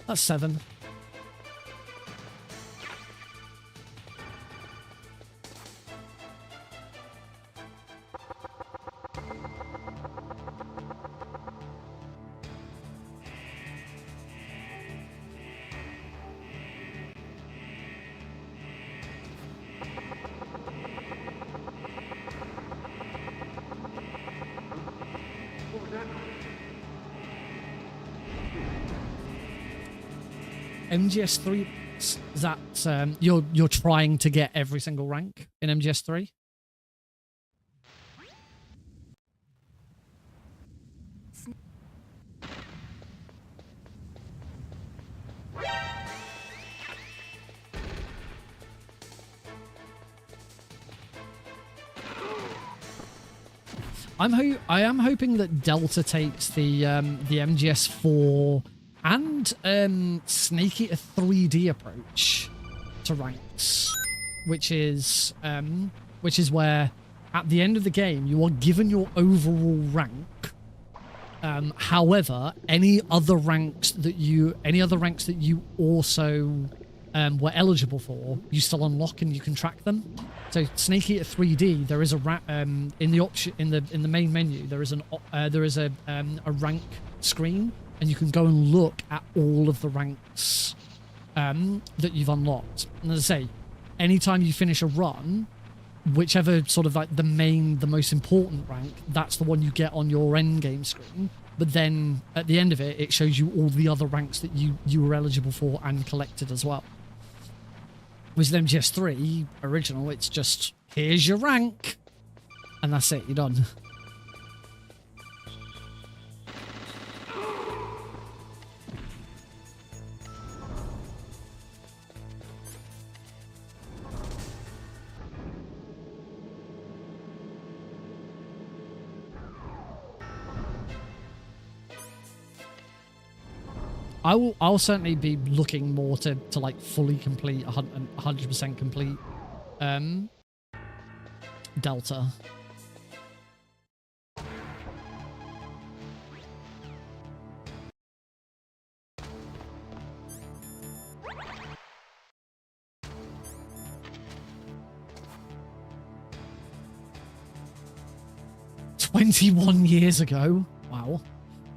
That's 7. MGS3, is that you're trying to get every single rank in MGS3? I am hoping that Delta takes the MGS4 and Snake Eater 3D approach to ranks, which is where at the end of the game you are given your overall rank. However, any other ranks that you also were eligible for, you still unlock and you can track them. So Snake Eater 3D, there is a in the option in the main menu there is a rank screen. And you can go and look at all of the ranks that you've unlocked. And as I say, anytime you finish a run, whichever sort of like the most important rank, that's the one you get on your end game screen. But then at the end of it, it shows you all the other ranks that you were eligible for and collected as well. With MGS3 original, it's just, here's your rank. And that's it, you're done. I'll certainly be looking more to like fully complete 100% complete Delta. "21 years ago." Wow.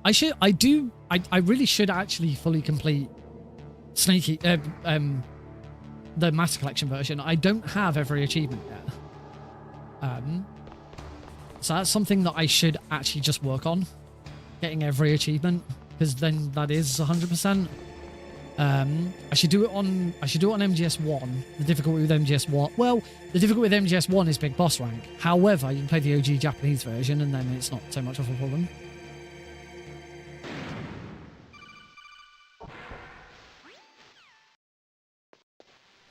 I really should actually fully complete Snakey, the Master Collection version. I don't have every achievement yet. So that's something that I should actually just work on, getting every achievement, because then that is 100%. I should do it on MGS1. The difficulty with MGS1, well, the difficulty with MGS1 is big boss rank. However, you can play the OG Japanese version, and then it's not so much of a problem.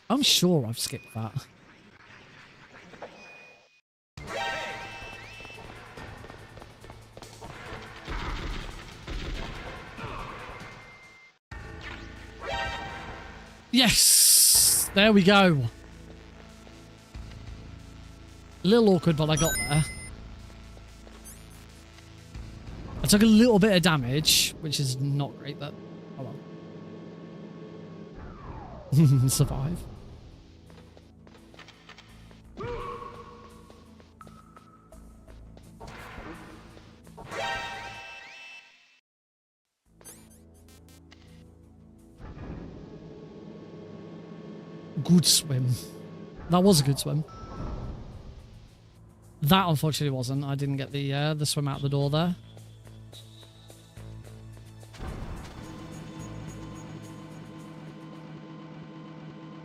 I'm sure I've skipped that. Yes! There we go. A little awkward, but I got there. I took a little bit of damage, which is not great, but oh well. Survive. Good swim. That was a good swim. That unfortunately wasn't. I didn't get the swim out the door there.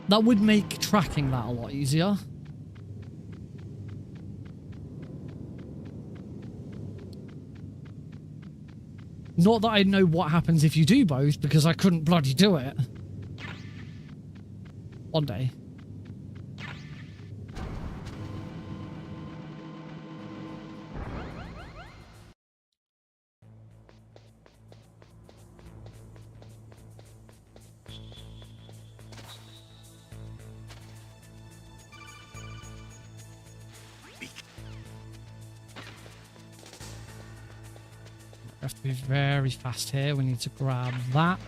That would make tracking that a lot easier. Not that I know what happens if you do both, because I couldn't bloody do it. One day. We have to be very fast here. We need to grab that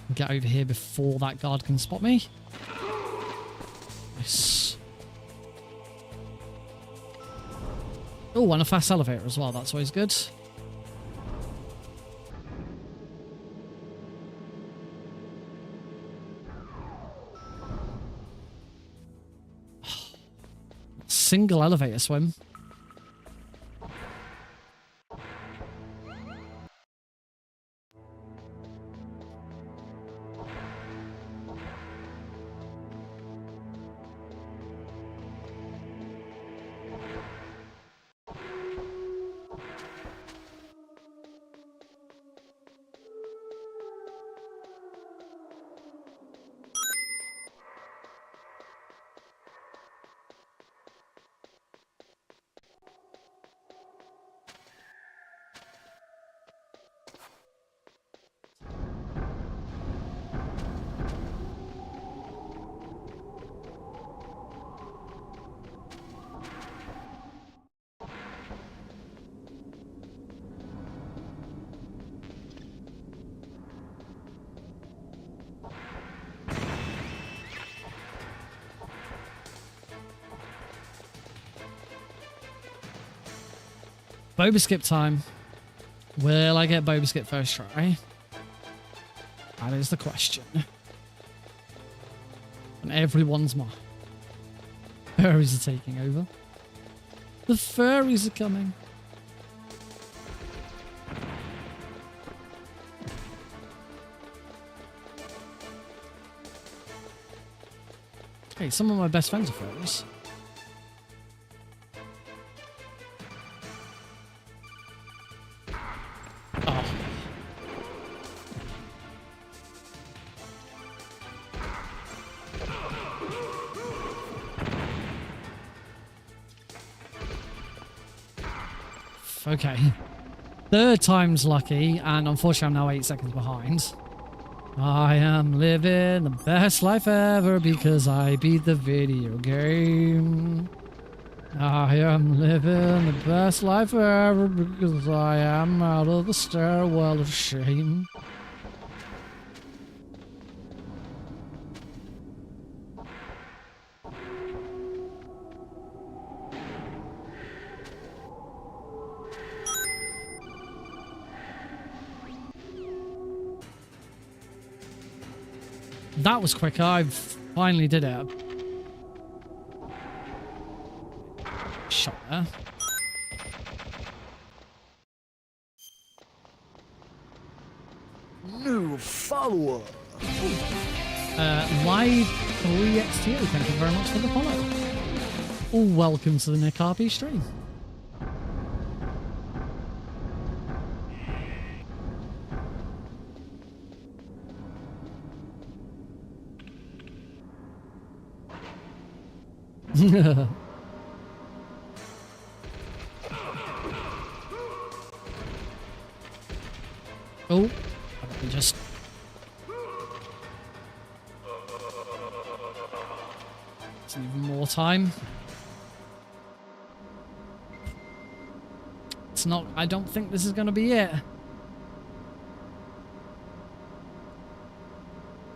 and get over here before that guard can spot me. Nice. Oh, and a fast elevator as well. That's always good. Single elevator swim. Boba skip time. Will I get Boba skip first try? That is the question. And everyone's mind. Furries are taking over. The furries are coming. Hey, some of my best friends are furries. Okay. Third time's lucky, and unfortunately I'm now 8 seconds behind. I am living the best life ever because I beat the video game. I am living the best life ever because I am out of the stairwell of shame. That was quick. I finally did it. Shot there. New follower. Live 3XTO, thank you very much for the follow. Welcome to the Nick RP stream. Oh, let me just... It's even more time. It's not... I don't think this is going to be it.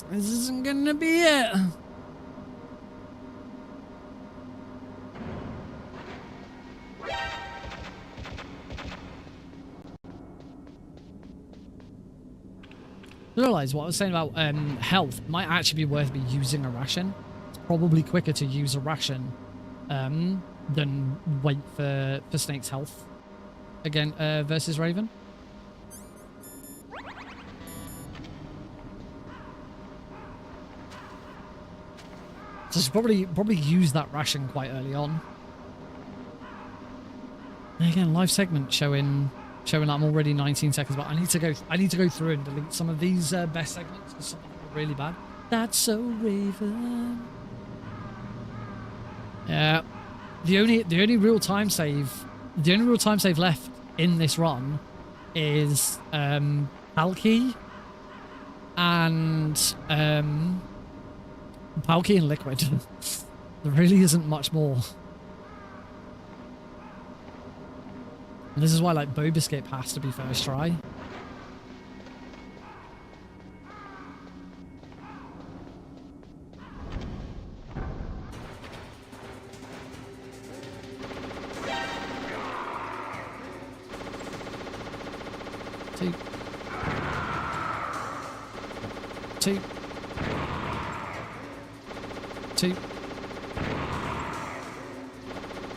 This isn't going to be it. Realize what I was saying about health might actually be worth me using a ration. It's probably quicker to use a ration than wait for Snake's health again versus Raven. So I should probably use that ration quite early on. And again, live segment showing that I'm already 19 seconds, but I need to go through and delete some of these best segments because some of them are really bad. That's so Raven. Yeah. The only real time save left in this run is Palki and Liquid. There really isn't much more. And this is why, like, Bob Escape has to be first try. Two. Two. Two.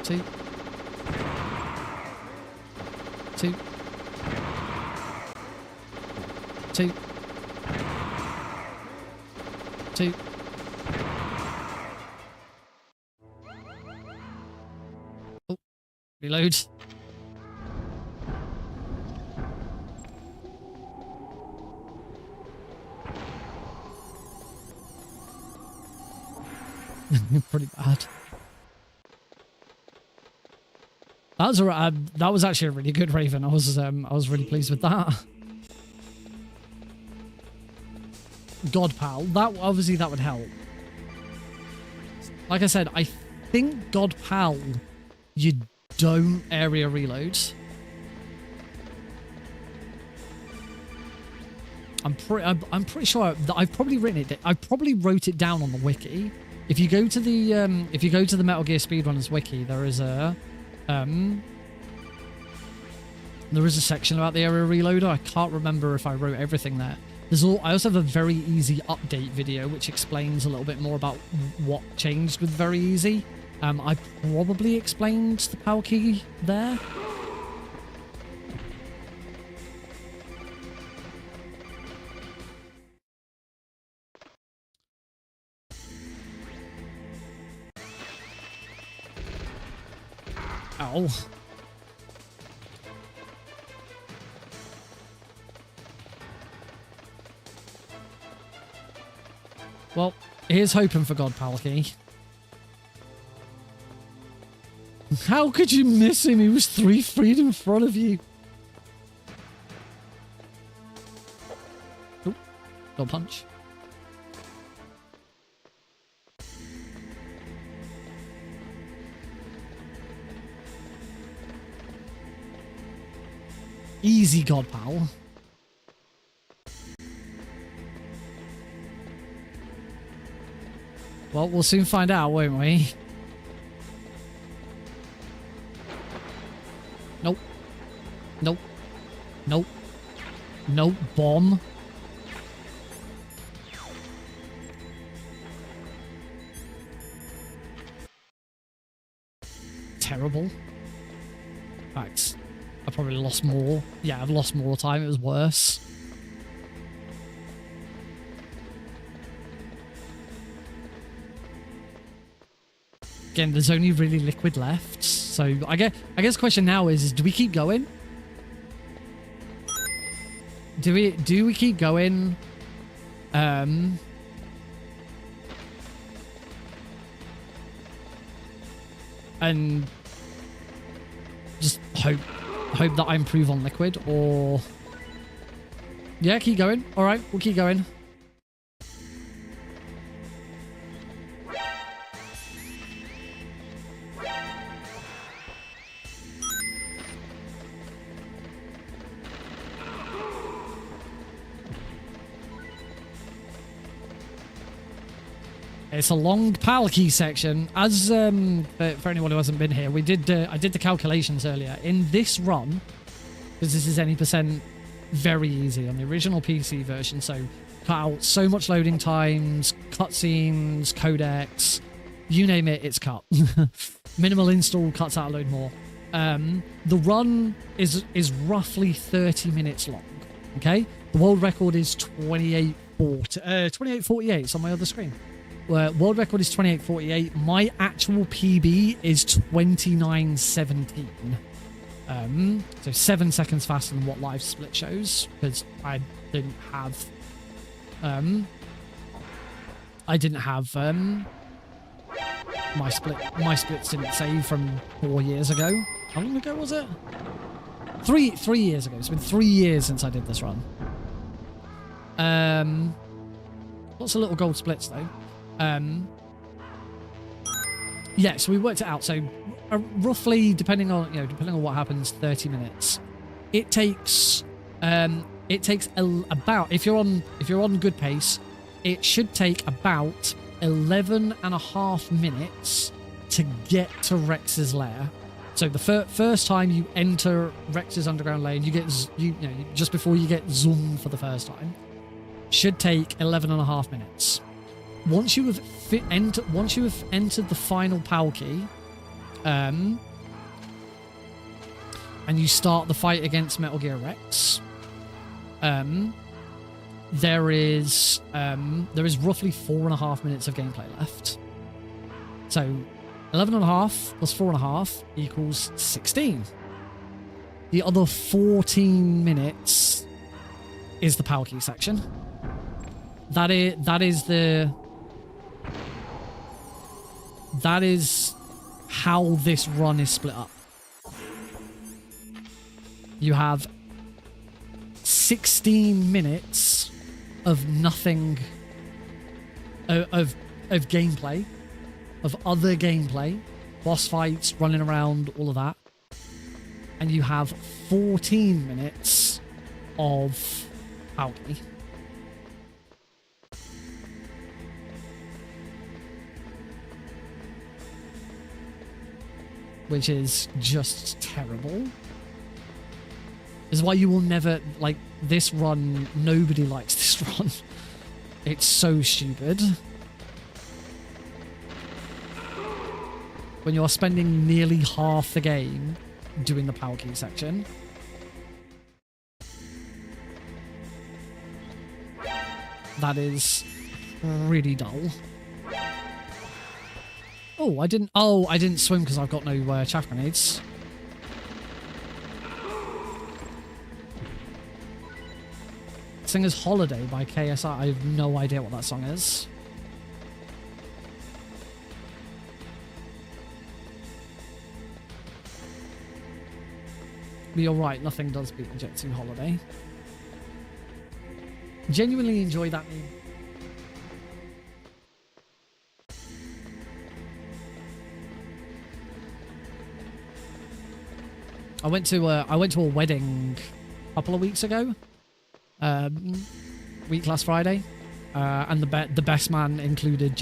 Two. Two. Two. Two. Oh, reload. Pretty bad. That was actually a really good Raven. I was really pleased with that. God Pal. That obviously that would help. Like I said, I think God Pal, you don't area reload. I'm pretty sure that I've probably written it. I probably wrote it down on the wiki. If you go to the Metal Gear Speedrunners wiki, there is a section about the area reloader. I can't remember if I wrote everything there. I also have a very easy update video which explains a little bit more about what changed with very easy. I probably explained the power key there. Ow. Well, here's hoping for God Palki. How could you miss him? He was 3 feet in front of you. Oop. Little punch. Easy, God pal. Well, we'll soon find out, won't we? Nope. Nope. Nope. Nope. Bomb. Terrible. In fact, I probably lost more. Yeah, I've lost more time. It was worse. Again, there's only really liquid left. So I guess the question now is do we keep going? Do we keep going? And just hope that I improve on liquid, or yeah, keep going. All right, we'll keep going. It's a long PAL key section. As for anyone who hasn't been here, I did the calculations earlier. In this run, because this is any percent, very easy on the original PC version. So cut out so much loading times, cutscenes, codecs, you name it, it's cut. Minimal install cuts out a load more. The run is roughly 30 minutes long. Okay, the world record is 28:48. It's on my other screen. World record is 28:48. My actual PB is 29:17. So 7 seconds faster than what live split shows, because I didn't have my splits didn't save from 4 years ago. How long ago was it? Three years ago. It's been 3 years since I did this run. Lots of little gold splits though. Yeah, so we worked it out. So roughly, depending on what happens, 30 minutes. It takes about, if you're on good pace, it should take about 11.5 minutes to get to Rex's lair. So the first time you enter Rex's underground lair, you get just before you get zoomed for the first time, should take 11.5 minutes. Once you have entered the final PAL key, and you start the fight against Metal Gear Rex, there is roughly 4.5 minutes of gameplay left. So 11.5 plus 4.5 equals 16. The other 14 minutes is the PAL key section. That is how this run is split up. You have 16 minutes of nothing, of gameplay, of other gameplay, boss fights, running around, all of that. And you have 14 minutes of alchemy. Which is just terrible. This is why you will never, like, this run, nobody likes this run. It's so stupid. When you're spending nearly half the game doing the PAL key section. That is really dull. Oh, I didn't swim because I've got no chaff grenades. Singer's Holiday by KSI. I have no idea what that song is. But you're right, nothing does beat Jetsu Holiday. Genuinely enjoy that meme. I went to a wedding a couple of weeks ago, week last Friday, and the best man included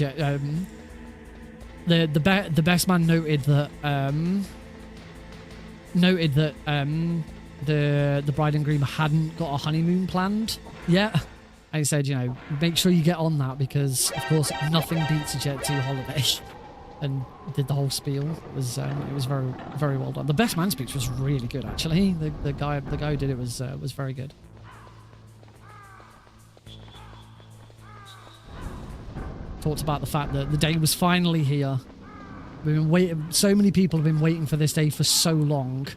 the best man noted that the bride and groom hadn't got a honeymoon planned yet, and he said, you know, make sure you get on that because of course nothing beats a Jet 2 holiday. And did the whole spiel. It was very, very well done. The best man speech was really good, actually. The guy who did it was very good. Talked about the fact that the day was finally here. We've been waiting. So many people have been waiting for this day for so long.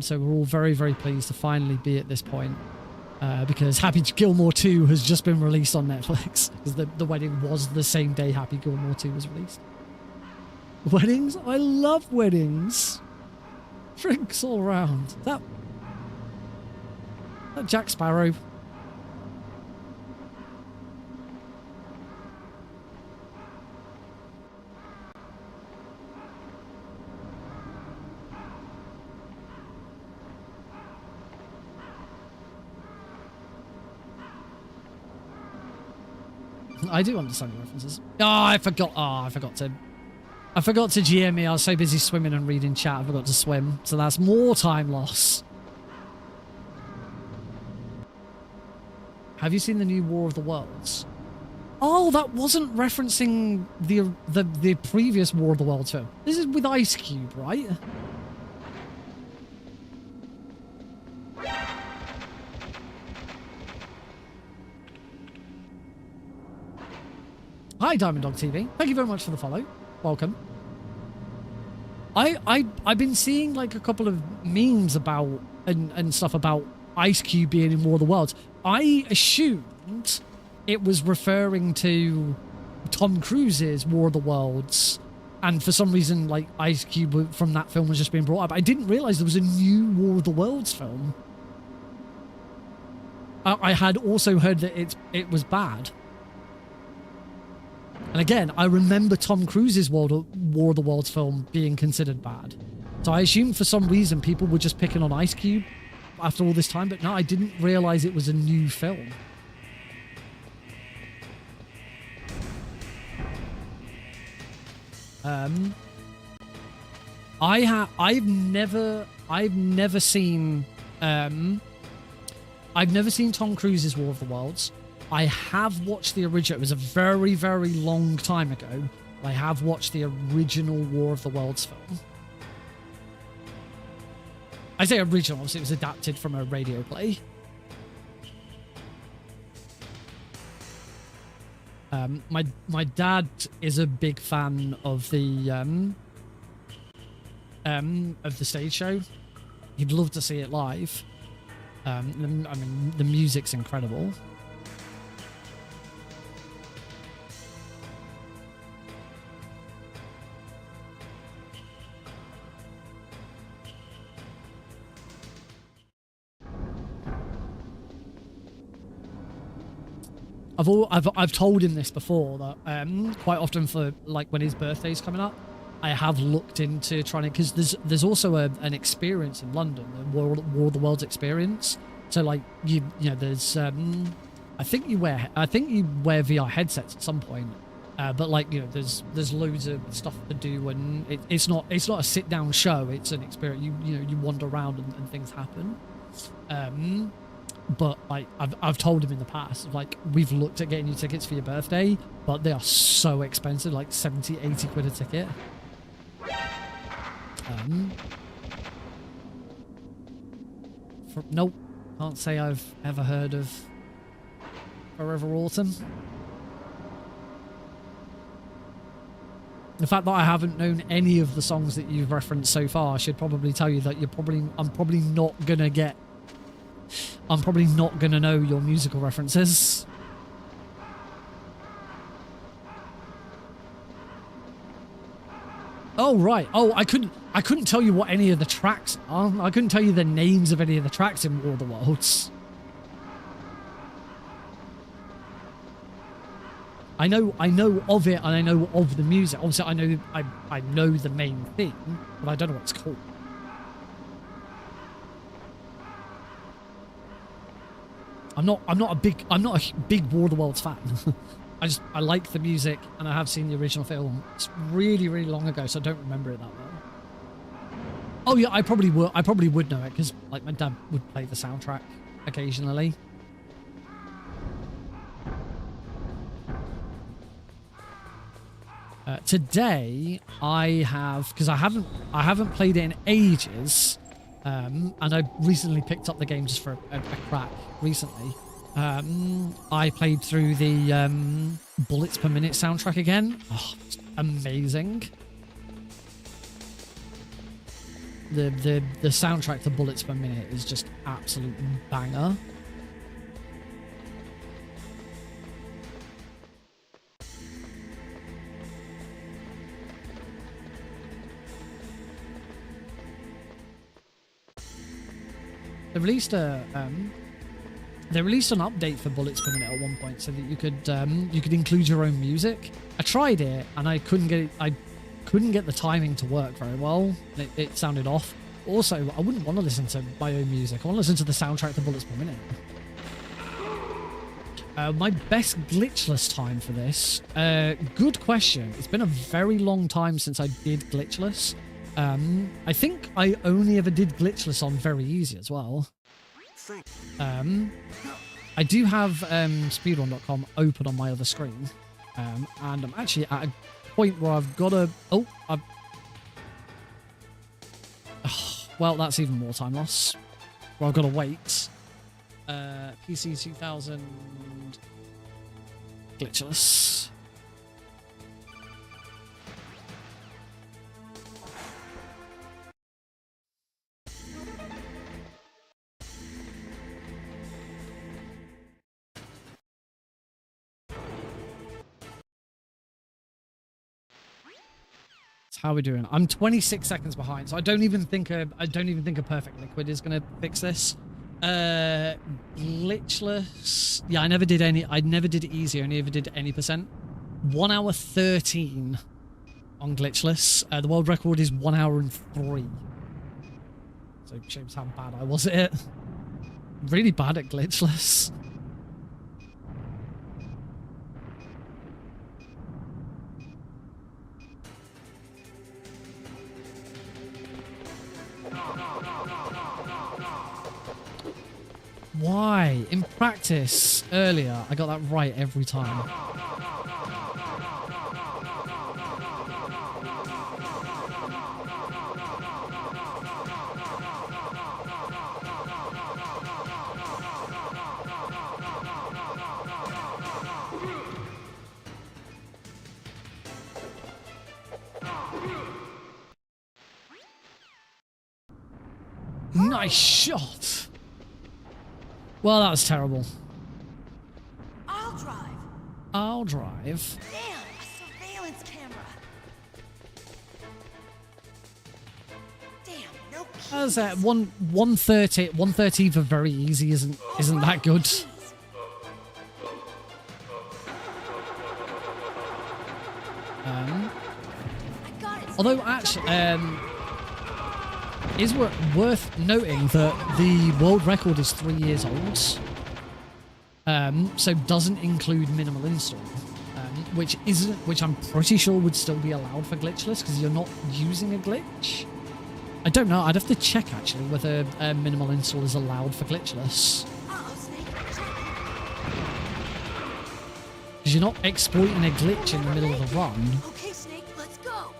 So we're all very, very pleased to finally be at this point. Because Happy Gilmore 2 has just been released on Netflix. Because the wedding was the same day Happy Gilmore 2 was released. Weddings? I love weddings. Drinks all around. That Jack Sparrow. I do understand the references. I forgot to GM me. I was so busy swimming and reading chat, I forgot to swim. So that's more time loss. Have you seen the new War of the Worlds? Oh, that wasn't referencing the previous War of the Worlds film. This is with Ice Cube, right? Hi, Diamond Dog TV. Thank you very much for the follow. Welcome. I've been seeing like a couple of memes about and stuff about Ice Cube being in War of the Worlds. I assumed it was referring to Tom Cruise's War of the Worlds, and for some reason like Ice Cube from that film was just being brought up. I didn't realize there was a new War of the Worlds film. I had also heard that it was bad. And again, I remember Tom Cruise's War of the Worlds film being considered bad. So I assumed for some reason people were just picking on Ice Cube after all this time, but no, I didn't realize it was a new film. I've never seen Tom Cruise's War of the Worlds. I have watched the original. It was a very, very long time ago. I have watched the original War of the Worlds film. I say original, obviously it was adapted from a radio play. My dad is a big fan of the stage show. He'd love to see it live. I mean, the music's incredible. I've told him this before that quite often for like when his birthday's coming up, I have looked into trying to, because there's also an experience in London, the War of the Worlds experience. So like you know there's I think you wear VR headsets at some point, but like you know there's loads of stuff to do, and it's not a sit down show. It's an experience. You know you wander around and things happen. But like I've told him in the past, like we've looked at getting you tickets for your birthday, but they are so expensive, like 70, 80 quid a ticket. Nope, can't say I've ever heard of Forever Autumn. The fact that I haven't known any of the songs that you've referenced so far should probably tell you that I'm probably not gonna know your musical references. Oh right. Oh, I couldn't tell you what any of the tracks are. I couldn't tell you the names of any of the tracks in War of the Worlds. I know of it, and I know of the music. Obviously, I know the main theme, but I don't know what it's called. I'm not a big War of the Worlds fan. I like the music, and I have seen the original film. It's really, really long ago, so I don't remember it that well. Oh yeah, I probably would know it because like my dad would play the soundtrack occasionally. Today I have, because I haven't played it in ages, and I recently picked up the game just for a crack recently. I played through the Bullets Per Minute soundtrack again. Oh, it's amazing. The soundtrack to Bullets Per Minute is just absolute banger. They released an update for Bullets Per Minute at one point so that you could include your own music. I tried it and I couldn't get the timing to work very well. It sounded off. Also, I wouldn't want to listen to my own music. I want to listen to the soundtrack to Bullets Per Minute. My best glitchless time for this? Good question. It's been a very long time since I did glitchless. I think I only ever did glitchless on very easy as well. I do have speedrun.com open on my other screen, and I'm actually at a point where I've got to... well, that's even more time loss. Well, I've got to wait. PC 2000 glitchless. How are we doing? I'm 26 seconds behind, so I don't even think a perfect liquid is gonna fix this. Glitchless. Yeah, I never did easy. I only ever did any percent. 1 hour 13 on glitchless. The world record is 1 hour and 3. So it shows how bad I was at it. Really bad at glitchless. Why? In practice, earlier, I got that right every time. Nice shot! Well, that was terrible. I'll drive. I'll drive. Damn, a surveillance camera. Damn, no keys. How's that? 130 for very easy isn't that good. I got it. Although actually, is worth noting that the world record is 3 years old, so doesn't include minimal install, which I'm pretty sure would still be allowed for glitchless because you're not using a glitch. I don't know. I'd have to check actually whether minimal install is allowed for glitchless. Uh-oh, Snake. Because you're not exploiting a glitch in the middle of a run. Okay, Snake, let's go.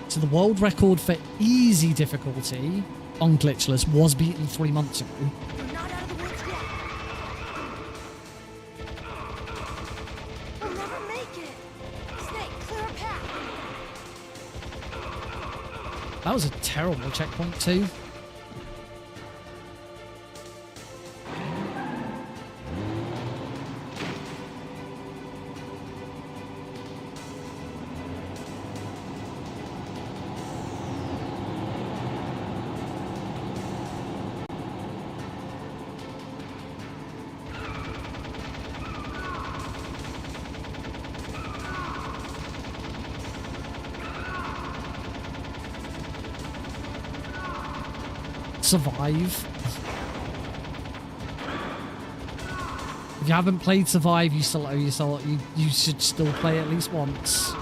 So the world record for easy difficulty on glitchless was beaten 3 months ago. We're not out of the woods yet. We'll never make it. Snake, clear a path. That was a terrible checkpoint too. Survive. If you haven't played Survive, you should still play at least once.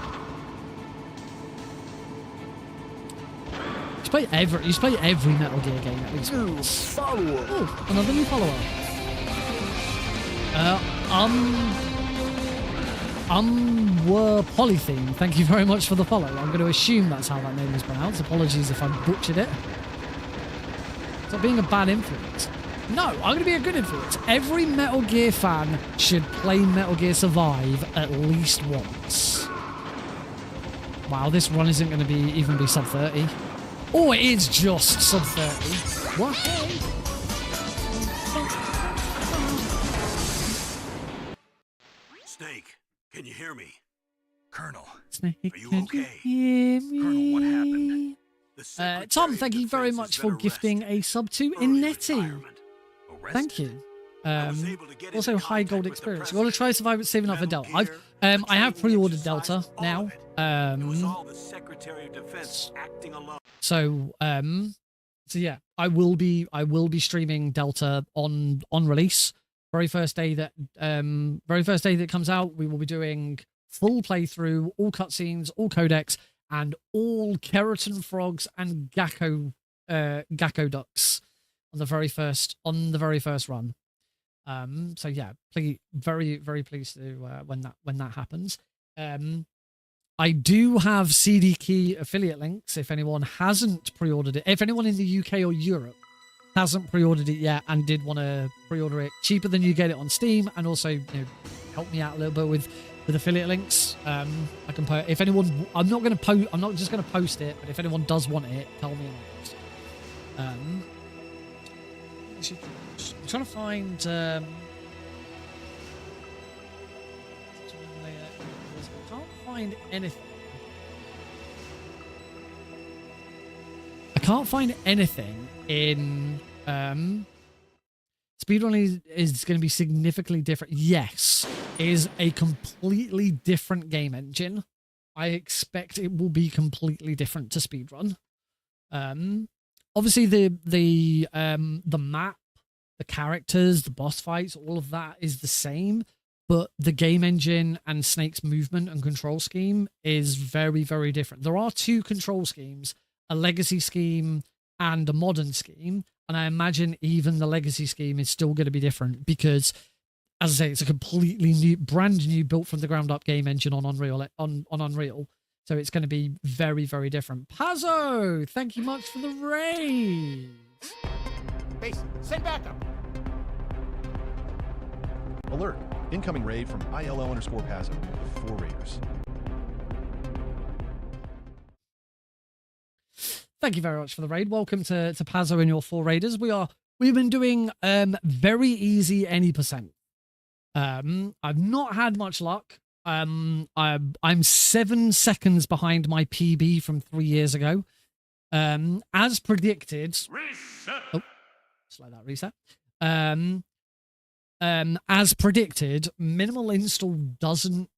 You should play every Metal Gear game at least once. Follower. Oh, another new follower. Polythene, thank you very much for the follow. I'm going to assume that's how that name is pronounced. Apologies if I butchered it. Stop being a bad influence. No, I'm going to be a good influence. Every Metal Gear fan should play Metal Gear Survive at least once. Wow, this run isn't going to even be sub 30. Oh, it is just sub 30. What? Snake, can you hear me? Colonel, Snake, are you can okay? hear me? Colonel, what happened? The Secretary Tom, of thank you very Defense much has for been gifting arrested. a sub to Early Inetti. retirement. Thank Arrested. you. I was able to get Also, into high gold contact with the experience. You want to try Survivor Saving Up for Metal Delta? Gear, I have the pre-ordered training Delta exercise, all now. of it. It was all the Secretary of Defense acting alone. So yeah, I will be streaming Delta on release. Very first day that it comes out, we will be doing full playthrough, all cutscenes, all codecs, and all keratin frogs and gecko ducks on the very first run. So yeah, very pleased to when that happens. I do have CD Key affiliate links if anyone hasn't pre-ordered it. If anyone in the UK or Europe hasn't pre-ordered it yet and did want to pre-order it cheaper than you get it on Steam, and also help me out a little bit with affiliate links. I can post if anyone. I'm not just going to post it, but if anyone does want it, tell me. I'm trying to find. Find anything. I can't find anything in speedrunning is going to be significantly different. Yes, it is a completely different game engine. I expect it will be completely different to speedrun. Obviously the map, the characters, the boss fights, all of that is the same. But the game engine and Snake's movement and control scheme is very, very different. There are two control schemes, a legacy scheme and a modern scheme. And I imagine even the legacy scheme is still going to be different because, as I say, it's a completely new, brand new, built from the ground up game engine on Unreal. On Unreal. So it's going to be very, very different. Pazzo, thank you much for the raid. Base, send backup. Alert. Incoming raid from ILO_Pazzo. 4 raiders. Thank you very much for the raid. Welcome to Pazzo and your 4 raiders. We've been doing very easy any percent. I've not had much luck. I'm 7 seconds behind my PB from 3 years ago. As predicted. Reset. Oh, just like that reset. As predicted, minimal install doesn't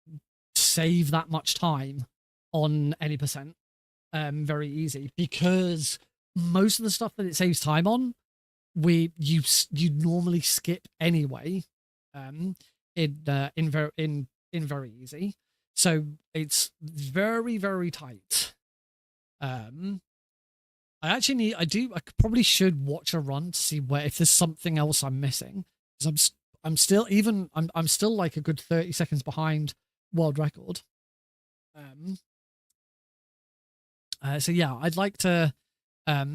save that much time on any percent. Very easy, because most of the stuff that it saves time on, you normally skip anyway. In very easy, so it's very, very tight. I probably should watch a run to see if there's something else I'm missing, because I'm still like a good 30 seconds behind world record. So yeah, I'd like to. I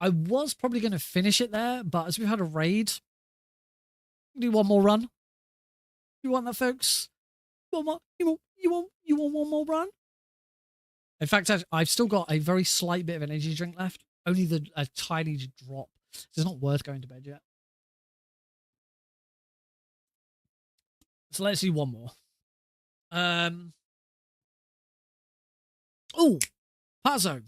was probably going to finish it there, but as we've had a raid, do one more run. You want that, folks? You want one more run? In fact, I've still got a very slight bit of energy drink left. Only a tiny drop. It's not worth going to bed yet. So let's do one more. Oh, Pazzo,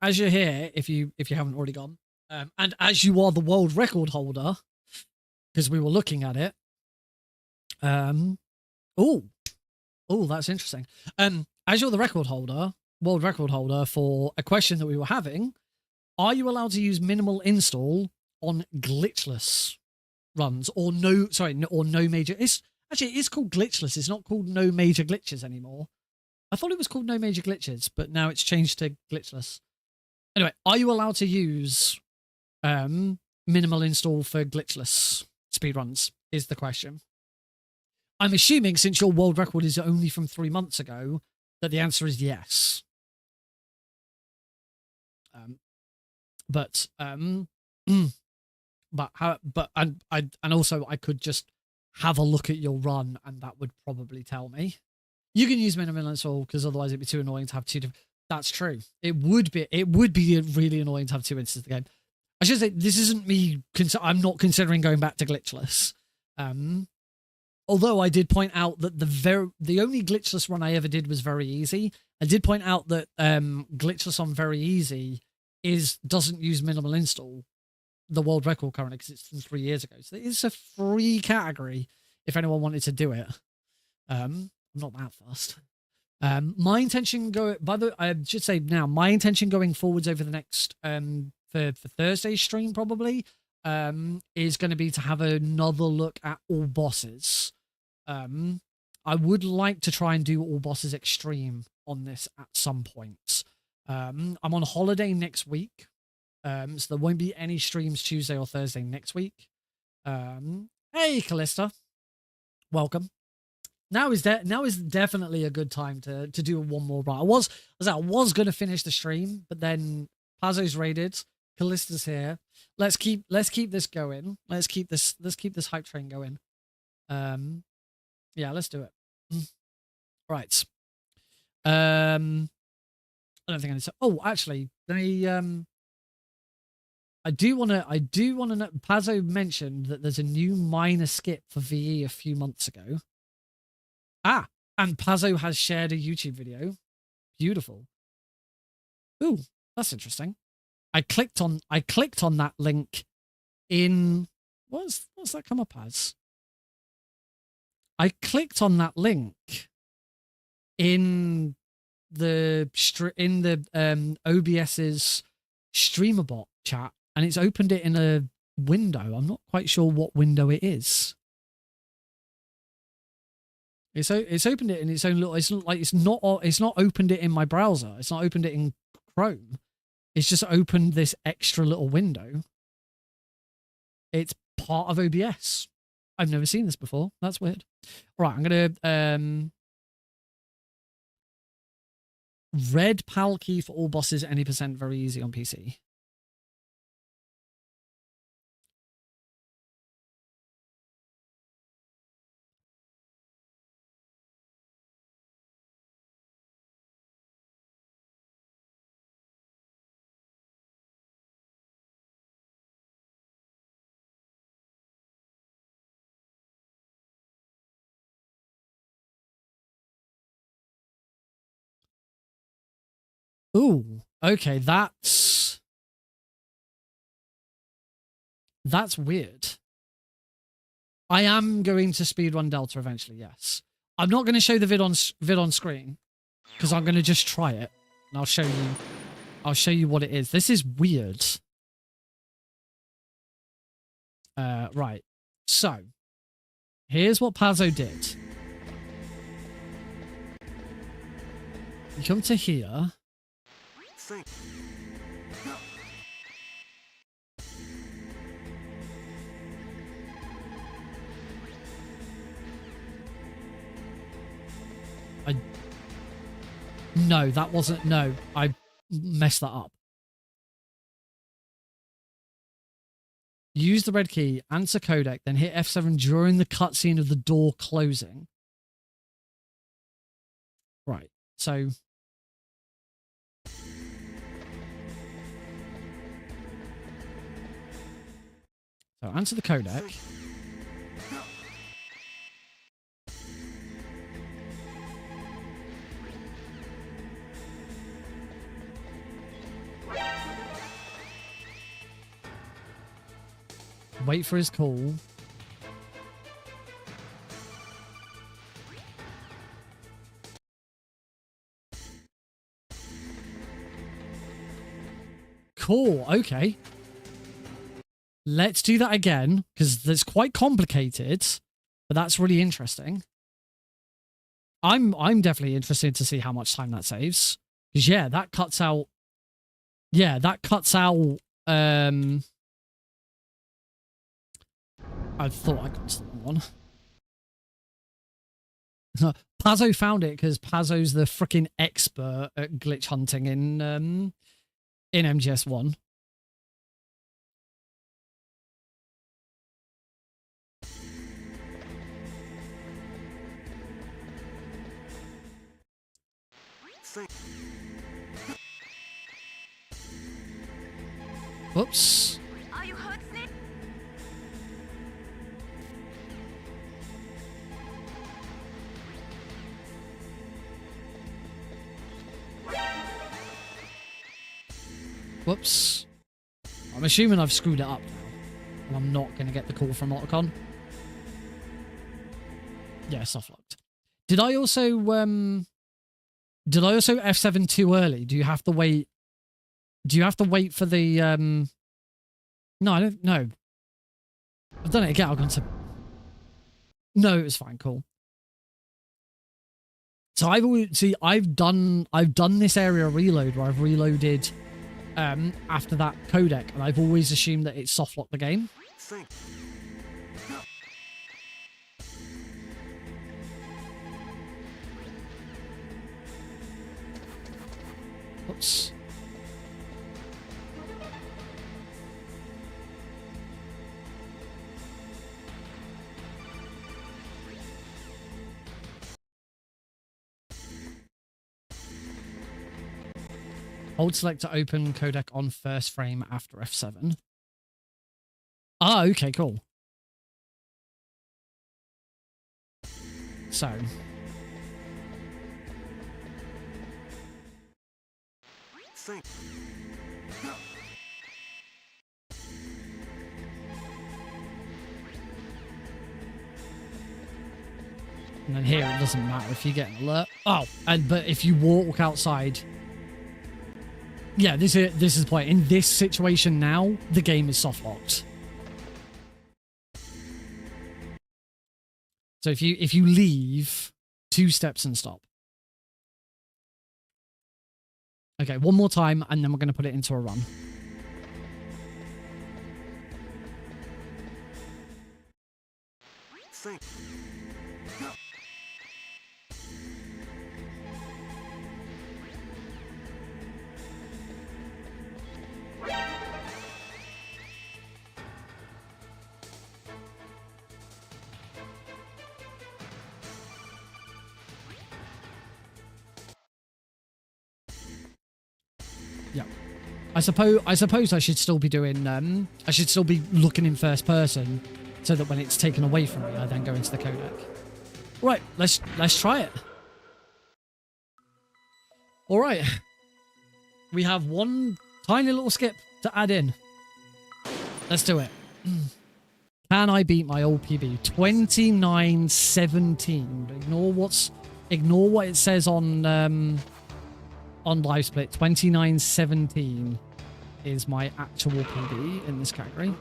as you're here, if you haven't already gone, and as you are the world record holder, because we were looking at it. Oh, that's interesting. As you're the world record holder for a question that we were having, Are you allowed to use minimal install on glitchless runs or no? Sorry, no, or no major. It's called glitchless. It's not called no major glitches anymore. I thought it was called no major glitches, but now it's changed to glitchless. Anyway, are you allowed to use minimal install for glitchless speedruns? Is the question. I'm assuming since your world record is only from 3 months ago, that the answer is yes. And also I could just have a look at your run and that would probably tell me. You can use minimal install because otherwise it'd be too annoying to have two different. That's true. It would be really annoying to have two instances of the game. I should say this isn't me. I'm not considering going back to glitchless. Although I did point out that the only glitchless run I ever did was very easy. I did point out that glitchless on very easy doesn't use minimal install, the world record currently, because it's from 3 years ago. So it's a free category if anyone wanted to do it. I'm not that fast. My intention I should say now, my intention going forwards over the next for Thursday's stream probably is going to be to have another look at all bosses. I would like to try and do all bosses extreme on this at some point. I'm on holiday next week, so there won't be any streams Tuesday or Thursday next week. Hey, Callista, welcome. Now is definitely a good time to do one more run. I was going to finish the stream, but then Pazzo's raided. Callista's here. Let's keep this going. Let's keep this hype train going. Yeah, let's do it. Right. I don't think I need to. Oh, actually, let me. I do want to know. Pazzo mentioned that there's a new minor skip for VE a few months ago. Ah, and Pazzo has shared a YouTube video. Beautiful. Ooh, that's interesting. I clicked on that link in what's that come up as? I clicked on that link in the OBS's StreamerBot chat, and it's opened it in a window. I'm not quite sure what window it is. It's opened it in its own little. It's not opened it in my browser. It's not opened it in Chrome. It's just opened this extra little window. It's part of OBS. I've never seen this before. That's weird. All right, I'm gonna red PAL key for all bosses, any percent, very easy on PC. Ooh, okay, that's weird. I am going to speedrun Delta eventually, yes. I'm not going to show the vid on screen because I'm going to just try it and I'll show you what it is. This is weird. Right. So, here's what Pazzo did. You come to here. No, that wasn't. No, I messed that up. Use the red key, answer codec, then hit F7 during the cutscene of the door closing. Right, so. So answer the codec. Wait for his call. cool. Okay. Let's do that again, because that's quite complicated, but that's really interesting. I'm definitely interested to see how much time that saves. Because yeah, that cuts out. Yeah, that cuts out. I thought I got the wrong one. Pazzo found it because Pazzo's the freaking expert at glitch hunting in MGS1. Whoops. Are you hurt, Snake? Whoops. I'm assuming I've screwed it up now. And I'm not going to get the call from Otacon. Yeah, soft locked. Did I also F7 too early? Do you have to wait? Do you have to wait for the No, I don't know. I've done it again. I've gone to No, it was fine, cool. So I've done this area reload where I've reloaded after that codec, and I've always assumed that it soft locked the game. Oops. Hold select to open codec on first frame after F7. Ah, okay, cool. So. And then here it doesn't matter if you get an alert. Oh, but if you walk outside. Yeah, this is the point. In this situation now, the game is soft locked. So if you leave 2 steps and stop. Okay, one more time, and then we're going to put it into a run. Yeah. I suppose I should still be doing I should still be looking in first person so that when it's taken away from me I then go into the codec. Right, let's try it. All right. We have one tiny little skip to add in. Let's do it. Can I beat my old PB? 29:17. Ignore what it says on live split. 29:17 is my actual PB in this category.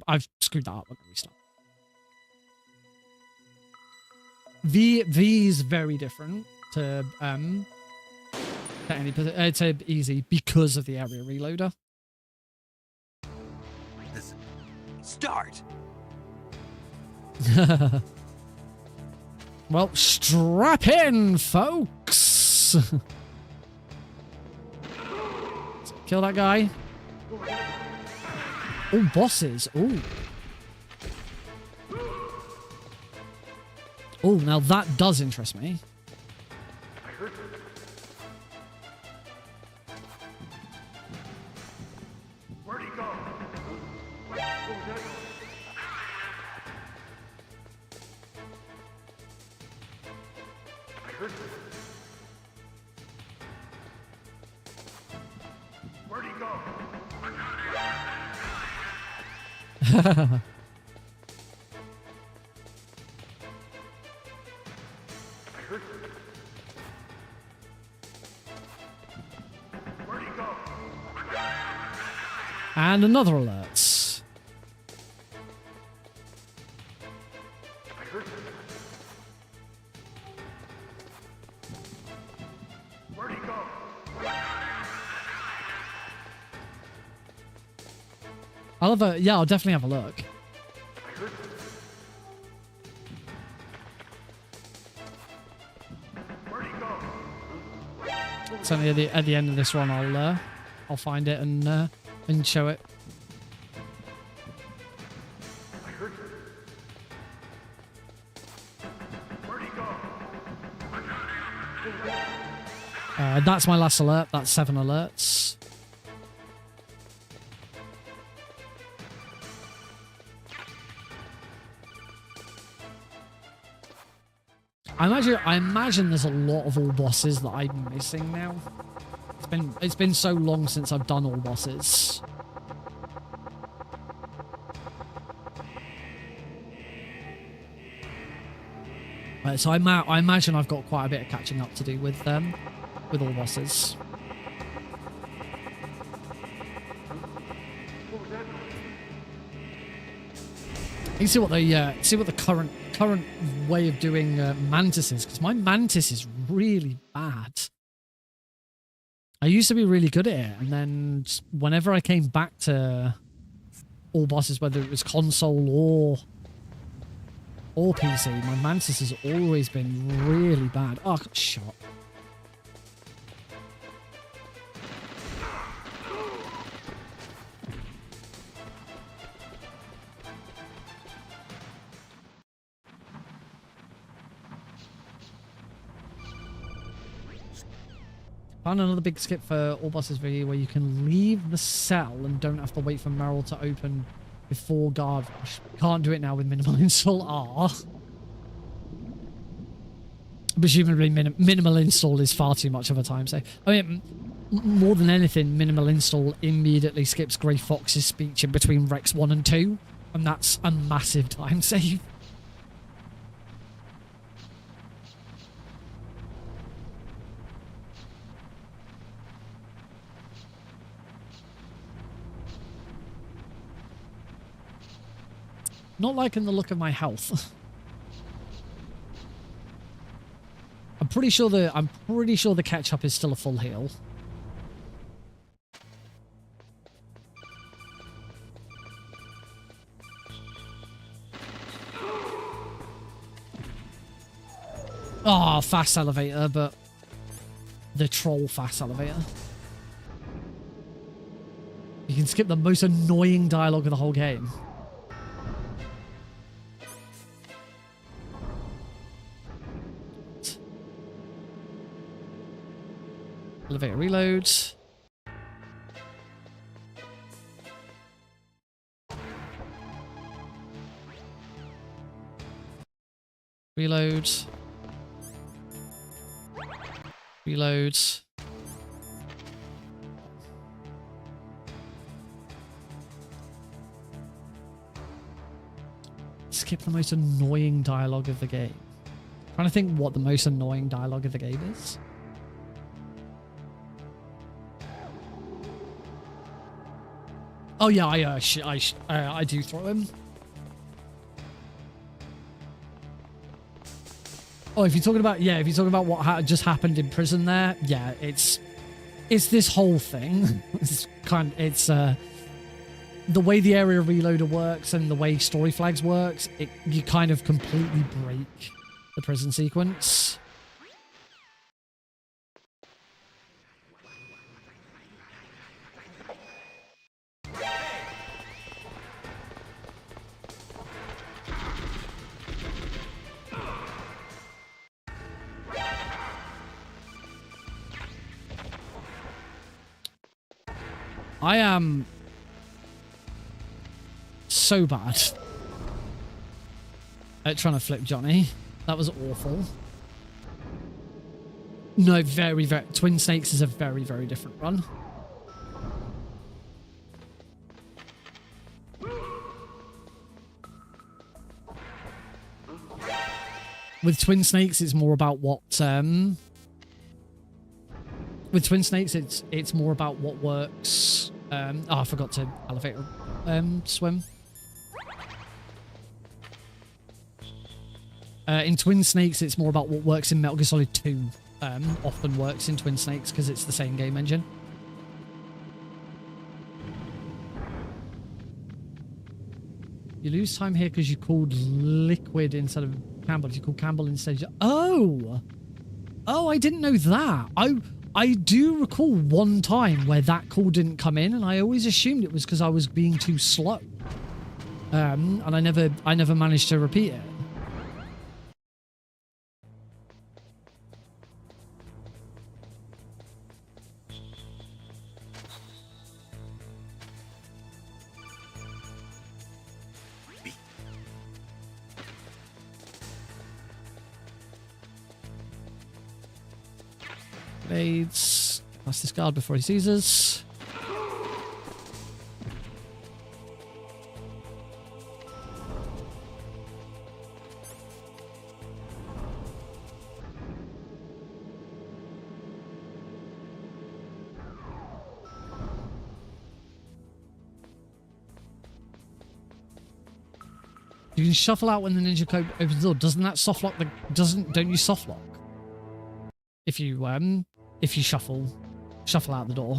I've screwed that up. I'm gonna restart. V is very different to to easy because of the area reloader. Start. Well, strap in, folks. Kill that guy. Oh, bosses. Oh. Oh, now that does interest me. Where'd he go? Where'd he go? And another alert. Where'd he go? I'll definitely have a look. Where'd he go? Certainly at the end of this run, I'll find it and show it. Where'd he go? That's my last alert. That's 7 alerts. I imagine there's a lot of all bosses that I'm missing now. It's been so long since I've done all bosses. So I imagine I've got quite a bit of catching up to do with all bosses. You see what the current way of doing Mantis is, because my Mantis is really bad. I used to be really good at it, and then just whenever I came back to all bosses, whether it was console or PC, my Mantis has always been really bad. Oh, I got shot. Found another big skip for all bosses video where you can leave the cell and don't have to wait for Meryl to open before guard rush. Can't do it now with minimal install R. Presumably minimal install is far too much of a time save. I mean, more than anything, minimal install immediately skips Grey Fox's speech in between Rex 1 and 2, and that's a massive time save. Not liking the look of my health. I'm pretty sure the ketchup is still a full heal. Oh, fast elevator, but the troll fast elevator. You can skip the most annoying dialogue of the whole game. Elevator reloads. Reloads. Reloads. Skip the most annoying dialogue of the game. Trying to think what the most annoying dialogue of the game is. Oh yeah, I do throw him. Oh, if you're talking about what just happened in prison there, yeah, it's this whole thing. It's the way the area reloader works and the way story flags works. You kind of completely break the prison sequence. I am so bad at trying to flip Johnny. That was awful. No, very, very... Twin Snakes is a very, very different run. With Twin Snakes, it's more about what... With Twin Snakes, it's more about what works Oh, I forgot to elevator swim. In Twin Snakes, it's more about what works in Metal Gear Solid 2. Often works in Twin Snakes because it's the same game engine. You lose time here because you called Liquid instead of Campbell. You called Campbell instead. Oh! Oh, I didn't know that. I do recall one time where that call didn't come in, and I always assumed it was because I was being too slow. And I never managed to repeat it. Blades. Pass this guard before he sees us. You can shuffle out when the ninja code opens the door. Doesn't that soft lock the... Don't you soft lock? If you shuffle out the door.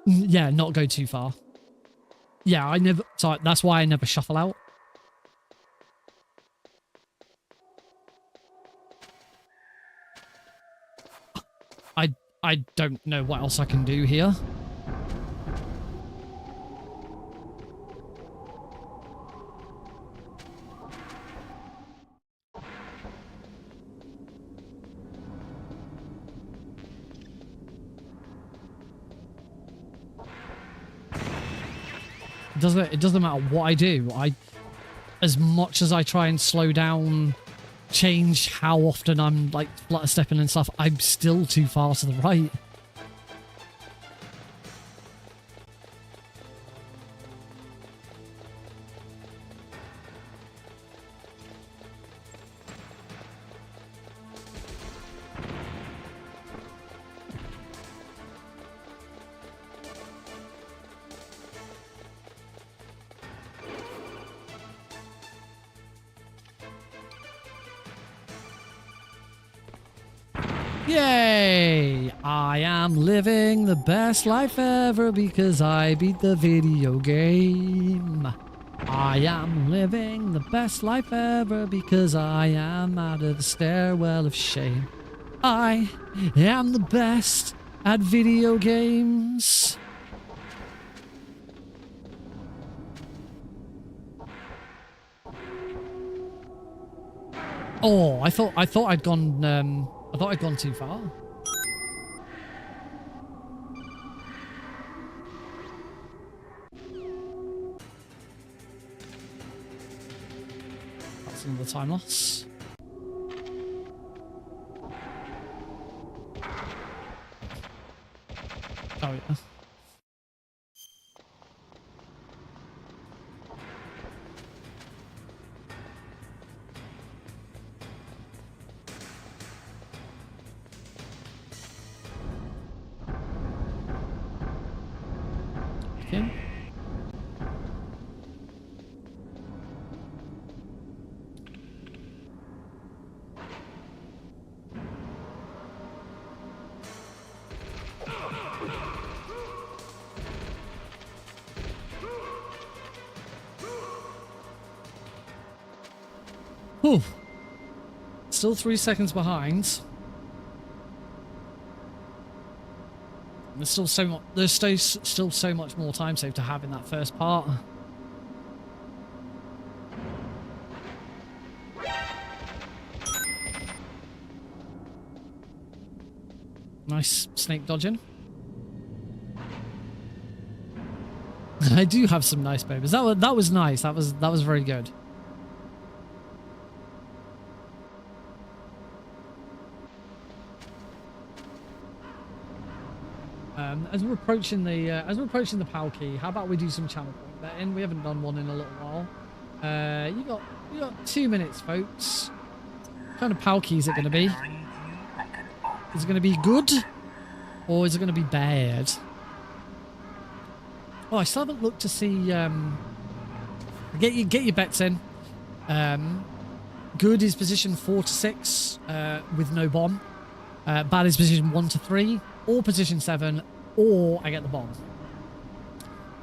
Yeah, not go too far. Yeah, so that's why I never shuffle out. I don't know what else I can do here. It doesn't matter what I do. As much as I try and slow down, change how often I'm like flutter stepping and stuff, I'm still too far to the right. Yay! I am living the best life ever because I beat the video game. I am living the best life ever because I am out of the stairwell of shame. I am the best at video games. Oh, I thought I'd gone I thought I'd gone too far. That's another time loss. Oh yeah. Okay. Whew. Still 3 seconds behind. There's still so much. There's still so much more time saved to have in that first part. Nice snake dodging. I do have some nice babies. That was nice. That was very good. As we're approaching the PAL key, how about we do some channel point betting? We haven't done one in a little while. You got 2 minutes, folks. What kind of PAL key is it going to be? Is it going to be good, or is it going to be bad? Oh, I still haven't looked to see. Get your bets in. Good is position 4 to 6 with no bomb. Bad is position 1 to 3, or position 7, or I get the bomb.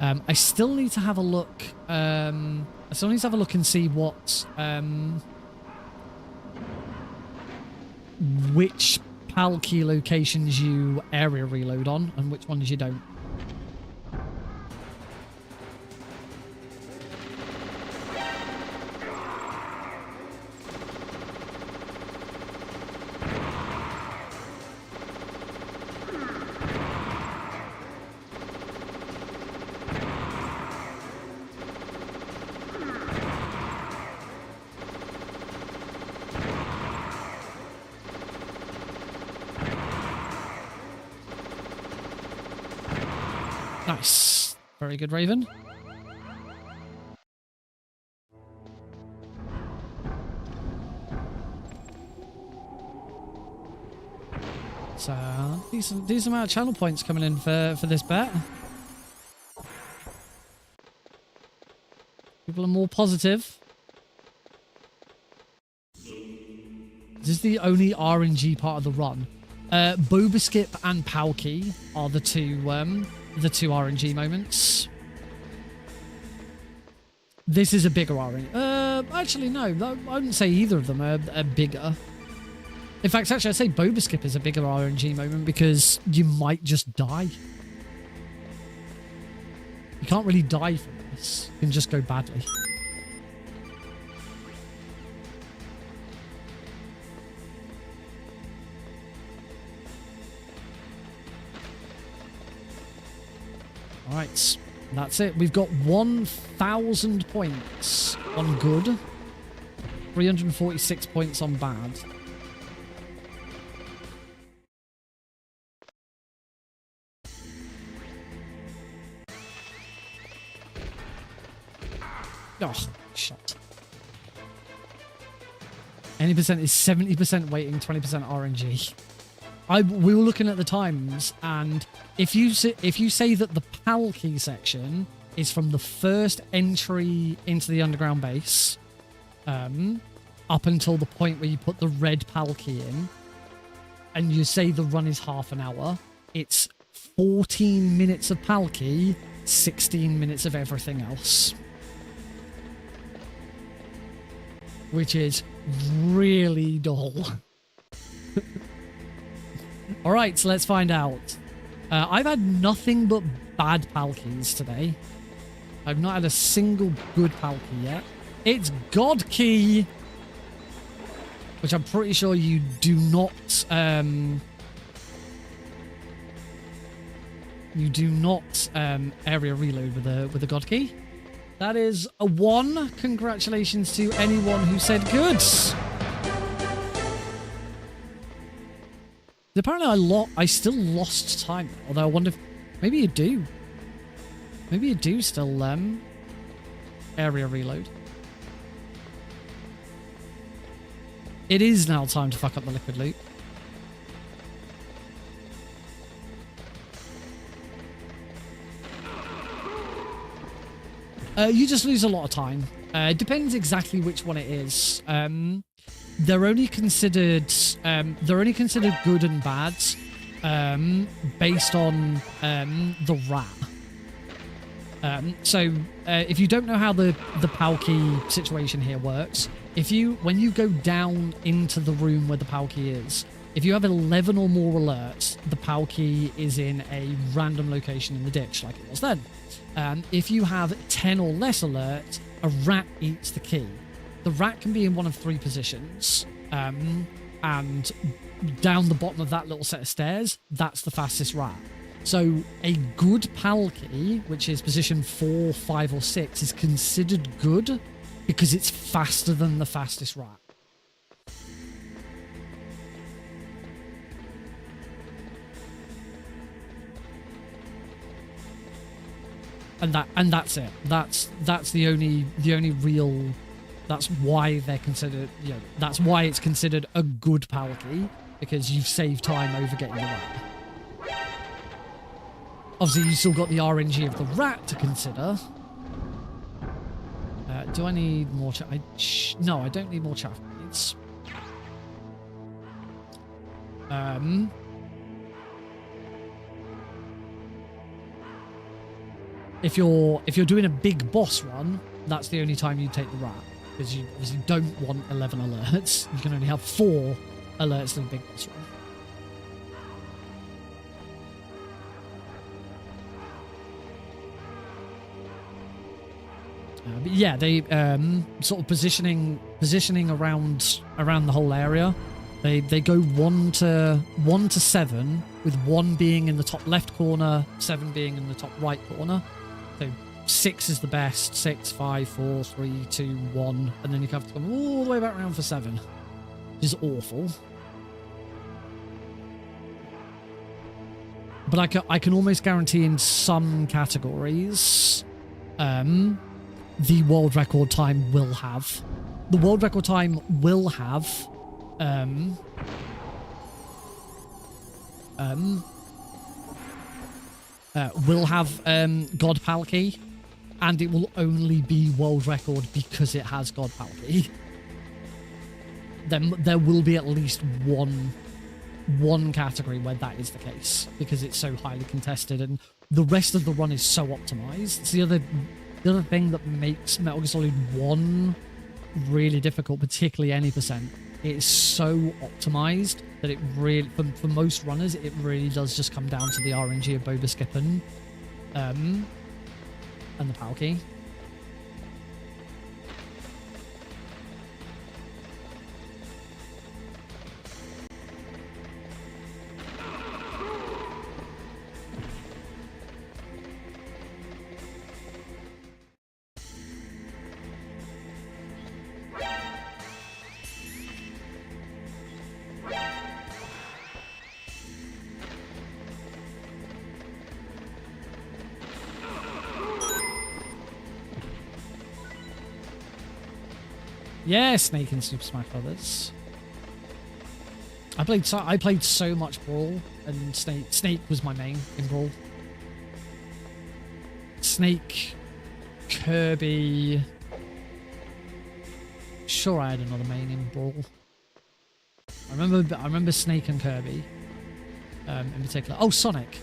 I still need to have a look. I still need to have a look and see what which PAL key locations you area reload on and which ones you don't. Nice. Very good, Raven. So, decent amount of channel points coming in for this bet. People are more positive. This is the only RNG part of the run. Boba Skip and PAL key are the two RNG moments. This is a bigger RNG. Actually, no. I wouldn't say either of them are bigger. In fact, actually, I'd say Boba Skip is a bigger RNG moment because you might just die. You can't really die from this. You can just go badly. Alright, that's it. We've got 1,000 points on good, 346 points on bad. Oh, shot. Any percent is 70% waiting, 20% RNG. We were looking at the times, and if you say that the PAL key section is from the first entry into the underground base, up until the point where you put the red PAL key in, and you say the run is half an hour, it's 14 minutes of PAL key, 16 minutes of everything else. Which is really dull. Alright, so let's find out. I've had nothing but bad PAL keys today. I've not had a single good PAL key yet. It's God key! Which I'm pretty sure you do not... you do not area reload with a God key. That is a 1. Congratulations to anyone who said goods. Apparently I still lost time, although I wonder if maybe you do. Maybe you do still area reload. It is now time to fuck up the liquid loot. You just lose a lot of time. It depends exactly which one it is. They're only considered good and bad based on the rat. So if you don't know how the PAL key situation here works, when you go down into the room where the PAL key is, if you have 11 or more alerts, the PAL key is in a random location in the ditch, like it was then. If you have 10 or less alerts, a rat eats the key. The rat can be in one of 3 positions, and down the bottom of that little set of stairs, that's the fastest rat. So a good PAL key, which is position 4, 5, or 6, is considered good because it's faster than the fastest rat. and that's it. That's the only real. That's why they're considered. You know, that's why it's considered a good power key, because you've saved time over getting the rat. Obviously, you still got the RNG of the rat to consider. Do I need more? No, I don't need more chaff blades. If you're doing a big boss run, that's the only time you take the rat, because you obviously don't want 11 alerts. You can only have 4 alerts in a big boss run. But yeah, they sort of positioning around the whole area. They go 1 to 7, with 1 being in the top left corner, 7 being in the top right corner. So 6 is the best. 6, 5, 4, 3, 2, 1, and then you have to come all the way back around for 7, which is awful. But I can almost guarantee in some categories, the world record time will have. The world record time will have God Palki, and it will only be world record because it has God Palki. Then there will be at least one category where that is the case, because it's so highly contested and the rest of the run is so optimized. It's the other thing that makes Metal Gear Solid 1 really difficult, particularly any percent. It is so optimized that it really, for most runners, it really does just come down to the RNG of Boba Skippin' and the Palki. Yeah, Snake in Super Smash Brothers. I played so much Brawl, and Snake was my main in Brawl. Snake, Kirby. Sure, I had another main in Brawl. I remember Snake and Kirby, in particular. Oh, Sonic.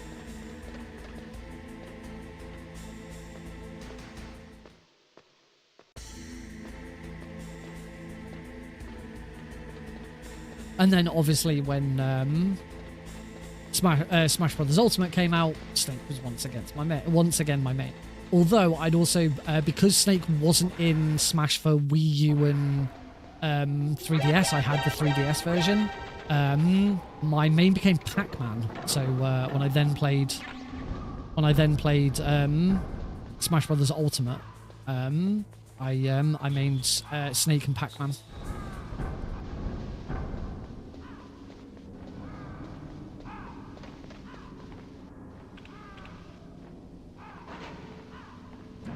And then obviously when Smash Brothers Ultimate came out, Snake was once again my main. Although I'd also, because Snake wasn't in Smash for Wii U and 3DS, I had the 3DS version. My main became Pac-Man. So when I then played Smash Brothers Ultimate, I mained Snake and Pac-Man.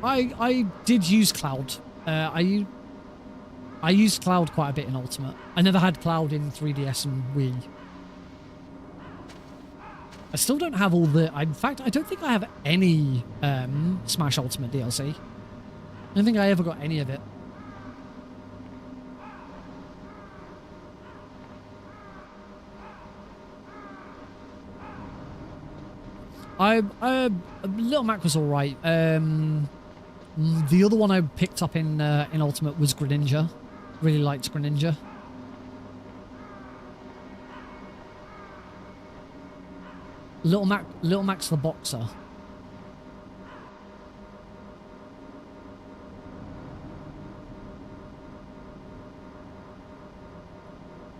I did use Cloud. I used Cloud quite a bit in Ultimate. I never had Cloud in 3DS and Wii. I still don't have all the... In fact, I don't think I have any Smash Ultimate DLC. I don't think I ever got any of it. Little Mac was alright. The other one I picked up in Ultimate was Greninja. Really liked Greninja. Little Mac's the boxer.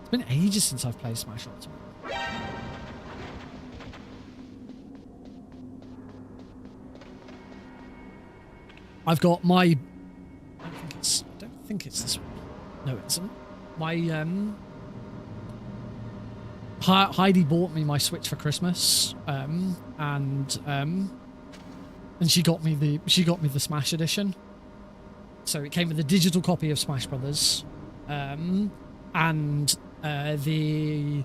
It's been ages since I've played Smash Ultimate. I've got my... I don't think it's this one. No, it isn't. My, Heidi bought me my Switch for Christmas, and and she got me the Smash edition. So it came with a digital copy of Smash Brothers, and the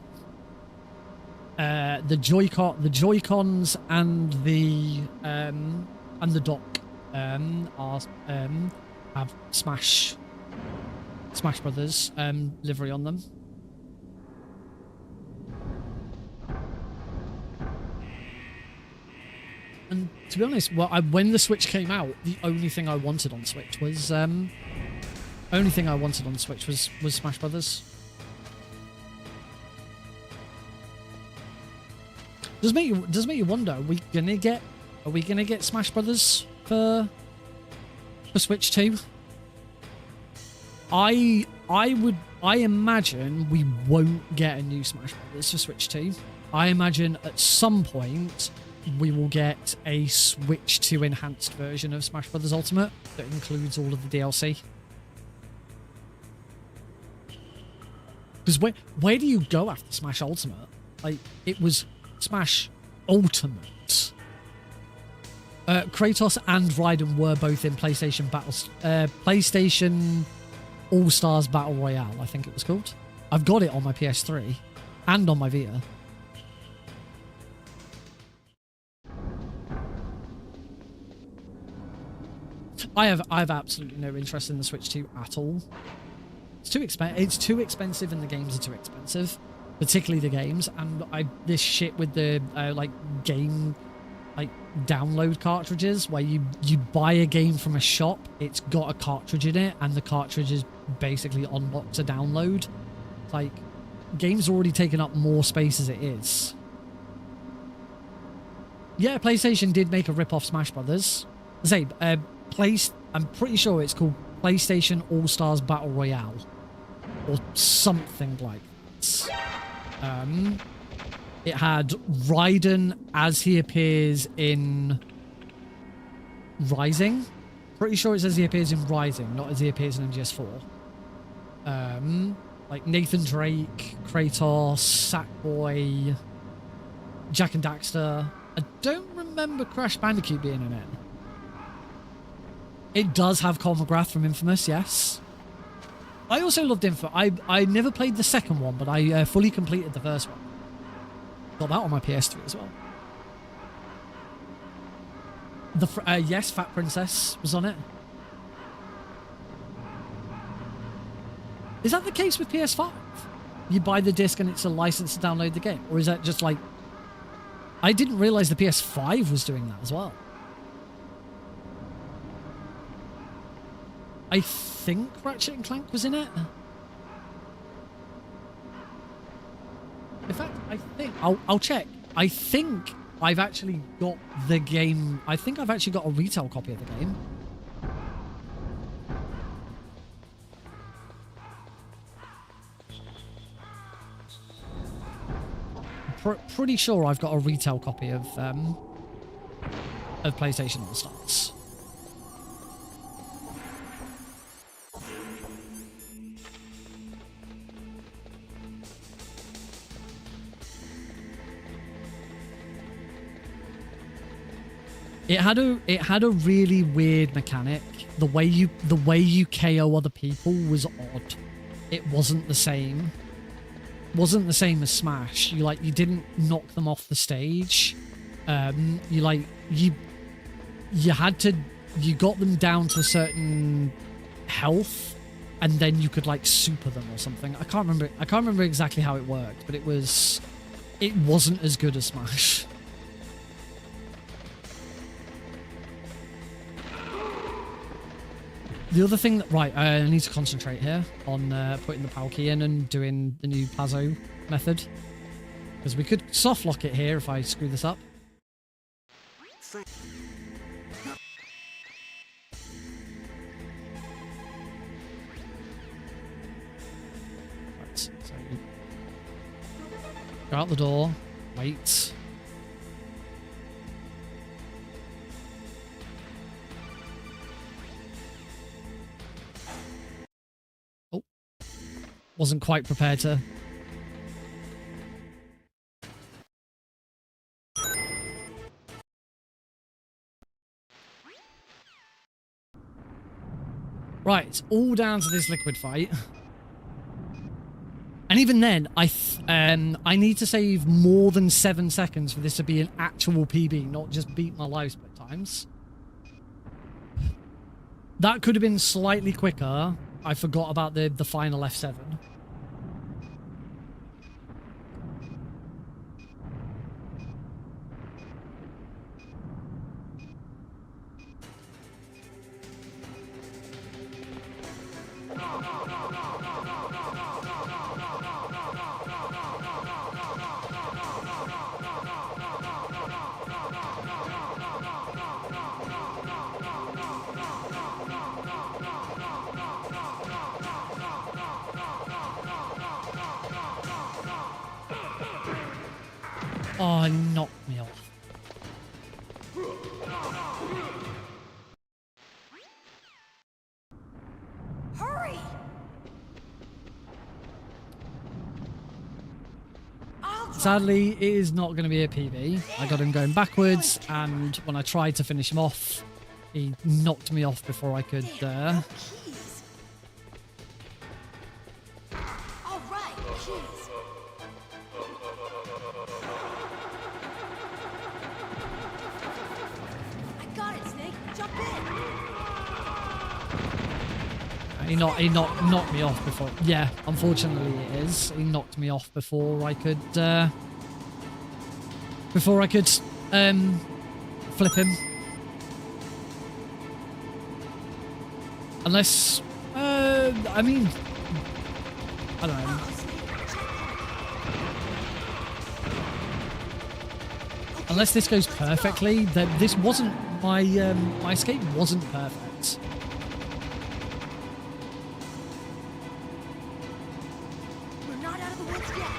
Joy-Cons and the dock have Smash Brothers livery on them. And to be honest, well, when the Switch came out, the only thing I wanted on Switch was Smash Brothers. Does make you wonder? Are we gonna get Smash Brothers for Switch 2? I imagine we won't get a new Smash Brothers for Switch 2. I imagine at some point we will get a Switch 2 enhanced version of Smash Brothers Ultimate that includes all of the DLC. Because where do you go after Smash Ultimate? Like, it was Smash Ultimate. Kratos and Raiden were both in PlayStation All-Stars Battle Royale, I think it was called. I've got it on my PS3 and on my Vita. I have absolutely no interest in the Switch 2 at all. It's too expensive and the games are too expensive, particularly the games, and this shit with the game download cartridges where you buy a game from a shop, it's got a cartridge in it, and the cartridge is basically unlocked a download. Like, games are already taking up more space as it is. Yeah, PlayStation did make a rip-off Smash Brothers. I'm pretty sure it's called PlayStation All-Stars Battle Royale or something like that. It had Raiden as he appears in Rising. Pretty sure it says he appears in Rising, not as he appears in MGS4. Like Nathan Drake, Kratos, Sackboy, Jak and Daxter. I don't remember Crash Bandicoot being in it. It does have Cole McGrath from Infamous, yes. I also loved Infamous. I never played the second one, but I fully completed the first one. Got that on my PS3 as well. Yes, Fat Princess was on it. Is that the case with PS5? You buy the disc and it's a license to download the game? Or is that just like... I didn't realise the PS5 was doing that as well. I think Ratchet and Clank was in it. In fact, I think... I'll check. I think I've actually got the game... I think I've actually got a retail copy of the game. Pretty sure I've got a retail copy of PlayStation All-Stars. It had a really weird mechanic. The way you KO other people was odd. It wasn't the same. Wasn't the same as Smash. You didn't knock them off the stage. You got them down to a certain health, and then you could super them or something. I can't remember exactly how it worked, but it wasn't as good as Smash. The other thing that... Right, I need to concentrate here on putting the PAL key in and doing the new Plazo method. Because we could soft lock it here if I screw this up. Right, so go out the door, wait. Wasn't quite prepared to... Right, it's all down to this liquid fight. And even then, I need to save more than 7 seconds for this to be an actual PB, not just beat my live split times. That could have been slightly quicker. I forgot about the final F7. Oh, he knocked me off. Hurry! Sadly, it is not going to be a PB. I got him going backwards, and when I tried to finish him off, he knocked me off before I could... Damn, no keys. All right, keys. I got it, Snake. Jump in. He knocked me off before. Yeah, unfortunately it is. He knocked me off before I could flip him. Unless I mean, I don't know. Uh-oh, Snake. Check. Unless this goes perfectly, that this wasn't my my escape wasn't perfect. We're not out of the woods yet.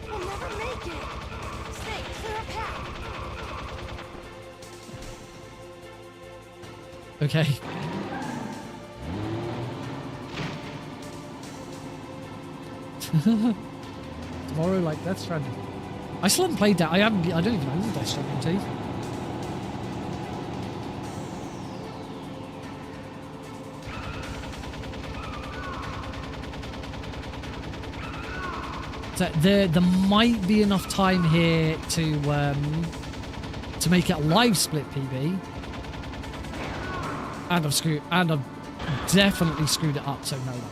We'll never make it. Snake, clear a path. Okay. Tomorrow, like Death Stranding. I still haven't played that. I don't even know the Death Stranding 2. So there might be enough time here to make it a live split PB. And I've definitely screwed it up, so no, that's not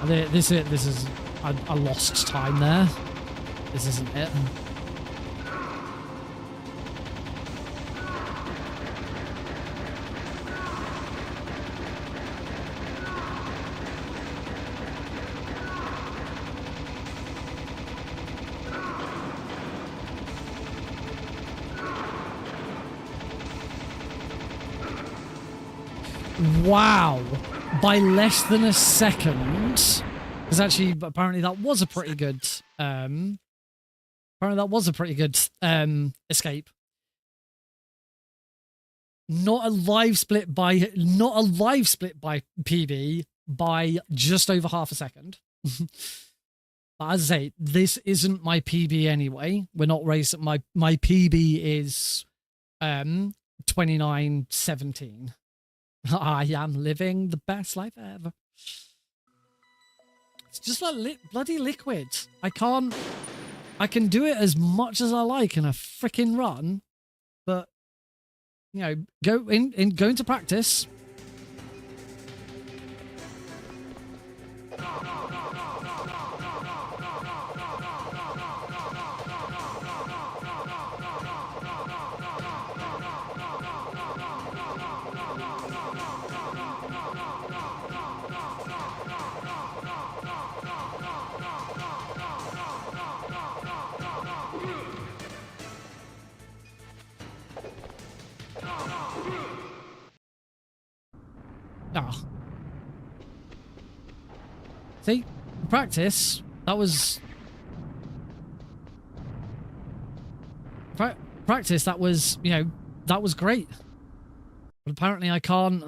happening. This is I lost time there. This isn't it. Wow, by less than a second. Because actually, apparently that was a pretty good. Apparently that was a pretty good escape. Not a live split by PB by just over half a second. But as I say, this isn't my PB anyway. We're not racing. My PB is 29:17. I am living the best life ever. It's just like bloody liquid. I can do it as much as I like in a freaking run, but you know, go into practice. Ah. See? Practice. That was... Practice, that was, you know, that was great. But apparently I can't...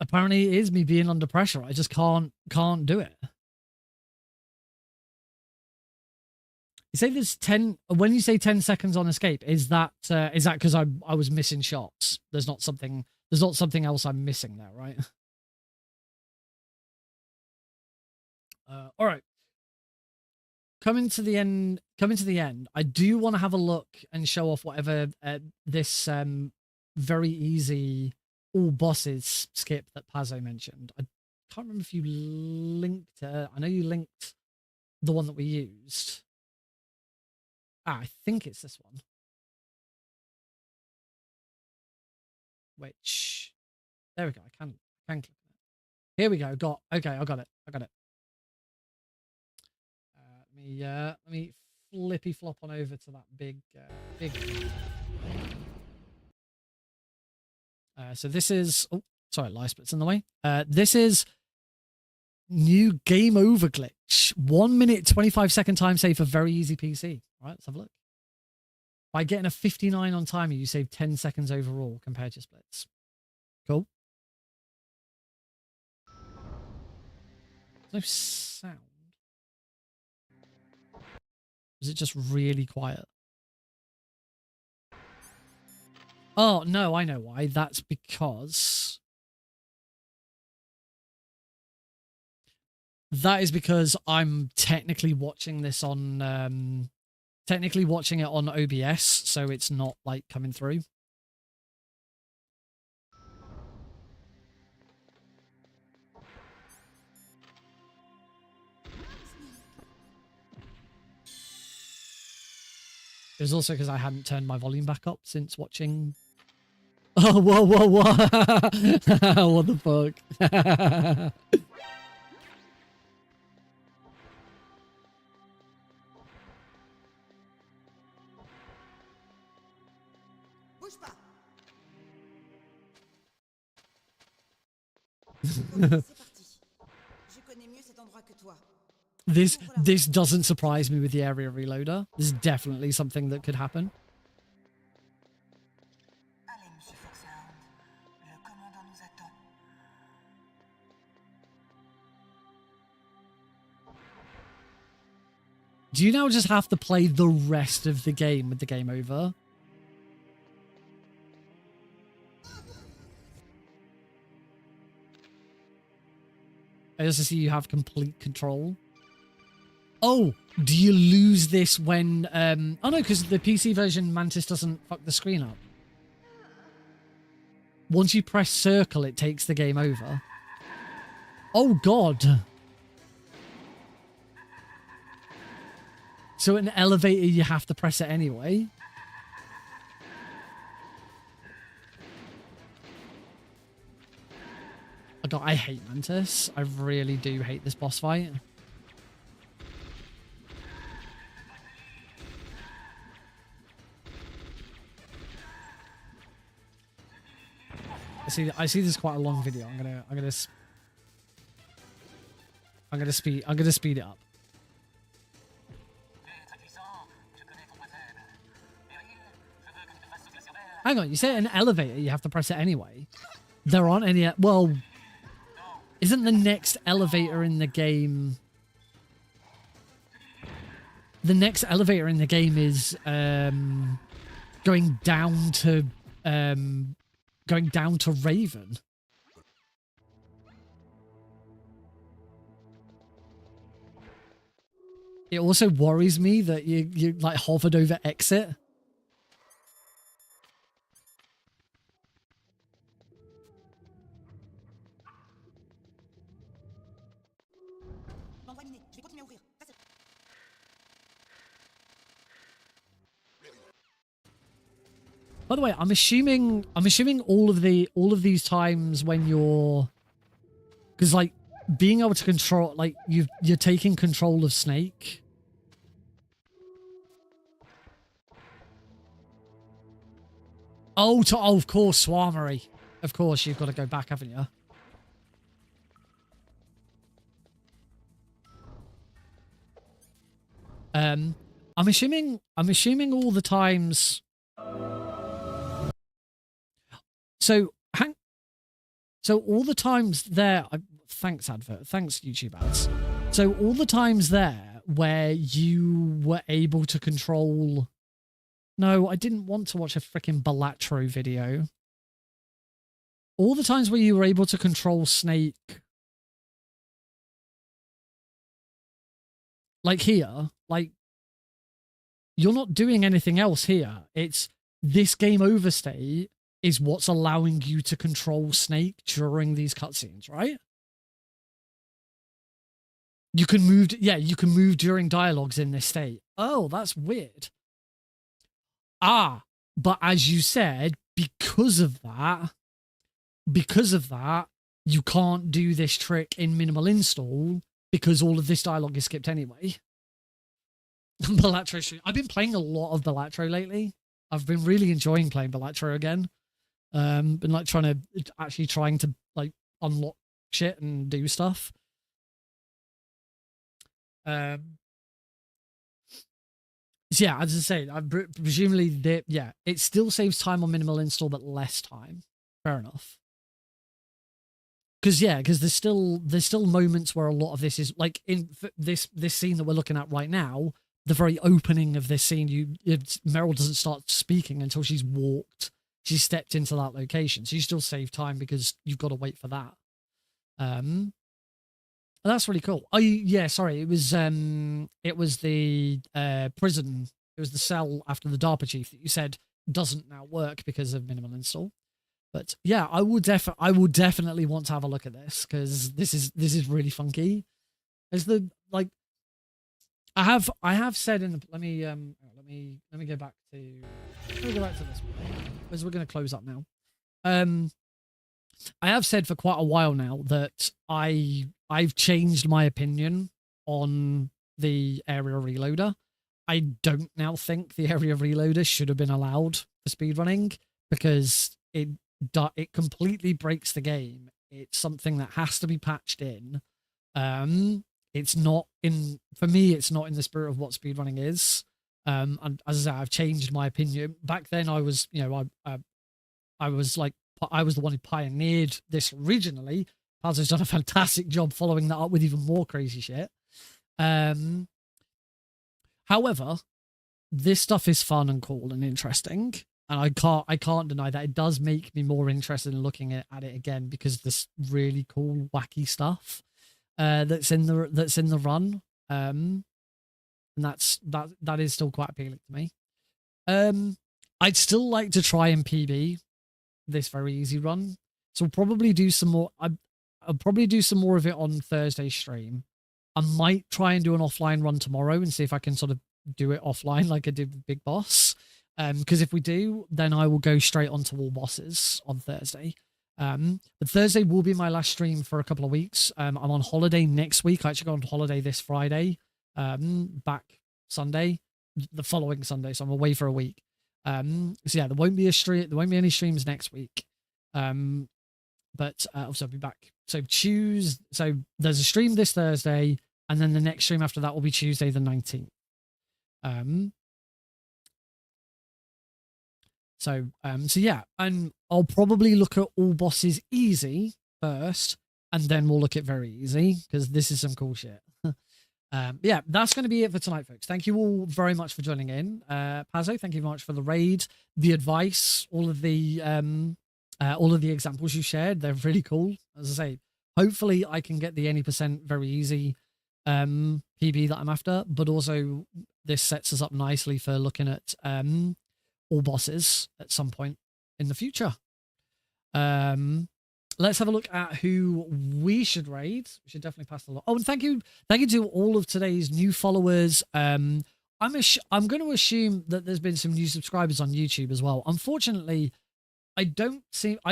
Apparently it is me being under pressure. I just can't do it. You say there's 10 when you say 10 seconds on escape, is that because I was missing shots? There's not something else I'm missing there, right? All right. Coming to the end. I do want to have a look and show off whatever this very easy all bosses skip that Pazzo mentioned. I can't remember if you linked I know you linked the one that we used. I think it's this one. Which, there we go. I can click it. Here we go. I got it. Let me flippy flop on over to that big. So this is. Oh, sorry, light split's in the way. This is new game over glitch. 1 minute 25-second time save for very easy PC. All right, let's have a look. By getting a 59 on timer, you save 10 seconds overall compared to splits. Cool. There's no sound. Is it just really quiet? Oh, no, I know why. That's because... That is because I'm technically watching this on... technically watching it on OBS, so it's not, like, coming through. It was also because I hadn't turned my volume back up since watching... Oh, whoa. What the fuck? Bouge pas. C'est parti. Je connais mieux cet endroit que toi. This doesn't surprise me with the area reloader. This is definitely something that could happen. Allez, monsieur Foxhound. Le commandant nous attend. Do you now just have to play the rest of the game with the game over? I also see you have complete control. Oh, do you lose this when... Oh no, because the PC version Mantis doesn't fuck the screen up. Once you press circle, it takes the game over. Oh god. So an elevator, you have to press it anyway. Oh god, I hate Mantis. I really do hate this boss fight. I see this is quite a long video. I'm gonna speed it up. Hang on, you say an elevator, you have to press it anyway. There aren't any... Well, isn't the next elevator in the game... The next elevator in the game is going down to Raven. It also worries me that you like hovered over exit. By the way, I'm assuming all of these times when you're, because like being able to control, like you're taking control of Snake. Oh, of course, Swarmery. Of course, you've got to go back, haven't you? I'm assuming all the times. So So all the times there, thanks advert, thanks YouTube ads. So all the times there where you were able to control. No, I didn't want to watch a freaking Balatro video. All the times where you were able to control Snake, like here, like you're not doing anything else here. It's this game over state is what's allowing you to control Snake during these cutscenes, right? You can move, yeah, you can move during dialogues in this state. Oh, that's weird. Ah, but as you said, because of that, you can't do this trick in minimal install because all of this dialogue is skipped anyway. Balatro stream. I've been playing a lot of Balatro lately. I've been really enjoying playing Balatro again. Been like trying to like unlock shit and do stuff. So yeah, as I say, presumably it still saves time on minimal install, but less time. Fair enough. Because there's still moments where a lot of this is like in this scene that we're looking at right now. The very opening of this scene, Meryl doesn't start speaking until she's stepped into that location. So you still save time because you've got to wait for that. That's really cool. Oh yeah, sorry, it was the prison. It was the cell after the DARPA chief that you said doesn't now work because of minimal install. But yeah, I will definitely want to have a look at this because this is really funky. As the like, I have said in the let me go back to this one because we're going to close up now. I have said for quite a while now that I've changed my opinion on the area reloader. I don't now think the area reloader should have been allowed for speedrunning because it completely breaks the game. It's something that has to be patched in. It's not in, for me, it's not in the spirit of what speedrunning is. And as I say, I've changed my opinion. Back then I was, I was the one who pioneered this originally. Pazzo's done a fantastic job following that up with even more crazy shit. However, this stuff is fun and cool and interesting, and I can't deny that it does make me more interested in looking at it again because of this really cool, wacky stuff that's in the run. And that is still quite appealing to me. I'd still like to try and PB this very easy run, so we'll probably do some more. I'll probably do some more of it on Thursday stream. I might try and do an offline run tomorrow and see if I can sort of do it offline like I did with Big Boss. Because if we do, then I will go straight onto all bosses on Thursday. But Thursday will be my last stream for a couple of weeks. I'm on holiday next week. I actually go on holiday this Friday. Back Sunday, the following Sunday. So I'm away for a week. So yeah, there won't be a stream. There won't be any streams next week. But also I'll be back. So so there's a stream this Thursday, and then the next stream after that will be Tuesday the 19th. So yeah, and I'll probably look at all bosses easy first, and then we'll look at very easy because this is some cool shit. Yeah, that's going to be it for tonight, folks. Thank you all very much for joining in. Pazzo, thank you very much for the raid, the advice, all of the examples you shared. They're really cool. As I say, hopefully I can get the any percent very easy PB that I'm after, but also this sets us up nicely for looking at all bosses at some point in the future. Let's have a look at who we should raid. We should definitely pass the lot. Oh, and thank you to all of today's new followers. I'm going to assume that there's been some new subscribers on YouTube as well. Unfortunately, I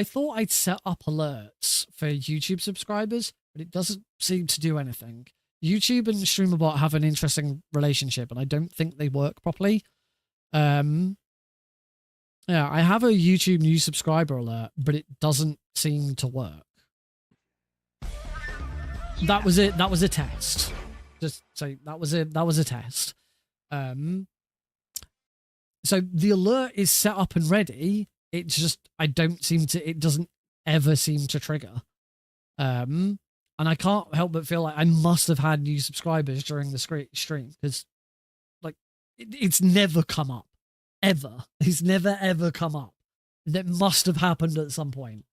thought I'd set up alerts for YouTube subscribers, but it doesn't seem to do anything. YouTube and StreamerBot have an interesting relationship, and I don't think they work properly. Yeah, I have a YouTube new subscriber alert, but it doesn't seem to work. That was it. That was a test. Just say that was a test. So the alert is set up and ready. It's just it doesn't ever seem to trigger. And I can't help but feel like I must have had new subscribers during the stream, because like it's never come up ever. It's never ever come up. That must have happened at some point.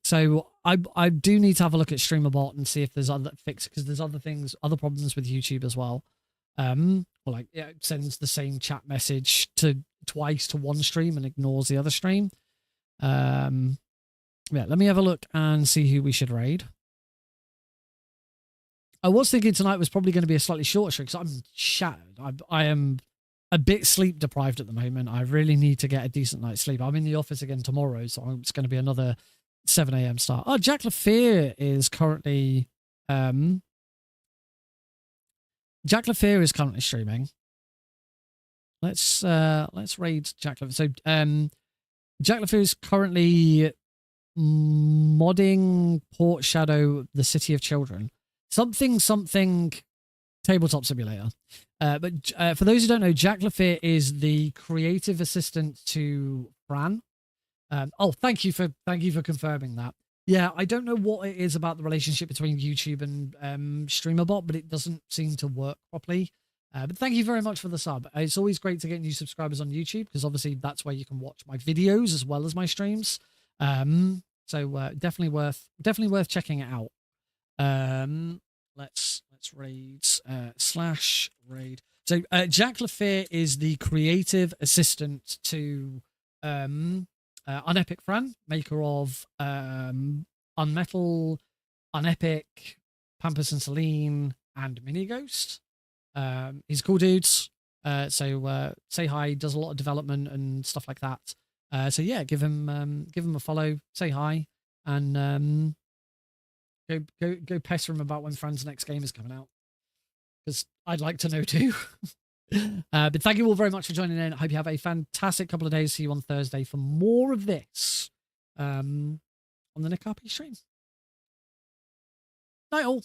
So I do need to have a look at StreamerBot and see if there's other fixes, because there's other things, other problems with YouTube as well. Like it sends the same chat message twice to one stream and ignores the other stream. Yeah, let me have a look and see who we should raid. I was thinking tonight was probably going to be a slightly shorter stream because I'm shattered. I am a bit sleep deprived at the moment. I really need to get a decent night's sleep. I'm in the office again tomorrow, so it's going to be another 7 a.m. start. Oh, Jack Lafear is currently streaming. Let's raid Jack Lafear. So Jack Lafear is currently modding Port Shadow, the City of Children. Something tabletop simulator. But for those who don't know, Jack Lafear is the creative assistant to Fran. Oh, thank you for confirming that. Yeah, I don't know what it is about the relationship between YouTube and StreamerBot, but it doesn't seem to work properly. But thank you very much for the sub. It's always great to get new subscribers on YouTube, because obviously that's where you can watch my videos as well as my streams. So definitely worth checking it out. Let's raid /raid. So Jack Lafear is the creative assistant to Unepic Fran, maker of Unmetal, Unepic, Pampers and Celine, and Mini Ghost. He's a cool dude. So say hi. Does a lot of development and stuff like that. So yeah, give him a follow. Say hi, and go pester him about when Fran's next game is coming out, because I'd like to know too. But thank you all very much for joining in. I hope you have a fantastic couple of days. See you on Thursday for more of this on the Nick RP stream. Night all.